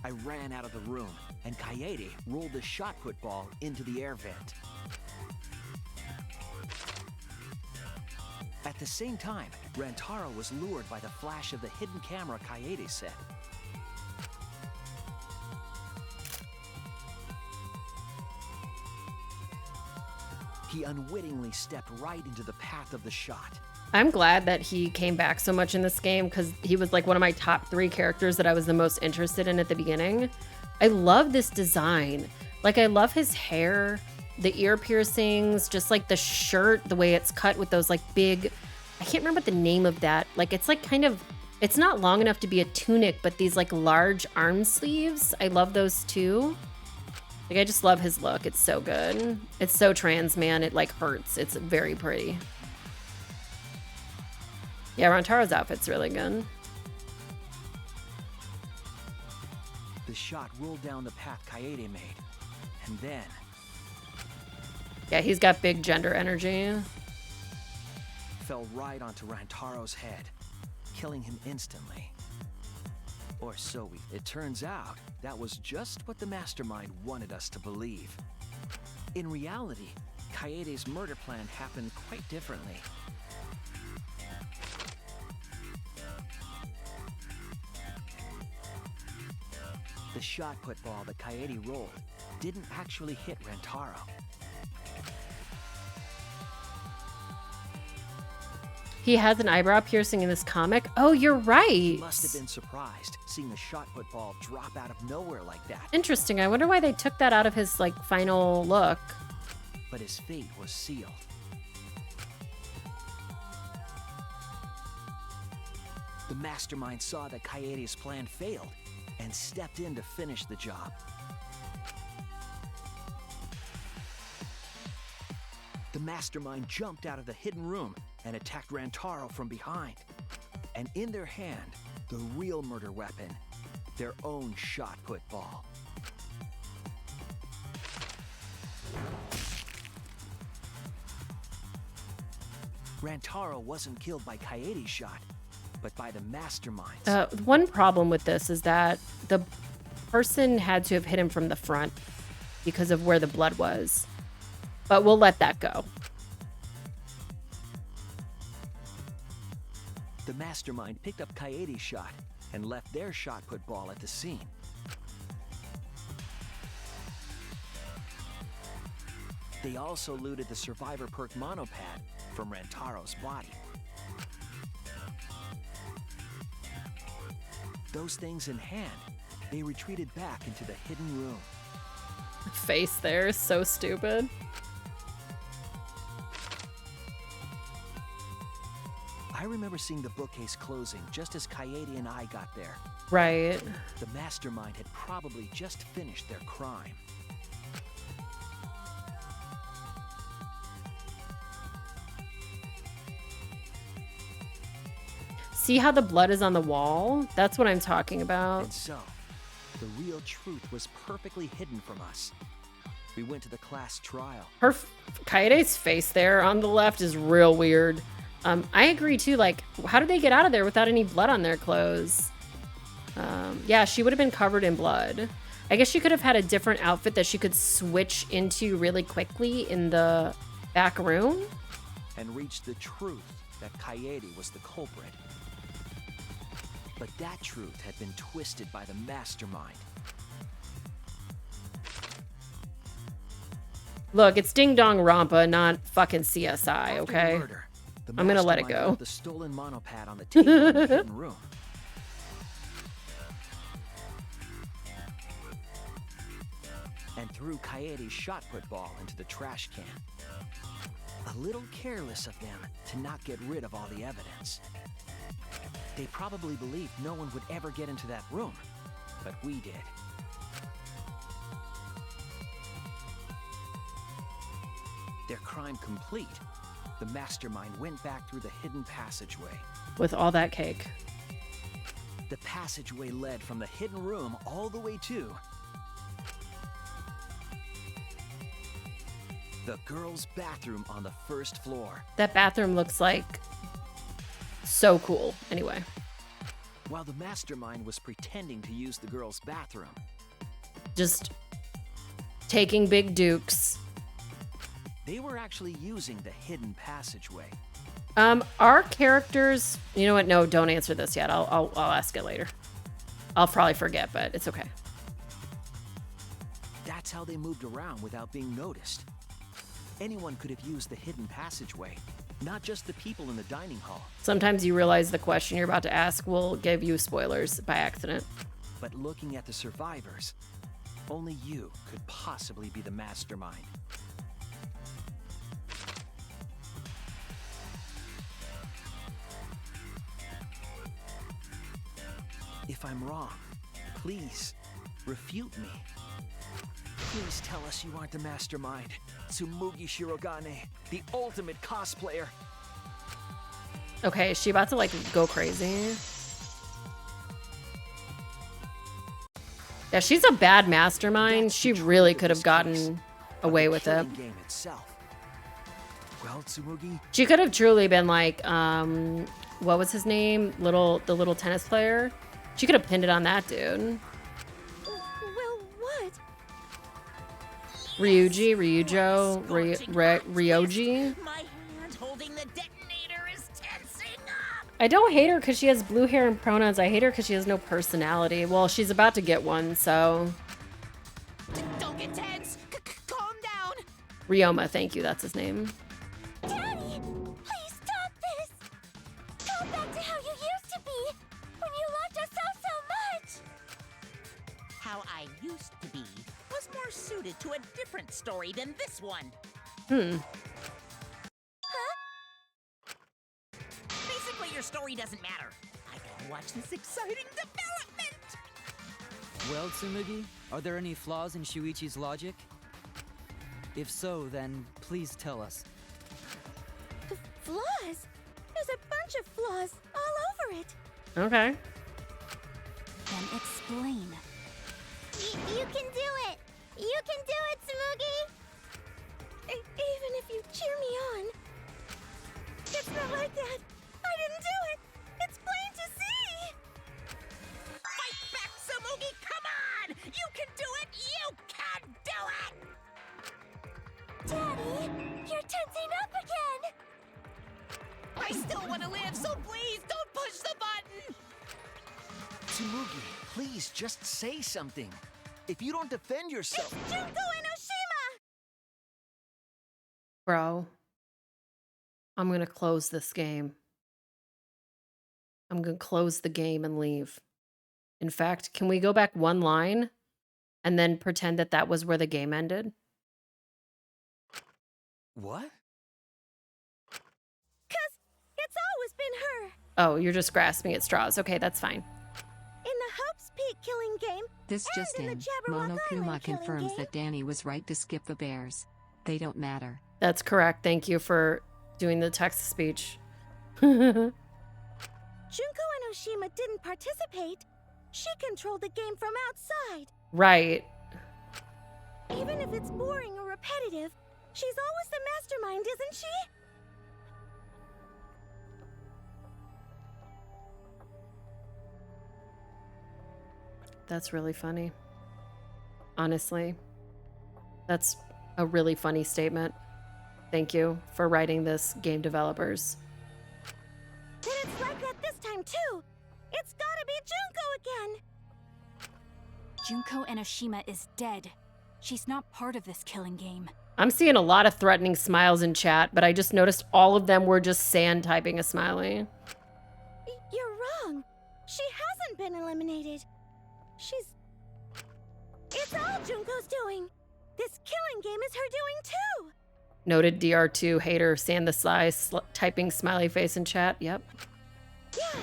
I ran out of the room, and Kaede rolled the shot put ball into the air vent. At the same time, Rantaro was lured by the flash of the hidden camera Kaede set. He unwittingly stepped right into the path of the shot. I'm glad that he came back so much in this game because he was like one of my top 3 characters that I was the most interested in at the beginning. I love this design. Like, I love his hair, the ear piercings, just like the shirt, the way it's cut with those like big, I can't remember the name of that. Like, it's like kind of, it's not long enough to be a tunic, but these like large arm sleeves. I love those too. Like, I just love his look. It's so good. It's so trans, man. It like hurts. It's very pretty. Yeah, Rantaro's outfit's really good. The shot rolled down the path Kaede made, and then... Yeah, he's got big gender energy. Fell right onto Rantaro's head, killing him instantly. Or so it turns out, that was just what the mastermind wanted us to believe. In reality, Kaede's murder plan happened quite differently. The shot put ball that Kaede rolled didn't actually hit Rantaro. He has an eyebrow piercing in this comic? Oh, you're right. He must have been surprised seeing the shot put ball drop out of nowhere like that. Interesting. I wonder why they took that out of his like final look. But his fate was sealed. The mastermind saw that Kaede's plan failed and stepped in to finish the job. The mastermind jumped out of the hidden room and attacked Rantaro from behind. And in their hand, the real murder weapon, their own shot put ball. Rantaro wasn't killed by Kaede's shot, but by the masterminds. One problem with this is that the person had to have hit him from the front because of where the blood was. But we'll let that go. The mastermind picked up Kaede's shot and left their shot put ball at the scene. They also looted the survivor perk monopad from Rantaro's body. Those things in hand, they retreated back into the hidden room. The face there is so stupid. I remember seeing the bookcase closing just as Kaede and I got there. Right. The mastermind had probably just finished their crime. See how the blood is on the wall? That's what I'm talking about. And so, the real truth was perfectly hidden from us. We went to the class trial. Kaede's face there on the left is real weird. I agree too. Like, how did they get out of there without any blood on their clothes? Yeah, she would have been covered in blood. I guess she could have had a different outfit that she could switch into really quickly in the back room. And reach the truth that Kaede was the culprit. But that truth had been twisted by the mastermind. Look, it's Danganronpa, not fucking CSI, okay? Murder, I'm gonna let it go. Put the stolen monopad on the table in the hidden room. And threw Kaede's shot put ball into the trash can. A little careless of them to not get rid of all the evidence. They probably believed no one would ever get into that room, but we did. Their crime complete, the mastermind went back through the hidden passageway. With all that cake. The passageway led from the hidden room all the way to the girls' bathroom on the first floor. That bathroom looks like so cool. Anyway. While the mastermind was pretending to use the girls' bathroom. Just taking big dukes. They were actually using the hidden passageway. Our characters, you know what? No, don't answer this yet. I'll ask it later. I'll probably forget, but it's okay. That's how they moved around without being noticed. Anyone could have used the hidden passageway, not just the people in the dining hall. Sometimes you realize the question you're about to ask will give you spoilers by accident. But looking at the survivors, only you could possibly be the mastermind. If I'm wrong, please refute me. Please tell us you aren't the mastermind, Tsumugi Shirogane, the ultimate cosplayer. Okay, is she about to like go crazy? Yeah, she's a bad mastermind. She really could have gotten away with it. Game itself. Well, Tsumugi, she could have truly been like, what was his name? The little tennis player. She could have pinned it on that dude. Well, what? Ryoji. My hand holding the detonator is tensing up. I don't hate her because she has blue hair and pronouns. I hate her because she has no personality. Well, she's about to get one, so. Don't get tense. Calm down. Ryoma, thank you. That's his name. Daddy, please stop this. Go back to how you used to be when you loved us so much. How I used to be was more suited to a different story than this one. Huh? Basically, your story doesn't matter. I gotta watch this exciting development. Well, Tsumugi, are there any flaws in Shuichi's logic? If so, then please tell us. Flaws? There's a bunch of flaws all over it. Okay. Then explain. You can do it! You can do it, Tsumugi! Even if you cheer me on, it's not tensing up again! I still want to live, so please don't push the button! Tsumugi, please just say something. If you don't defend yourself... It's Junko Enoshima! Bro, I'm gonna close this game. I'm gonna close the game and leave. In fact, can we go back one line and then pretend that that was where the game ended? What? Cause it's always been her! Oh, you're just grasping at straws. Okay, that's fine. In the Hope's Peak killing game, This just and in in, the Jabberwock Monokuma Island killing confirms game. that Danny was right to skip the bears. They don't matter. That's correct. Thank you for doing the text speech. Junko Enoshima didn't participate. She controlled the game from outside. Right. Even if it's boring or repetitive, she's always the mastermind, isn't she? That's really funny. Honestly, that's a really funny statement. Thank you for writing this, game developers. Then it's like that this time too. It's gotta be Junko again. Junko Enoshima is dead. She's not part of this killing game. I'm seeing a lot of threatening smiles in chat, but I just noticed all of them were just sand typing a smiley. You're wrong. She hasn't been eliminated. It's all Junko's doing. This killing game is her doing too. Noted DR2 hater Sand the Sly typing smiley face in chat. Yep. Yeah,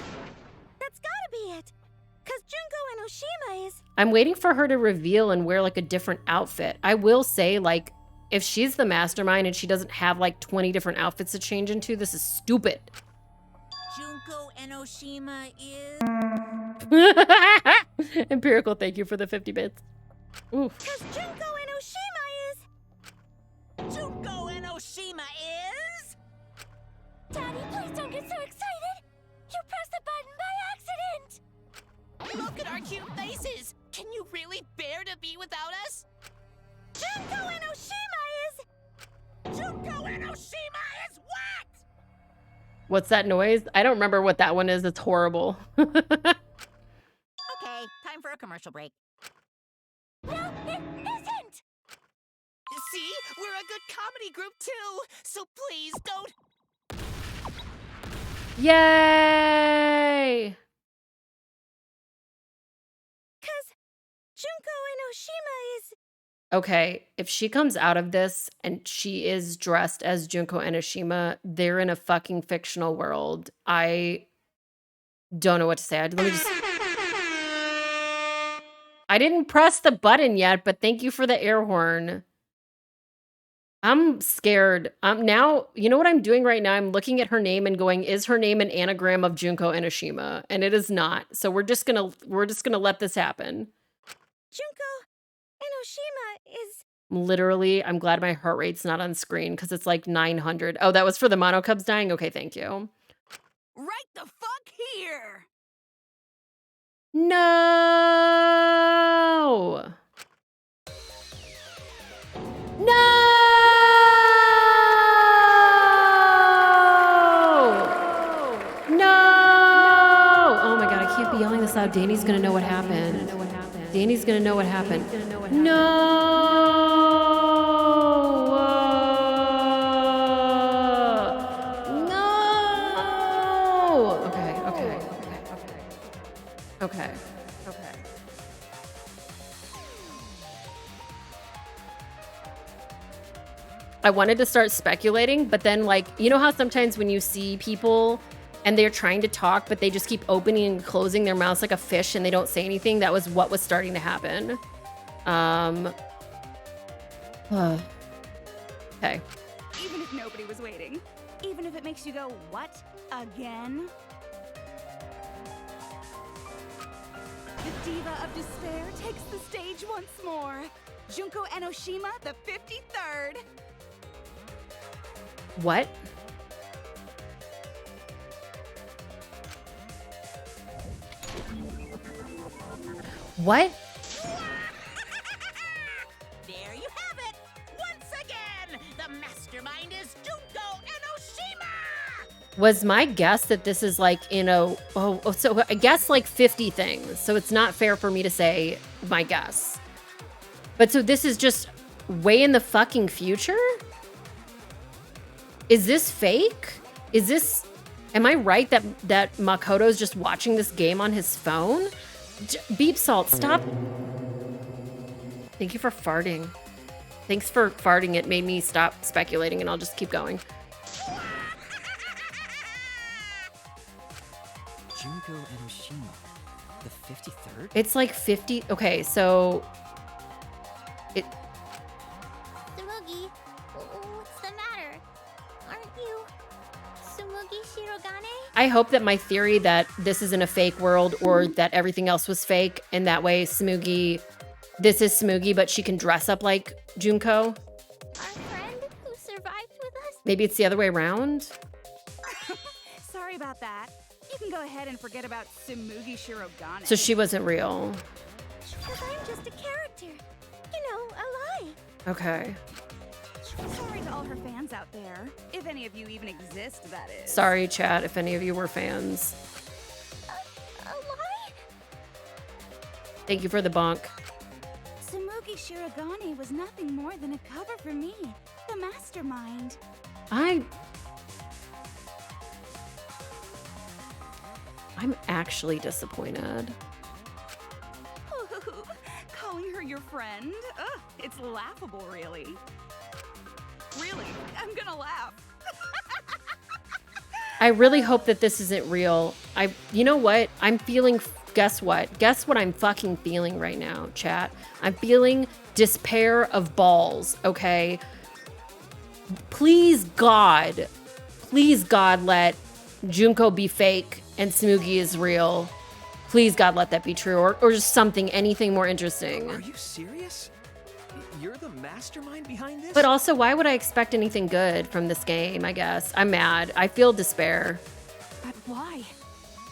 that's gotta be it. Cause Junko Enoshima is... I'm waiting for her to reveal and wear like a different outfit. I will say, like, if she's the mastermind and she doesn't have like 20 different outfits to change into, this is stupid. Junko Enoshima is... Empirical, thank you for the 50 bits. Oof. Cause Junko Enoshima is... Junko Enoshima is... Daddy, please don't get so excited. You pressed the button by accident. Look at our cute faces. Can you really bear to be without us? Junko Enoshima is... Junko Enoshima is what? What's that noise? I don't remember what that one is. It's horrible. Okay, time for a commercial break. No, it isn't! See? We're a good comedy group too, so please don't... Yay! Cause Junko Enoshima is... Okay, if she comes out of this and she is dressed as Junko Enoshima, they're in a fucking fictional world. I don't know what to say. Let me just... I didn't press the button yet, but thank you for the air horn. I'm scared. Now, you know what I'm doing right now? I'm looking at her name and going, is her name an anagram of Junko Enoshima? And it is not. So we're just gonna let this happen. Junko Enoshima is... Literally, I'm glad my heart rate's not on screen because it's like 900. Oh, that was for the Mono Cubs dying? Okay, thank you. Right the fuck here! No! No! No! Oh my god, I can't be yelling this out. Danny's gonna know what happened. Danny's gonna know what happened. No! No! Okay. I wanted to start speculating, but then, like, you know how sometimes when you see people and they're trying to talk, but they just keep opening and closing their mouths like a fish and they don't say anything? That was what was starting to happen. Okay. Even if nobody was waiting. Even if it makes you go, what? Again? The Diva of Despair takes the stage once more. Junko Enoshima, the 53rd. What? What? There you have it! Once again, the mastermind is Junko Enoshima! Was my guess that this is like so I guess like 50 things. So it's not fair for me to say my guess. But so this is just way in the fucking future? Is this fake? Is this, am I right that Makoto's just watching this game on his phone? Beep Salt, stop. Thank you for farting. Thanks for farting. It made me stop speculating and I'll just keep going. Junko Enoshima, the 53rd? It's like 50. Okay, so it. Tsumugi, what's the matter? Aren't you Tsumugi Shirogane? I hope that my theory that this isn't a fake world or that everything else was fake, and that way Tsumugi, this is Tsumugi, but she can dress up like Junko. Our friend who survived with us? Maybe it's the other way around. Sorry about that. You can go ahead and forget about Tsumugi Shirogane. So she wasn't real. Because I'm just a character. You know, a lie. Okay. Sorry to all her fans out there. If any of you even exist, that is. Sorry, chat, if any of you were fans. A lie? Thank you for the bonk. Tsumugi Shirogane was nothing more than a cover for me, the mastermind. I'm actually disappointed. Calling her your friend? Ugh, it's laughable, really. Really, I'm gonna laugh. I really hope that this isn't real. You know what? I'm feeling, guess what? Guess what I'm fucking feeling right now, chat? I'm feeling despair of balls, okay? Please God, let Junko be fake and Tsumugi is real. Please God, let that be true, or just something, anything more interesting. Are you serious? You're the mastermind behind this? But also, why would I expect anything good from this game, I guess? I'm mad. I feel despair. But why?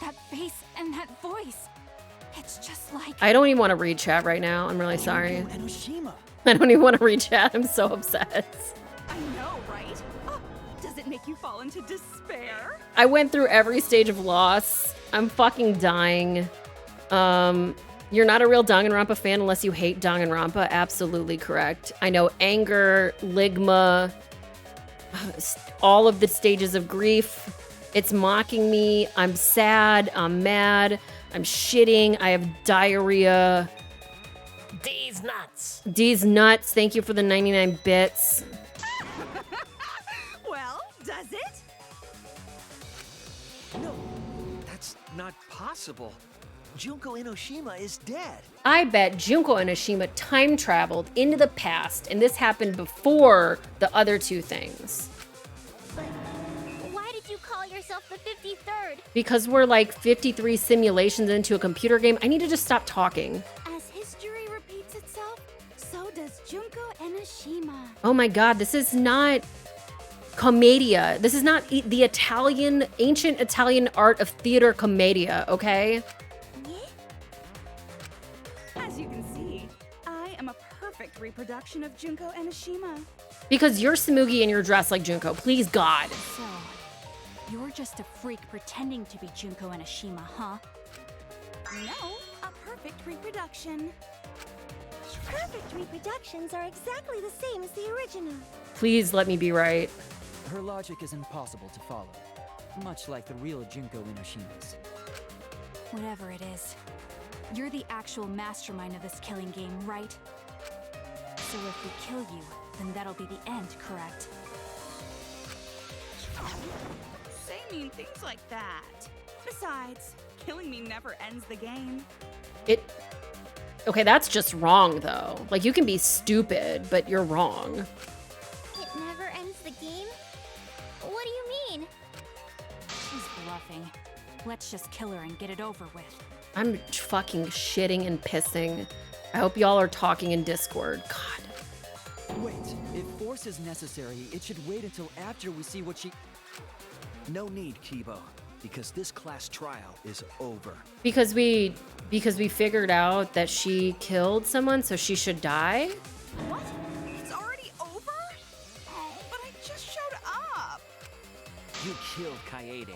That face and that voice. It's just like... I don't even want to read chat right now. I'm really sorry. Enoshima. I don't even want to read chat. I'm so upset. I know, right? Oh, does it make you fall into despair? I went through every stage of loss. I'm fucking dying. You're not a real Danganronpa fan unless you hate Danganronpa. Absolutely correct. I know anger, ligma, all of the stages of grief. It's mocking me. I'm sad. I'm mad. I'm shitting. I have diarrhea. D's nuts. D's nuts. Thank you for the 99 bits. Well, does it? No, that's not possible. Junko Enoshima is dead. I bet Junko Enoshima time traveled into the past, and this happened before the other two things. But why did you call yourself the 53rd? Because we're like 53 simulations into a computer game, I need to just stop talking. As history repeats itself, so does Junko Enoshima. Oh my god, this is not commedia. This is not the Italian, ancient Italian art of theater commedia, okay? As you can see, I am a perfect reproduction of Junko Enoshima. Because you're Tsumugi and you're dressed like Junko. Please, God. So, you're just a freak pretending to be Junko Enoshima, huh? No, a perfect reproduction. Perfect reproductions are exactly the same as the original. Please let me be right. Her logic is impossible to follow, much like the real Junko Enoshima's. Whatever it is, you're the actual mastermind of this killing game, right? So if we kill you, then that'll be the end, correct? Say mean things like that. Besides, killing me never ends the game. Okay, that's just wrong, though. Like, you can be stupid, but you're wrong. It never ends the game? What do you mean? She's bluffing. Let's just kill her and get it over with. I'm fucking shitting and pissing. I hope y'all are talking in Discord. God. Wait, if force is necessary, it should wait until after we see what she... No need, Kibo, because this class trial is over. Because we figured out that she killed someone, so she should die? What? It's already over? Oh, but I just You killed Kaede,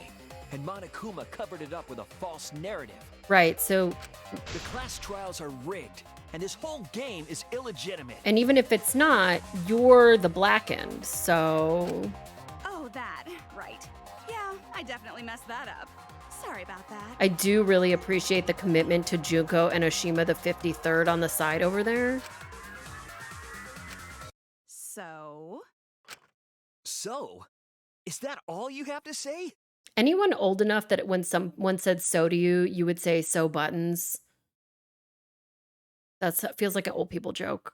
and Monokuma covered it up with a false narrative. Right, so... The class trials are rigged, and this whole game is illegitimate. And even if it's not, you're the blackened, so... Oh, that. Right. Yeah, I definitely messed that up. Sorry about that. I do really appreciate the commitment to Junko Enoshima, the 53rd on the side over there. So? Is that all you have to say? Anyone old enough that when someone said so to you, you would say so buttons? That feels like an old people joke.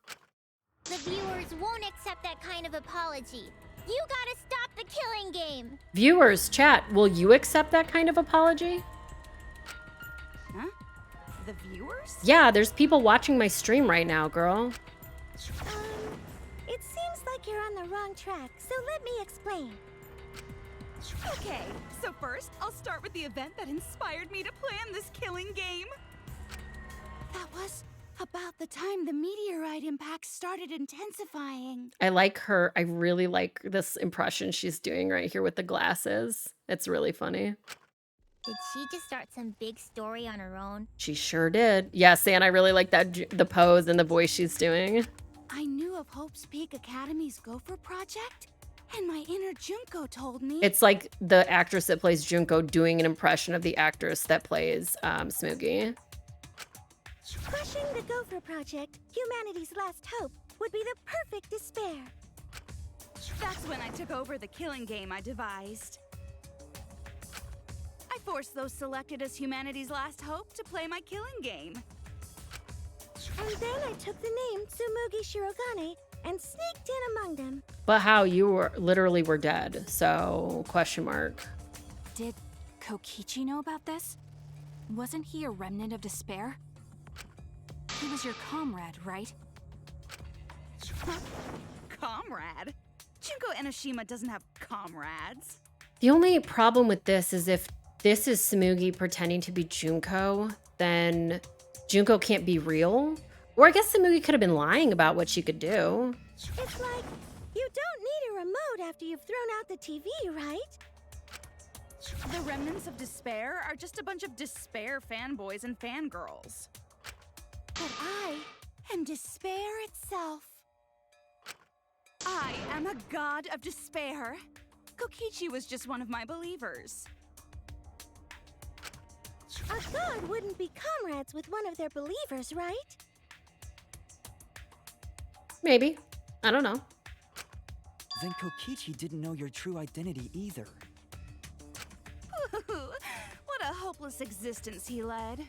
The viewers won't accept that kind of apology. You gotta stop the killing game. Viewers, chat, will you accept that kind of apology? Huh? The viewers? Yeah, there's people watching my stream right now, girl. It seems like you're on the wrong track, so let me explain. Okay, so first, I'll start with the event that inspired me to plan this killing game. That was about the time the meteorite impact started intensifying. I like her. I really like this impression she's doing right here with the glasses. It's really funny. Did she just start some big story on her own? She sure did. Yes, and I really like that the pose and the voice she's doing. I knew of Hope's Peak Academy's Gopher project, and my inner Junko told me... It's like the actress that plays Junko doing an impression of the actress that plays Smoogie. Crushing the Gopher project, humanity's last hope, would be the perfect despair. That's when I took over the killing game I devised. I forced those selected as humanity's last hope to play my killing game. And then I took the name Tsumugi Shirogane and sneaked in among them. But how? You were literally were dead, so question mark. Did Kokichi know about this? Wasn't he a remnant of despair? He was your comrade, right? Comrade? Junko Enoshima doesn't have comrades. The only problem with this is if this is Tsumugi pretending to be Junko, then Junko can't be real. Or I guess Tsumugi could have been lying about what she could do. It's like, you don't need a remote after you've thrown out the TV, right? The remnants of despair are just a bunch of despair fanboys and fangirls. But I am despair itself. I am a god of despair. Kokichi was just one of my believers. A god wouldn't be comrades with one of their believers, right? Maybe. I don't know. Then Kokichi didn't know your true identity either. What a hopeless existence he led.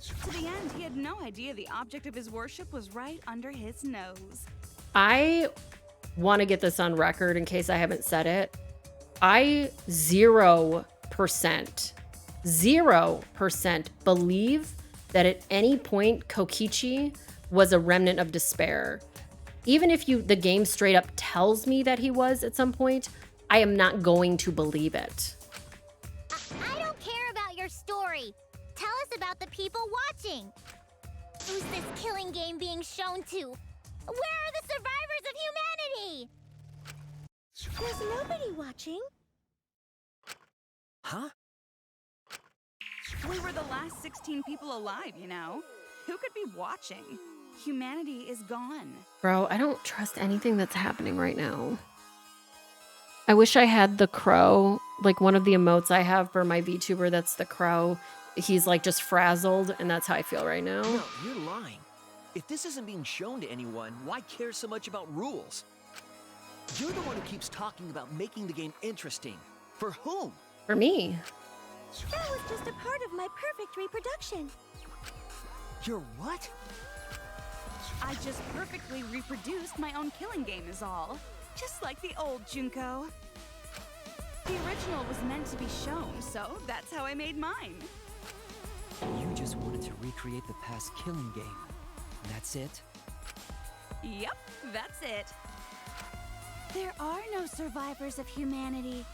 To the end, he had no idea the object of his worship was right under his nose. I want to get this on record in case I haven't said it. I 0% believe that at any point Kokichi was a remnant of despair. Even if the game straight up tells me that he was at some point, I am not going to believe it. I don't care about your story. Tell us about the people watching. Who's this killing game being shown to? Where are the survivors of humanity? There's nobody watching. Huh? We were the last 16 people alive, you know? Who could be watching? Humanity is gone. Bro, I don't trust anything that's happening right now. I wish I had the crow, like one of the emotes I have for my VTuber that's the crow. He's like just frazzled, and that's how I feel right now. No, you're lying. If this isn't being shown to anyone, why care so much about rules? You're the one who keeps talking about making the game interesting. For whom? For me. That was just a part of my perfect reproduction. Your what? I just perfectly reproduced my own killing game is all. Just like the old Junko. The original was meant to be shown, so that's how I made mine. You just wanted to recreate the past killing game. That's it? Yep, that's it. There are no survivors of humanity.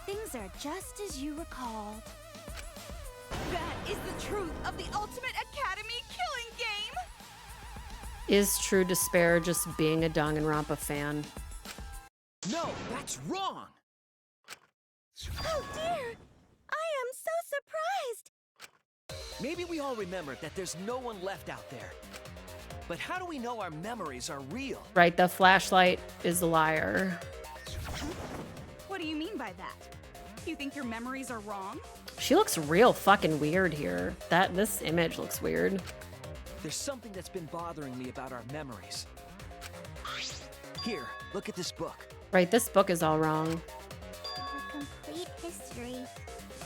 Things are just as you recalled. That is the truth of the Ultimate Academy killing game! Is true despair just being a Danganronpa fan? No, that's wrong! Oh dear! I am so surprised! Maybe we all remember that there's no one left out there. But how do we know our memories are real? Right, the flashlight is a liar. What do you mean by that? You think your memories are wrong? She looks real fucking weird here. This image looks weird. There's something that's been bothering me about our memories. Here, look at this book. Right, this book is all wrong. The complete history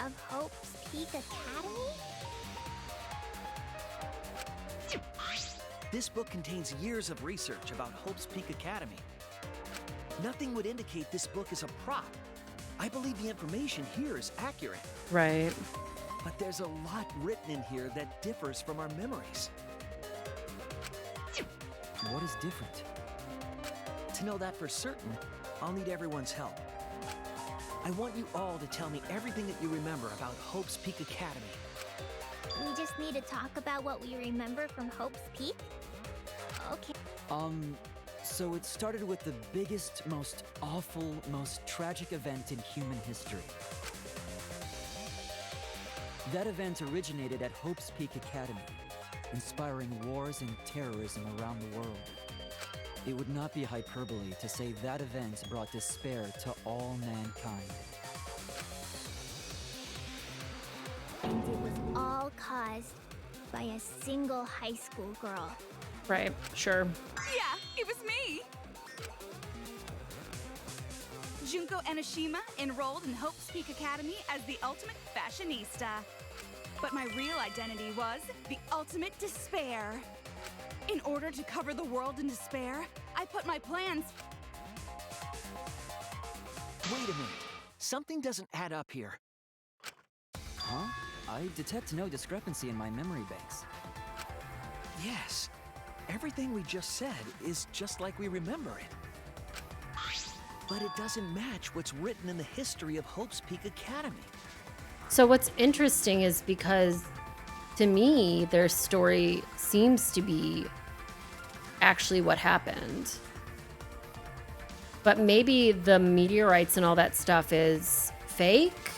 of Hope's Peak Academy? This book contains years of research about Hope's Peak Academy. Nothing would indicate this book is a prop. I believe the information here is accurate. Right. But there's a lot written in here that differs from our memories. What is different? To know that for certain, I'll need everyone's help. I want you all to tell me everything that you remember about Hope's Peak Academy. We just need to talk about what we remember from Hope's Peak? Okay. So it started with the biggest, most awful, most tragic event in human history. That event originated at Hope's Peak Academy, inspiring wars and terrorism around the world. It would not be hyperbole to say that event brought despair to all mankind. And it was all caused by a single high school girl. Right, sure. Yeah, it was me! Junko Enoshima enrolled in Hope's Peak Academy as the ultimate fashionista. But my real identity was the ultimate despair. In order to cover the world in despair, I put my plans... Wait a minute. Something doesn't add up here. Huh? I detect no discrepancy in my memory banks. Yes. Everything we just said is just like we remember it. But it doesn't match what's written in the history of Hope's Peak Academy. So what's interesting is because to me, their story seems to be actually what happened. But maybe the meteorites and all that stuff is fake.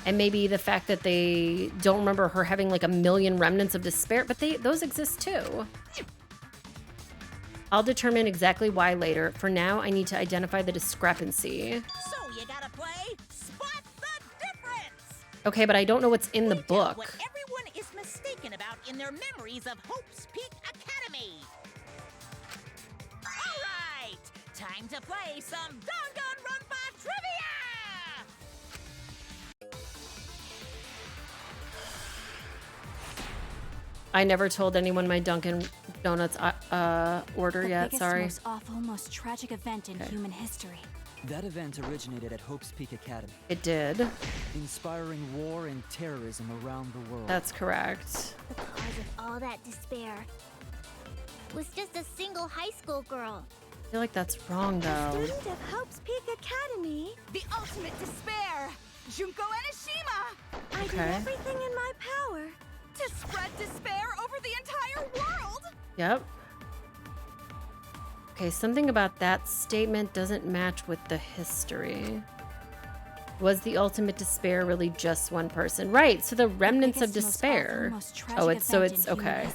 And maybe the fact that they don't remember her having like a million remnants of despair, but those exist too. I'll determine exactly why later. For now, I need to identify the discrepancy. So you gotta play Spot the Difference! Okay, but I don't know what's in the book. What everyone is mistaken about in their memories of Hope's Peak Academy. All right, time to play some Danganronpa trivia! I never told anyone my Dunkin' Donuts order yet, sorry. The biggest, most awful, most tragic event in human history. That event originated at Hope's Peak Academy. It did. Inspiring war and terrorism around the world. That's correct. The cause of all that despair was just a single high school girl. I feel like that's wrong, though. Student of Hope's Peak Academy. The ultimate despair! Junko Enoshima! I did everything in my power to spread despair over the entire world! Yep. Okay, something about that statement doesn't match with the history. Was the ultimate despair really just one person? Right, so the remnants of despair. Oh, it's okay.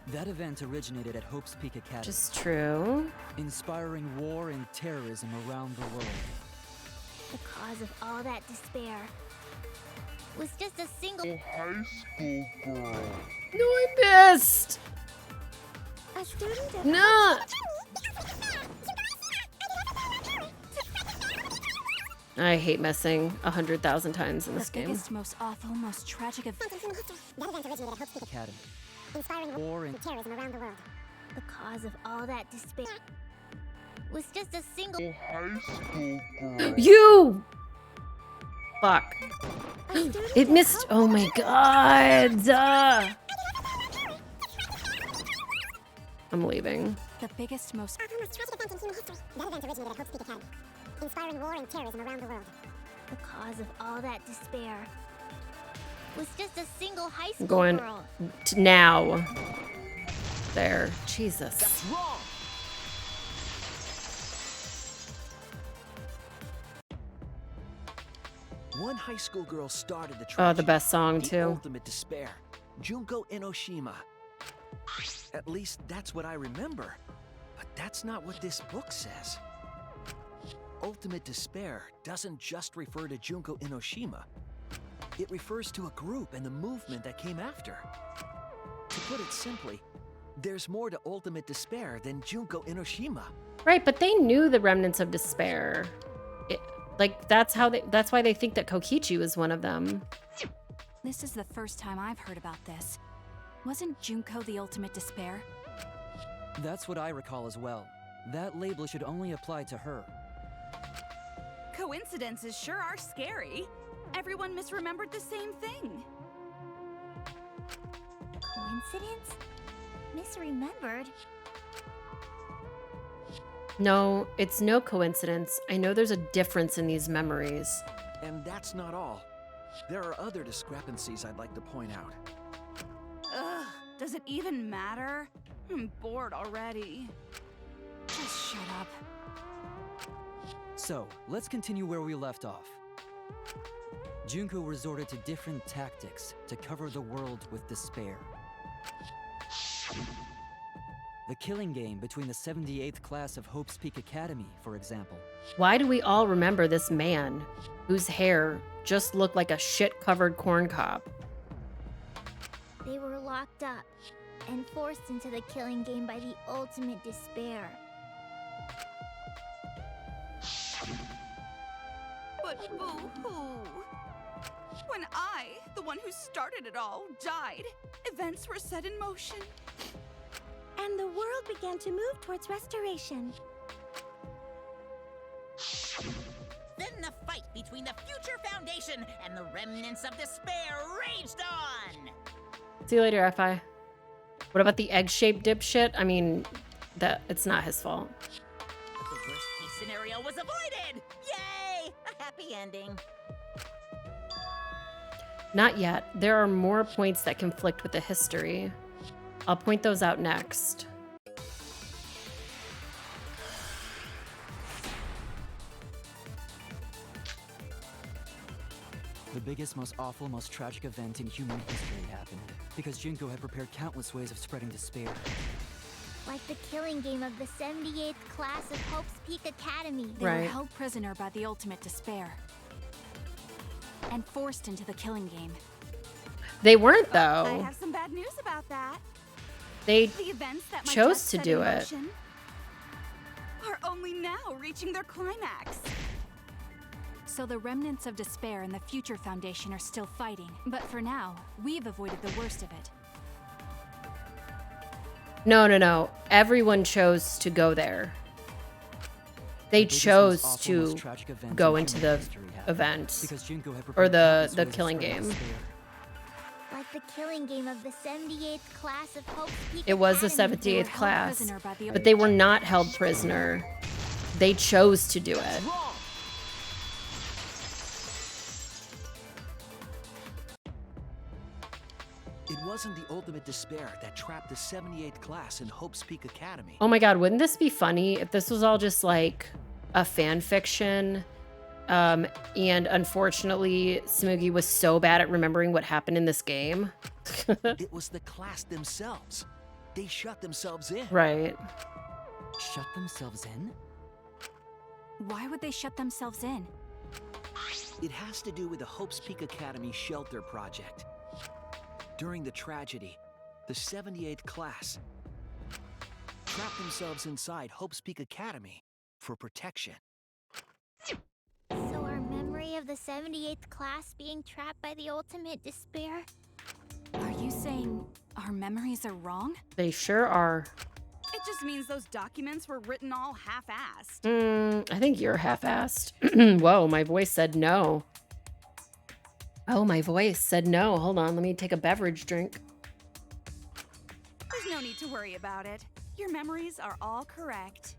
That event originated at Hope's Peak Academy. Just true. Inspiring war and terrorism around the world. The cause of all that despair was just a single high school girl. No, I missed. A student of No. I hate missing 100,000 times in this game. The biggest, most awful, most tragic event. Academy. Inspiring war and terrorism around the world. The cause of all that despair was just a single high school girl. You! Fuck. It missed. Oh my god. I'm leaving. The biggest, most inspiring war and terrorism around the world. The cause of all that despair was just a single high school Going girl. Now. There. Jesus. That's wrong! One high school girl started the Oh, tragedy. the best song, The too. ultimate despair. Junko Enoshima. At least that's what I remember. But that's not what this book says. Ultimate despair doesn't just refer to Junko Enoshima. It refers to a group and the movement that came after. To put it simply, there's more to ultimate despair than Junko Enoshima. Right, but they knew the remnants of despair. That's why they think that Kokichi was one of them. This is the first time I've heard about this. Wasn't Junko the ultimate despair? That's what I recall as well. That label should only apply to her. Coincidences sure are scary. Everyone misremembered the same thing. Coincidence? Misremembered? No, it's no coincidence. I know there's a difference in these memories. And that's not all. There are other discrepancies I'd like to point out. Ugh, does it even matter? I'm bored already. Just shut up. So, let's continue where we left off. Junko resorted to different tactics to cover the world with despair. The killing game between the 78th class of Hope's Peak Academy, for example. Why do we all remember this man whose hair just looked like a shit-covered corn cob? They were locked up and forced into the killing game by the ultimate despair. But boo-hoo. When I, the one who started it all, died, events were set in motion. And the world began to move towards restoration. Then the fight between the Future Foundation and the remnants of despair raged on! See you later, FI. What about the egg-shaped dipshit? I mean, it's not his fault. But the worst-case scenario was avoided! Yay! A happy ending. Not yet. There are more points that conflict with the history. I'll point those out next. The biggest, most awful, most tragic event in human history happened because Junko had prepared countless ways of spreading despair. Like the killing game of the 78th class of Hope's Peak Academy. They were held prisoner by the ultimate despair and forced into the killing game. They weren't, though. I have some bad news about that. They The events that my chose test to set do in it. motion are only now reaching their climax. So the remnants of despair and the Future Foundation are still fighting. But for now, we've avoided the worst of it. No. Everyone chose to go there. They chose to go into the event or the killing game. Like the killing game of the 78th class of Hope's Peak It was the Academy. 78th class, but they were not held prisoner. They chose to do it. It wasn't the ultimate despair that trapped the 78th class in Hope's Peak Academy. Oh my god, wouldn't this be funny if this was all just like a fan fiction? And unfortunately, Smoogie was so bad at remembering what happened in this game. It was the class themselves. They shut themselves in. Right. Shut themselves in? Why would they shut themselves in? It has to do with the Hope's Peak Academy shelter project. During the tragedy, the 78th class trapped themselves inside Hope's Peak Academy for protection. So our memory of the 78th class being trapped by the ultimate despair? Are you saying our memories are wrong? They sure are. It just means those documents were written all half-assed. I think you're half-assed. Whoa, my voice said no. Oh, my voice said no. Hold on, let me take a beverage drink. There's no need to worry about it. Your memories are all correct.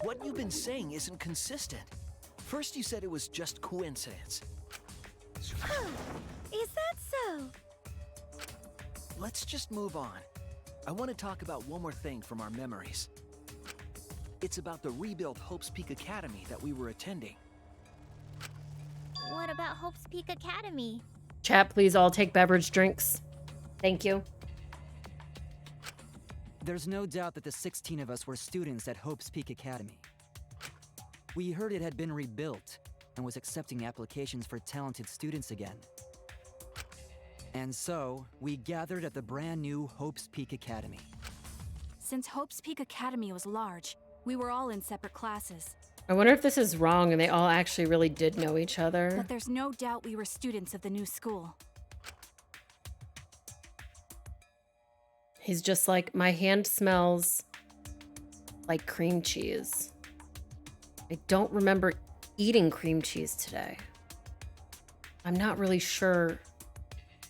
What you've been saying isn't consistent. First you said it was just coincidence. Is that so? Let's just move on. I want to talk about one more thing from our memories. It's about the rebuilt Hope's Peak Academy that we were attending. What about Hope's Peak Academy? Chat, please all take beverage drinks. Thank you. There's no doubt that the 16 of us were students at Hope's Peak Academy. We heard it had been rebuilt and was accepting applications for talented students again. And so, we gathered at the brand new Hope's Peak Academy. Since Hope's Peak Academy was large, we were all in separate classes. I wonder if this is wrong and they all actually really did know each other. But there's no doubt we were students of the new school. He's just like, my hand smells like cream cheese. I don't remember eating cream cheese today. I'm not really sure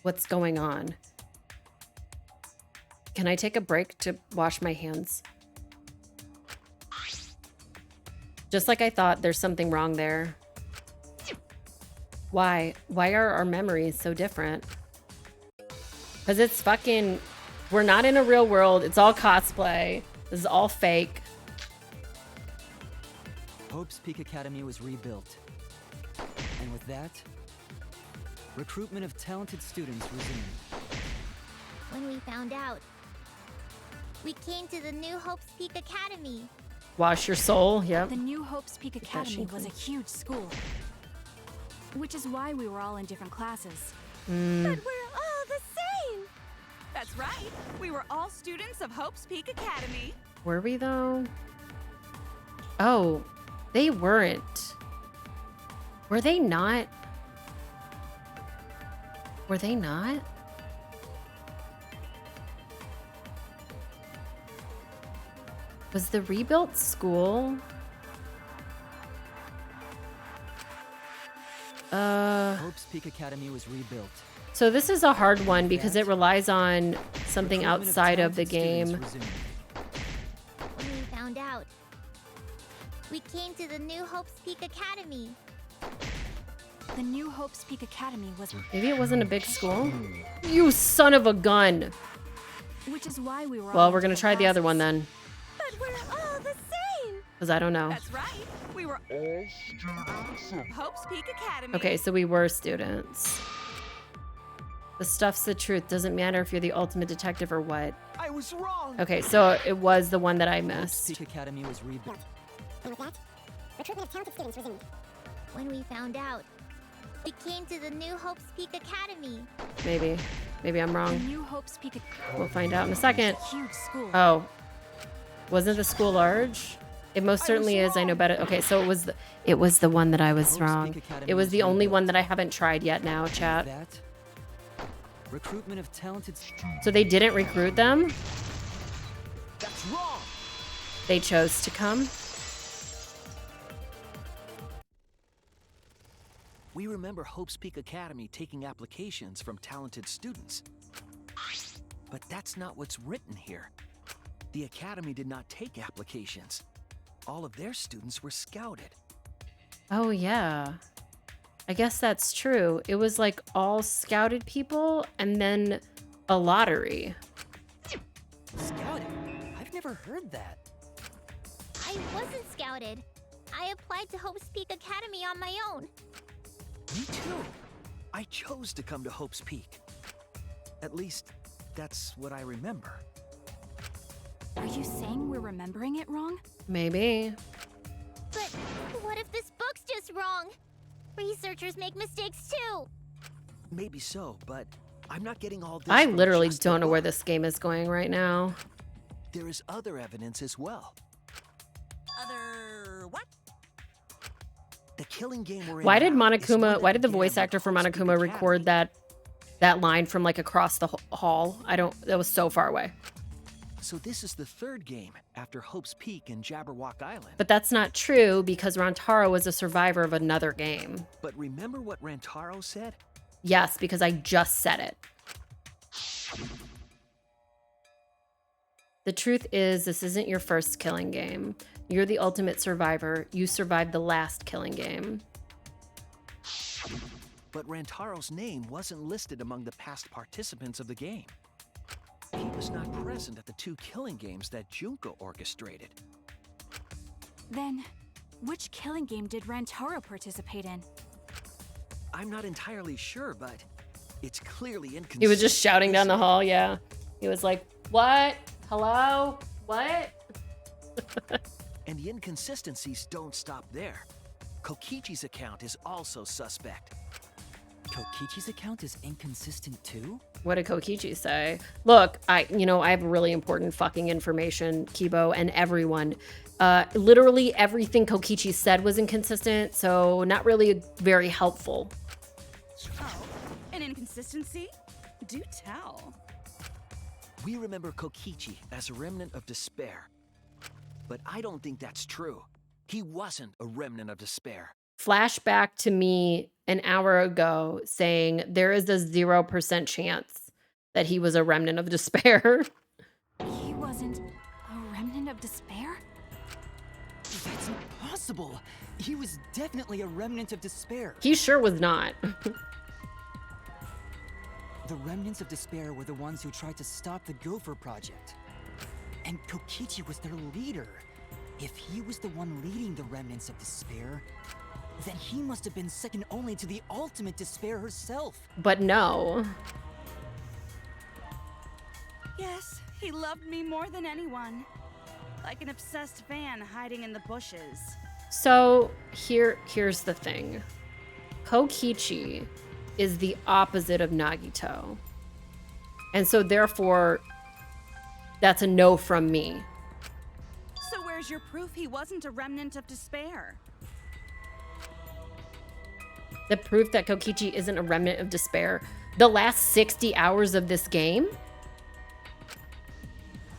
what's going on. Can I take a break to wash my hands? Just like I thought, there's something wrong there. Why? Why are our memories so different? Because it's fucking... We're not in a real world. It's all cosplay. This is all fake. Hope's Peak Academy was rebuilt. And with that, recruitment of talented students resumed. When we found out, we came to the new Hope's Peak Academy. Wash your soul, yep. The new Hope's Peak Academy was a huge school. Which is why we were all in different classes. But we're all the same! That's right. We were all students of Hope's Peak Academy. Were we though? Oh, they weren't. Were they not? Were they not? Was the rebuilt school? Hope's Peak Academy was rebuilt. So this is a hard one because it relies on something outside of the game. When we found out, we came to the new Hope's Peak Academy. The new Hope's Peak Academy was... Maybe it wasn't a big school? You son of a gun! Which is why we were Well, all we're gonna try the other one then. But we're all the same! Because I don't know. That's right. We were all students of Hope's Peak Academy. Okay, so we were students. The stuff's the truth. Doesn't matter if you're the ultimate detective or what. I was wrong. Okay, so it was the one that I missed. Hope's Peak Academy was rebuilt. And with that, recruitment of talented students resumed. When we found out, we came to the new Hope's Peak Academy. Maybe. Maybe I'm The wrong. new Hope's Peak We'll find out in a second. Huge school. Oh. Wasn't the school large? It most certainly is. I know better. Okay, so it was the one that I was wrong. It was the only one that I haven't tried yet now, chat. That, recruitment of talented students. So they didn't recruit them? That's wrong. They chose to come? We remember Hope's Peak Academy taking applications from talented students. But that's not what's written here. The Academy did not take applications. All of their students were scouted. Oh, yeah. I guess that's true. It was like all scouted people and then a lottery. Scouted? I've never heard that. I wasn't scouted. I applied to Hope's Peak Academy on my own. Me too. I chose to come to Hope's Peak. At least, that's what I remember. Are you saying we're remembering it wrong? Maybe. But what if this book's just wrong? Researchers make mistakes too. Maybe so, but I'm not getting all this. I from literally just the don't know where book. this game is going right now. There is other evidence as well. Other what? The killing game we're in Why did now is one Monokuma, that why did the began voice with actor for Hope's Peak Monokuma Academy. record that line from like across the hall? That was so far away. So this is the third game after Hope's Peak and Jabberwock Island. But that's not true because Rantaro was a survivor of another game. But remember what Rantaro said? Yes, because I just said it. The truth is, this isn't your first killing game. You're the ultimate survivor. You survived the last killing game. But Rantaro's name wasn't listed among the past participants of the game. He was not present at the two killing games that Junko orchestrated. Then, which killing game did Rantaro participate in? I'm not entirely sure, but it's clearly inconsistent. He was just shouting down the hall, yeah. He was like, what? Hello? What? And the inconsistencies don't stop there. Kokichi's account is also suspect. Kokichi's account is inconsistent too? What did Kokichi say? Look, I have really important fucking information, Kibo, and everyone. Literally everything Kokichi said was inconsistent, so not really very helpful. Oh, an inconsistency? Do tell. We remember Kokichi as a remnant of despair. But I don't think that's true. He wasn't a remnant of despair. Flashback to me an hour ago saying there is a 0% chance that he was a remnant of despair. He wasn't a remnant of despair? That's impossible. He was definitely a remnant of despair. He sure was not. The remnants of despair were the ones who tried to stop the Gopher Project. And Kokichi was their leader. If he was the one leading the remnants of despair, then he must have been second only to the ultimate despair herself. But no. Yes, he loved me more than anyone. Like an obsessed fan hiding in the bushes. So here's the thing. Kokichi is the opposite of Nagito. And so therefore, that's a no from me. So where's your proof he wasn't a remnant of despair? The proof that Kokichi isn't a remnant of despair. The last 60 hours of this game?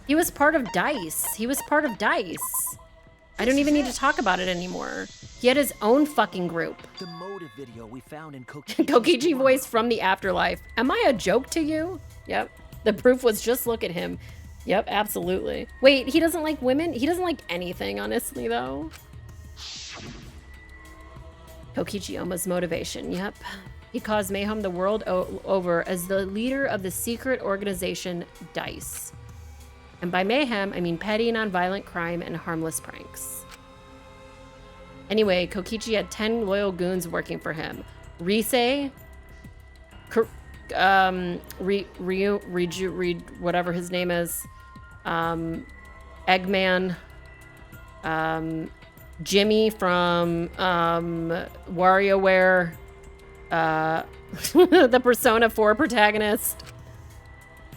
He was part of DICE. He was part of DICE. I don't even need to talk about it anymore. He had his own fucking group. The motive video we found in Kokichi. Kokichi voice from the afterlife. Am I a joke to you? Yep. The proof was just look at him. Yep, absolutely. Wait, he doesn't like women? He doesn't like anything, honestly, though. Kokichi Oma's motivation. Yep. He caused mayhem the world over as the leader of the secret organization DICE. And by mayhem, I mean petty, non-violent crime and harmless pranks. Anyway, Kokichi had 10 loyal goons working for him. Rise, whatever his name is, Eggman, Jimmy from WarioWare, the Persona 4 protagonist.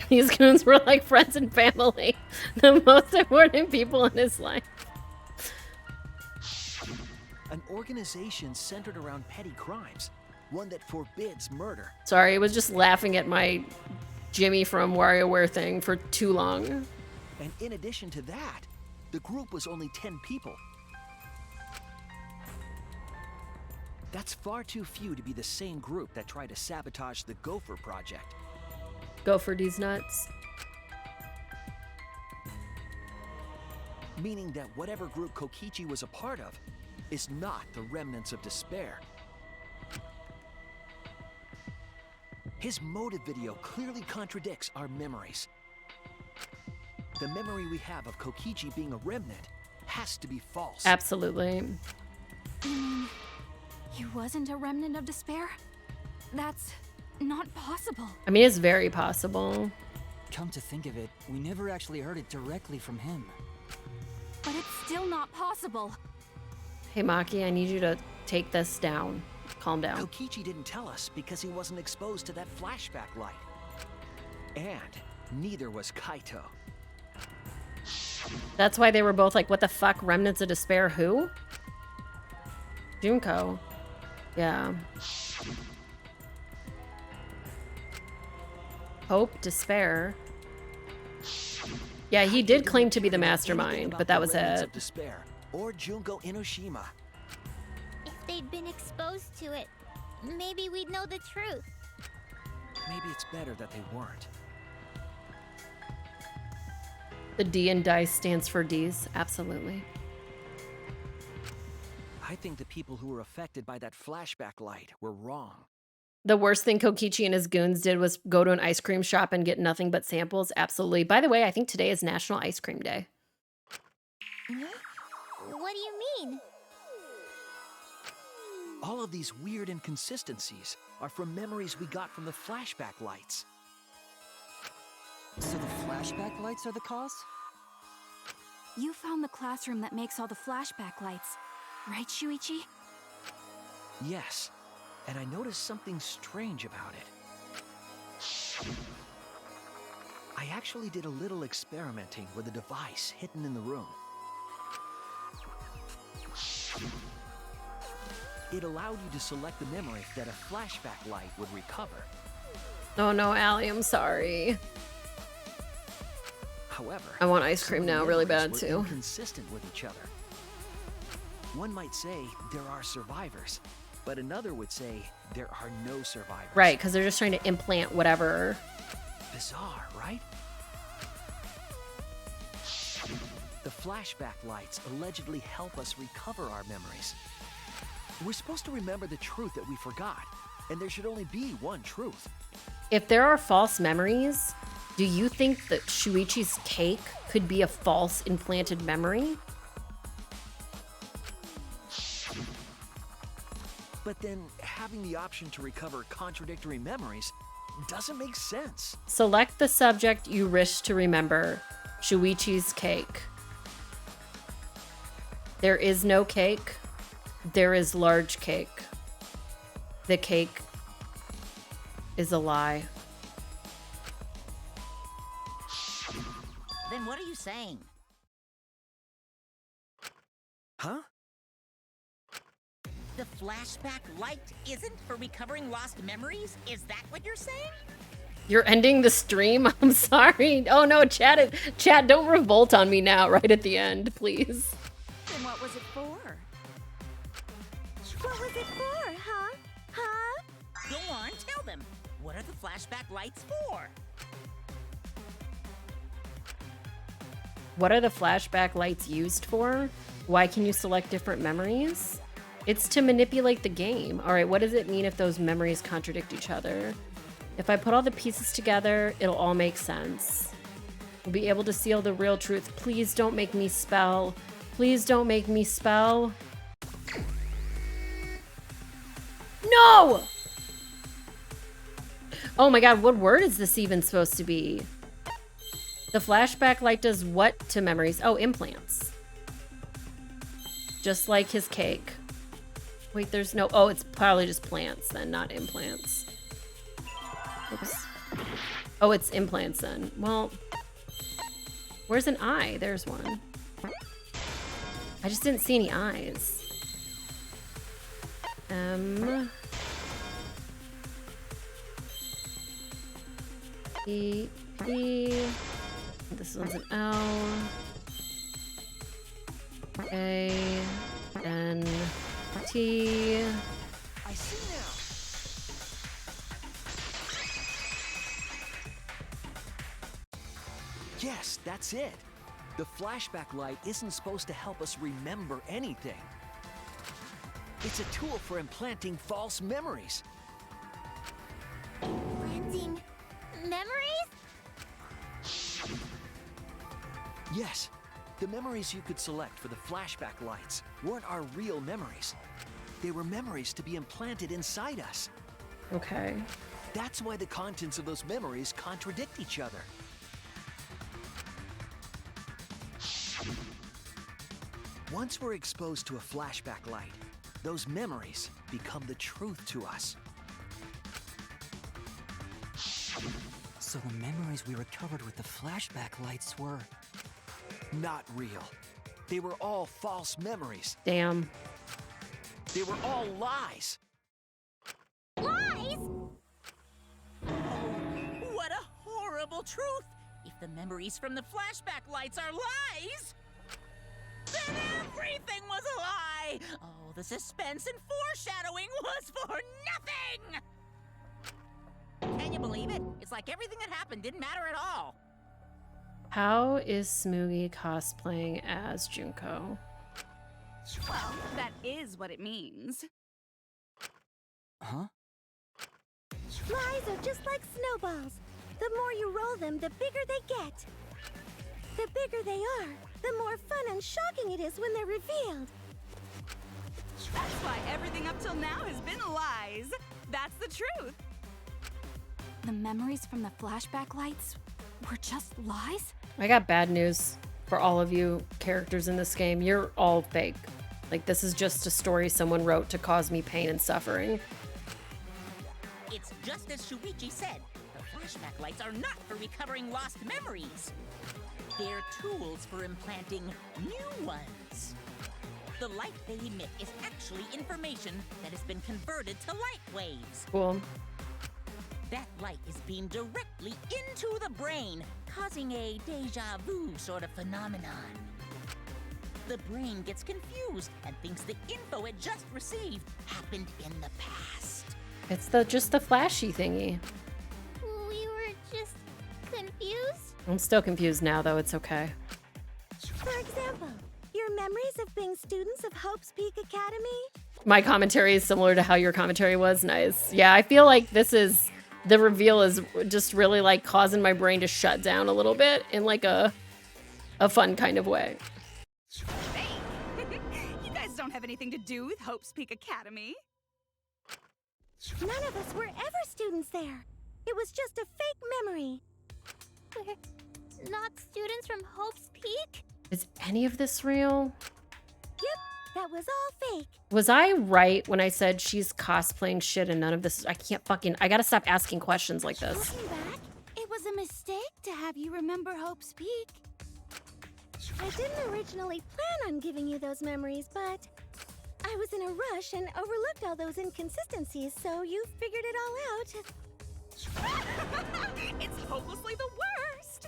These goons were like friends and family, the most important people in his life. An organization centered around petty crimes, one that forbids murder. Sorry, I was just laughing at my Jimmy from WarioWare thing for too long. And in addition to that, the group was only 10 people. That's far too few to be the same group that tried to sabotage the Gopher Project. Go for these nuts. Meaning that whatever group Kokichi was a part of is not the remnants of despair. His motive video clearly contradicts our memories. The memory we have of Kokichi being a remnant has to be false. Absolutely. You mean he wasn't a remnant of despair? That's not possible. I mean, it's very possible. Come to think of it, we never actually heard it directly from him. But it's still not possible. Hey, Maki, I need you to take this down. Calm down. Kokichi didn't tell us because he wasn't exposed to that flashback light. And neither was Kaito. That's why they were both like, what the fuck, remnants of despair, who? Junko. Yeah. Hope, despair. Yeah, he did claim to be the mastermind, but that was it. Despair or Junko Inoshima. If they'd been exposed to it, maybe we'd know the truth. Maybe it's better that they weren't. The D in DICE stands for D's, absolutely. I think the people who were affected by that flashback light were wrong. The worst thing Kokichi and his goons did was go to an ice cream shop and get nothing but samples. Absolutely. By the way, I think today is National Ice Cream Day. What do you mean? All of these weird inconsistencies are from memories we got from the flashback lights. So the flashback lights are the cause? You found the classroom that makes all the flashback lights, right, Shuichi? Yes, and I noticed something strange about it. I actually did a little experimenting with a device hidden in the room. It allowed you to select the memory that a flashback light would recover. Oh no, Allie, I'm sorry. However, I want ice some cream of the now really memories bad were too. Inconsistent with each other. One might say there are survivors, but another would say there are no survivors. Right, because they're just trying to implant whatever. Bizarre, right? The flashback lights allegedly help us recover our memories. We're supposed to remember the truth that we forgot, and there should only be one truth. If there are false memories, do you think that Shuichi's cake could be a false implanted memory? But then having the option to recover contradictory memories doesn't make sense. Select the subject you wish to remember. Shuichi's cake. There is no cake. There is large cake. The cake is a lie. Then what are you saying? Huh? The flashback light isn't for recovering lost memories? Is that what you're saying? You're ending the stream? I'm sorry. Oh no, chat, don't revolt on me now right at the end, please. Then what was it for? What was it for, huh? Huh? Go on, tell them. What are the flashback lights for? What are the flashback lights used for? Why can you select different memories? It's to manipulate the game. All right, what does it mean if those memories contradict each other? If I put all the pieces together, it'll all make sense. We'll be able to seal the real truth. Please don't make me spell. Please don't make me spell. No! Oh my god, what word is this even supposed to be? The flashback light does what to memories? Oh, implants. Just like his cake. Wait, there's no... Oh, it's probably just plants then, not implants. Oops. Oh, it's implants then. Well, where's an eye? There's one. I just didn't see any eyes. E. This one's an L. A. N. T. I see now. Yes, that's it. The flashback light isn't supposed to help us remember anything. It's a tool for implanting false memories. Planting memories? Yes, the memories you could select for the flashback lights weren't our real memories. They were memories to be implanted inside us. Okay. That's why the contents of those memories contradict each other. Once we're exposed to a flashback light, those memories become the truth to us. So the memories we recovered with the flashback lights were... not real. They were all false memories. Damn. They were all lies. Lies? What a horrible truth! If the memories from the flashback lights are lies, then everything was a lie! Oh, the suspense and foreshadowing was for nothing! Can you believe it? It's like everything that happened didn't matter at all. How is Smoogie cosplaying as Junko? Well, that is what it means. Huh? Lies are just like snowballs. The more you roll them, the bigger they get. The bigger they are, the more fun and shocking it is when they're revealed. That's why everything up up till now has been lies. That's the truth. The memories from the flashback lights were just lies? I got bad news for all of you characters in this game. You're all fake. Like, this is just a story someone wrote to cause me pain and suffering. It's just as Shuichi said. The flashback lights are not for recovering lost memories. They're tools for implanting new ones. The light they emit is actually information that has been converted to light waves. Cool. That light is beamed directly into the brain, causing a deja vu sort of phenomenon. The brain gets confused and thinks the info it just received happened in the past. It's just the flashy thingy. We were just confused. I'm still confused now, though. It's okay. For example, your memories of being students of Hope's Peak Academy? My commentary is similar to how your commentary was. Nice. Yeah, I feel like the reveal is just really like causing my brain to shut down a little bit in like a fun kind of way. Fake? You guys don't have anything to do with Hope's Peak Academy. None of us were ever students there. It was just a fake memory. We're not students from Hope's Peak? Is any of this real? Yep, that was all fake. Was I right when I said she's cosplaying shit and none of this? I gotta stop asking questions like this. Looking back, It was a mistake to have you remember Hope's Peak. I didn't originally plan on giving you those memories, but I was in a rush and overlooked all those inconsistencies, so you figured it all out. It's hopelessly the worst.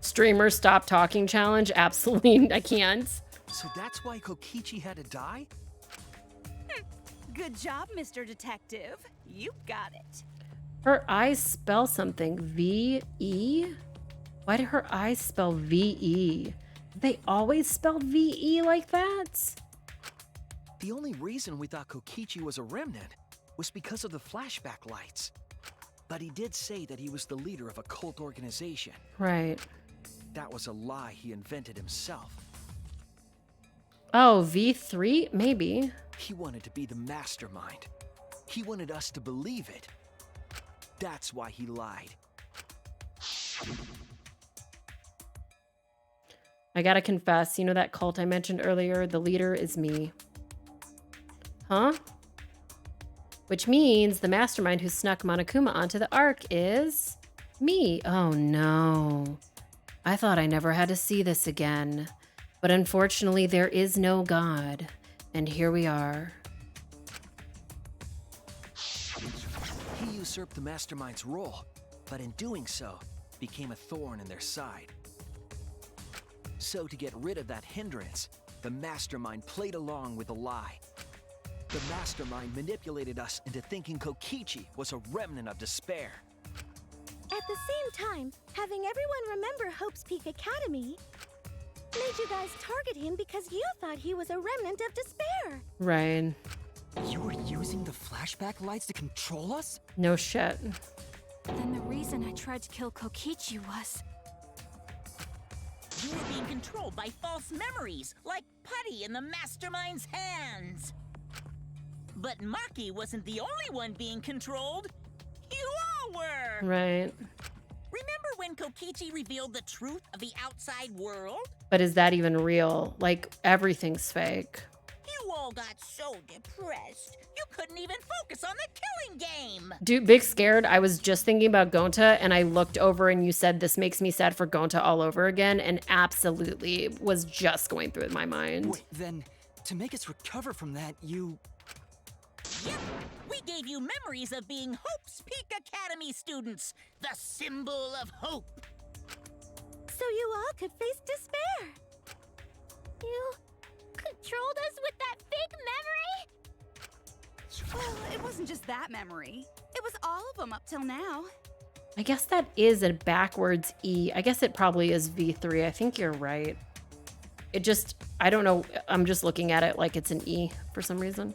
Streamer stop talking challenge? Absolutely, I can't. So that's why Kokichi had to die? Good job, Mr. Detective. You got it. Her eyes spell something. V-E? Why do her eyes spell V-E? They always spelled V-E like that? The only reason we thought Kokichi was a remnant was because of the flashback lights. But he did say that he was the leader of a cult organization. Right. That was a lie he invented himself. Oh, V3? Maybe. He wanted to be the mastermind. He wanted us to believe it. That's why he lied. I gotta confess, you know that cult I mentioned earlier? The leader is me. Huh? Which means the mastermind who snuck Monokuma onto the Ark is me. Oh no. I thought I never had to see this again. But unfortunately, there is no God. And here we are. He usurped the mastermind's role, but in doing so, became a thorn in their side. So to get rid of that hindrance, the mastermind played along with a lie. The mastermind manipulated us into thinking Kokichi was a remnant of despair. At the same time, having everyone remember Hope's Peak Academy made you guys target him because you thought he was a remnant of despair. Right. You were using the flashback lights to control us? No shit. Then the reason I tried to kill Kokichi was... You were being controlled by false memories, like putty in the mastermind's hands. But Maki wasn't the only one being controlled. You all were! Right. Remember when Kokichi revealed the truth of the outside world? But is that even real? Like, everything's fake. You all got so depressed, you couldn't even focus on the killing game! Dude, big scared. I was just thinking about Gonta, and I looked over and you said this makes me sad for Gonta all over again, and absolutely was just going through my mind. Wait, then, to make us recover from that, you... Yep, we gave you memories of being Hope's Peak Academy students, the symbol of hope. So you all could face despair. You controlled us with that fake memory? Well, it wasn't just that memory. It was all of them up till now. I guess that is a backwards E. I guess it probably is V3. I think you're right. It just, I don't know. I'm just looking at it like it's an E for some reason.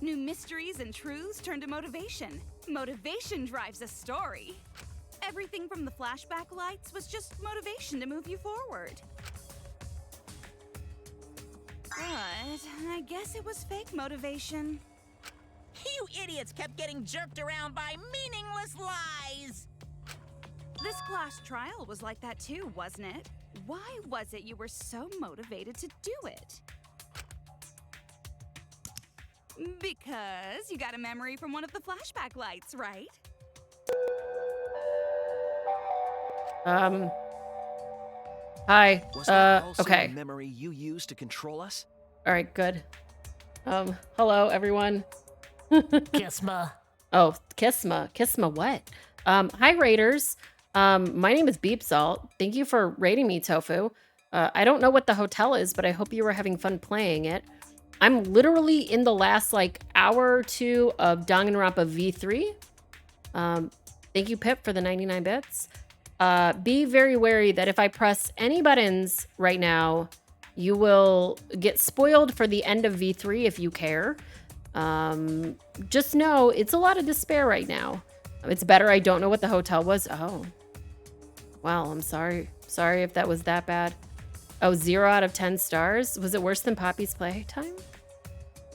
New mysteries and truths turn to motivation. Motivation drives a story. Everything from the flashback lights was just motivation to move you forward. But But I guess it was fake motivation. You idiots kept getting jerked around by meaningless lies! This class trial was like that too, wasn't it? Why was it you were so motivated to do it? Because you got a memory from one of the flashback lights, right? Hi. Was that also Okay. a memory you used to control us? All right, good. Hello, everyone. Kisma. Oh, Kisma. Kisma what? Hi, Raiders. My name is Beep Salt. Thank you for raiding me, Tofu. I don't know what the hotel is, but I hope you were having fun playing it. I'm literally in the last, like, hour or two of Danganronpa V3. Thank you, Pip, for the 99 bits. Be very wary that if I press any buttons right now, you will get spoiled for the end of V3 if you care. Just know it's a lot of despair right now. It's better I don't know what the hotel was. Oh. Wow, I'm sorry. Sorry if that was that bad. Oh, 0 out of 10 stars? Was it worse than Poppy's playtime?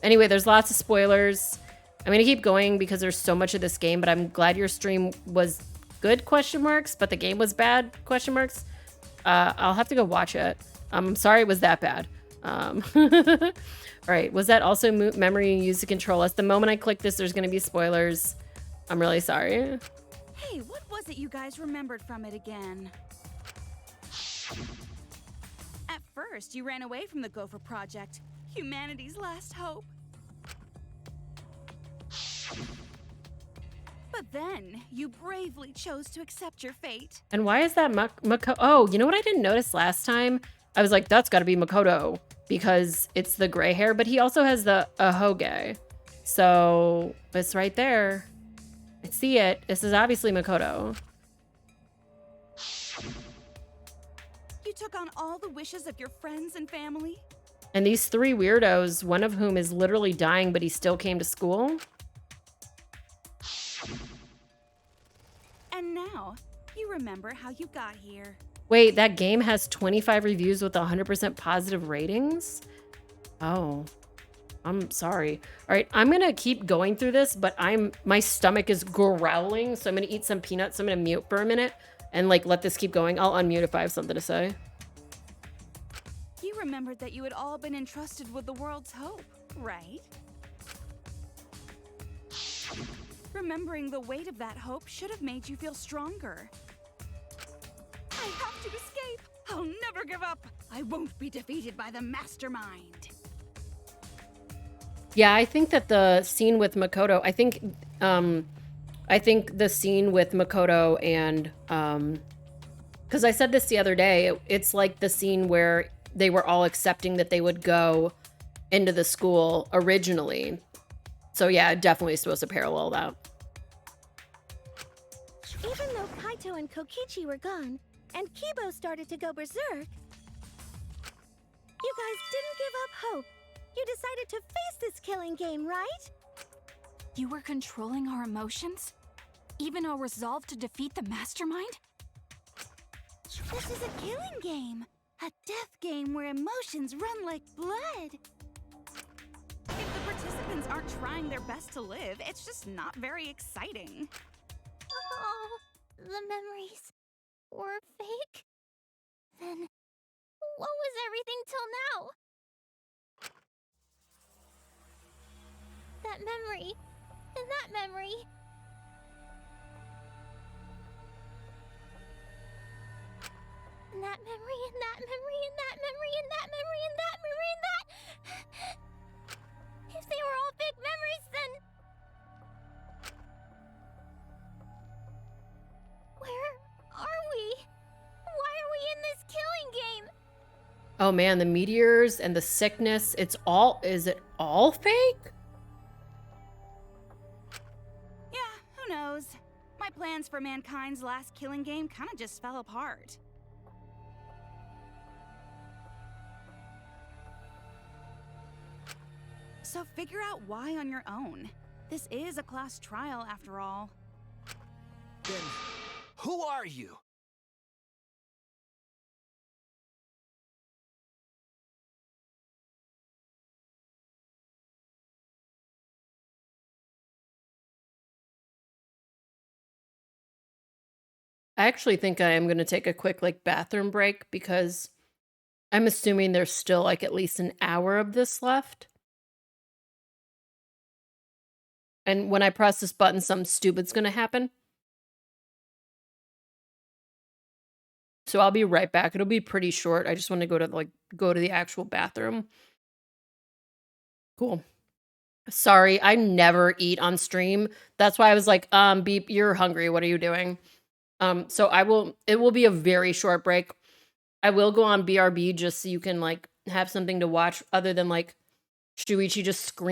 Anyway, there's lots of spoilers. I'm gonna keep going because there's so much of this game, but I'm glad your stream was good, question marks, but the game was bad, question marks. I'll have to go watch it. I'm sorry it was that bad. All right, was that also memory you used to control us? The moment I click this, there's gonna be spoilers. I'm really sorry. Hey, what was it you guys remembered from it again? At first, you ran away from the Gopher Project, humanity's last hope. But then, you bravely chose to accept your fate. And why is that Makoto? Oh, you know what I didn't notice last time? I was like, that's gotta be Makoto because it's the gray hair, but he also has the Ahoge. So it's right there. I see it. This is obviously Makoto. You took on all the wishes of your friends and family? And these 3 weirdos, one of whom is literally dying, but he still came to school. And now, you remember how you got here. Wait, that game has 25 reviews with 100% positive ratings? Oh, I'm sorry. All right, I'm gonna keep going through this, but my stomach is growling, so I'm gonna eat some peanuts. I'm gonna mute for a minute and like let this keep going. I'll unmute if I have something to say. You remembered that you had all been entrusted with the world's hope, right? Remembering the weight of that hope should have made you feel stronger. I have to escape! I'll never give up! I won't be defeated by the mastermind! Yeah, I think that the scene with Makoto, I think the scene with Makoto and, because I said this the other day, it's like the scene where they were all accepting that they would go into the school originally. So yeah, definitely supposed to parallel that. Even though Kaito and Kokichi were gone, and Kibo started to go berserk, you guys didn't give up hope. You decided to face this killing game, right? You were controlling our emotions? Even our resolve to defeat the mastermind? This is a killing game. A death game where emotions run like blood. If the participants aren't trying their best to live, it's just not very exciting. Oh, the memories were fake? Then what was everything till now? That memory, and that memory. And that memory, and that memory, and that memory, and that memory, and that memory, and that. If they were all fake memories, then. Where are we? Why are we in this killing game? Oh man, the meteors and the sickness, is it all fake? Yeah, who knows? My plans for mankind's last killing game kind of just fell apart. So figure out why on your own. This is a class trial after all. Then, who are you? I actually think I am going to take a quick like bathroom break because I'm assuming there's still like at least an hour of this left. And when I press this button, something stupid's going to happen. So I'll be right back. It'll be pretty short. I just want to go to the actual bathroom. Cool. Sorry, I never eat on stream. That's why I was like, Beep, you're hungry. What are you doing? So it will be a very short break. I will go on BRB just so you can like have something to watch other than like Shuichi just screaming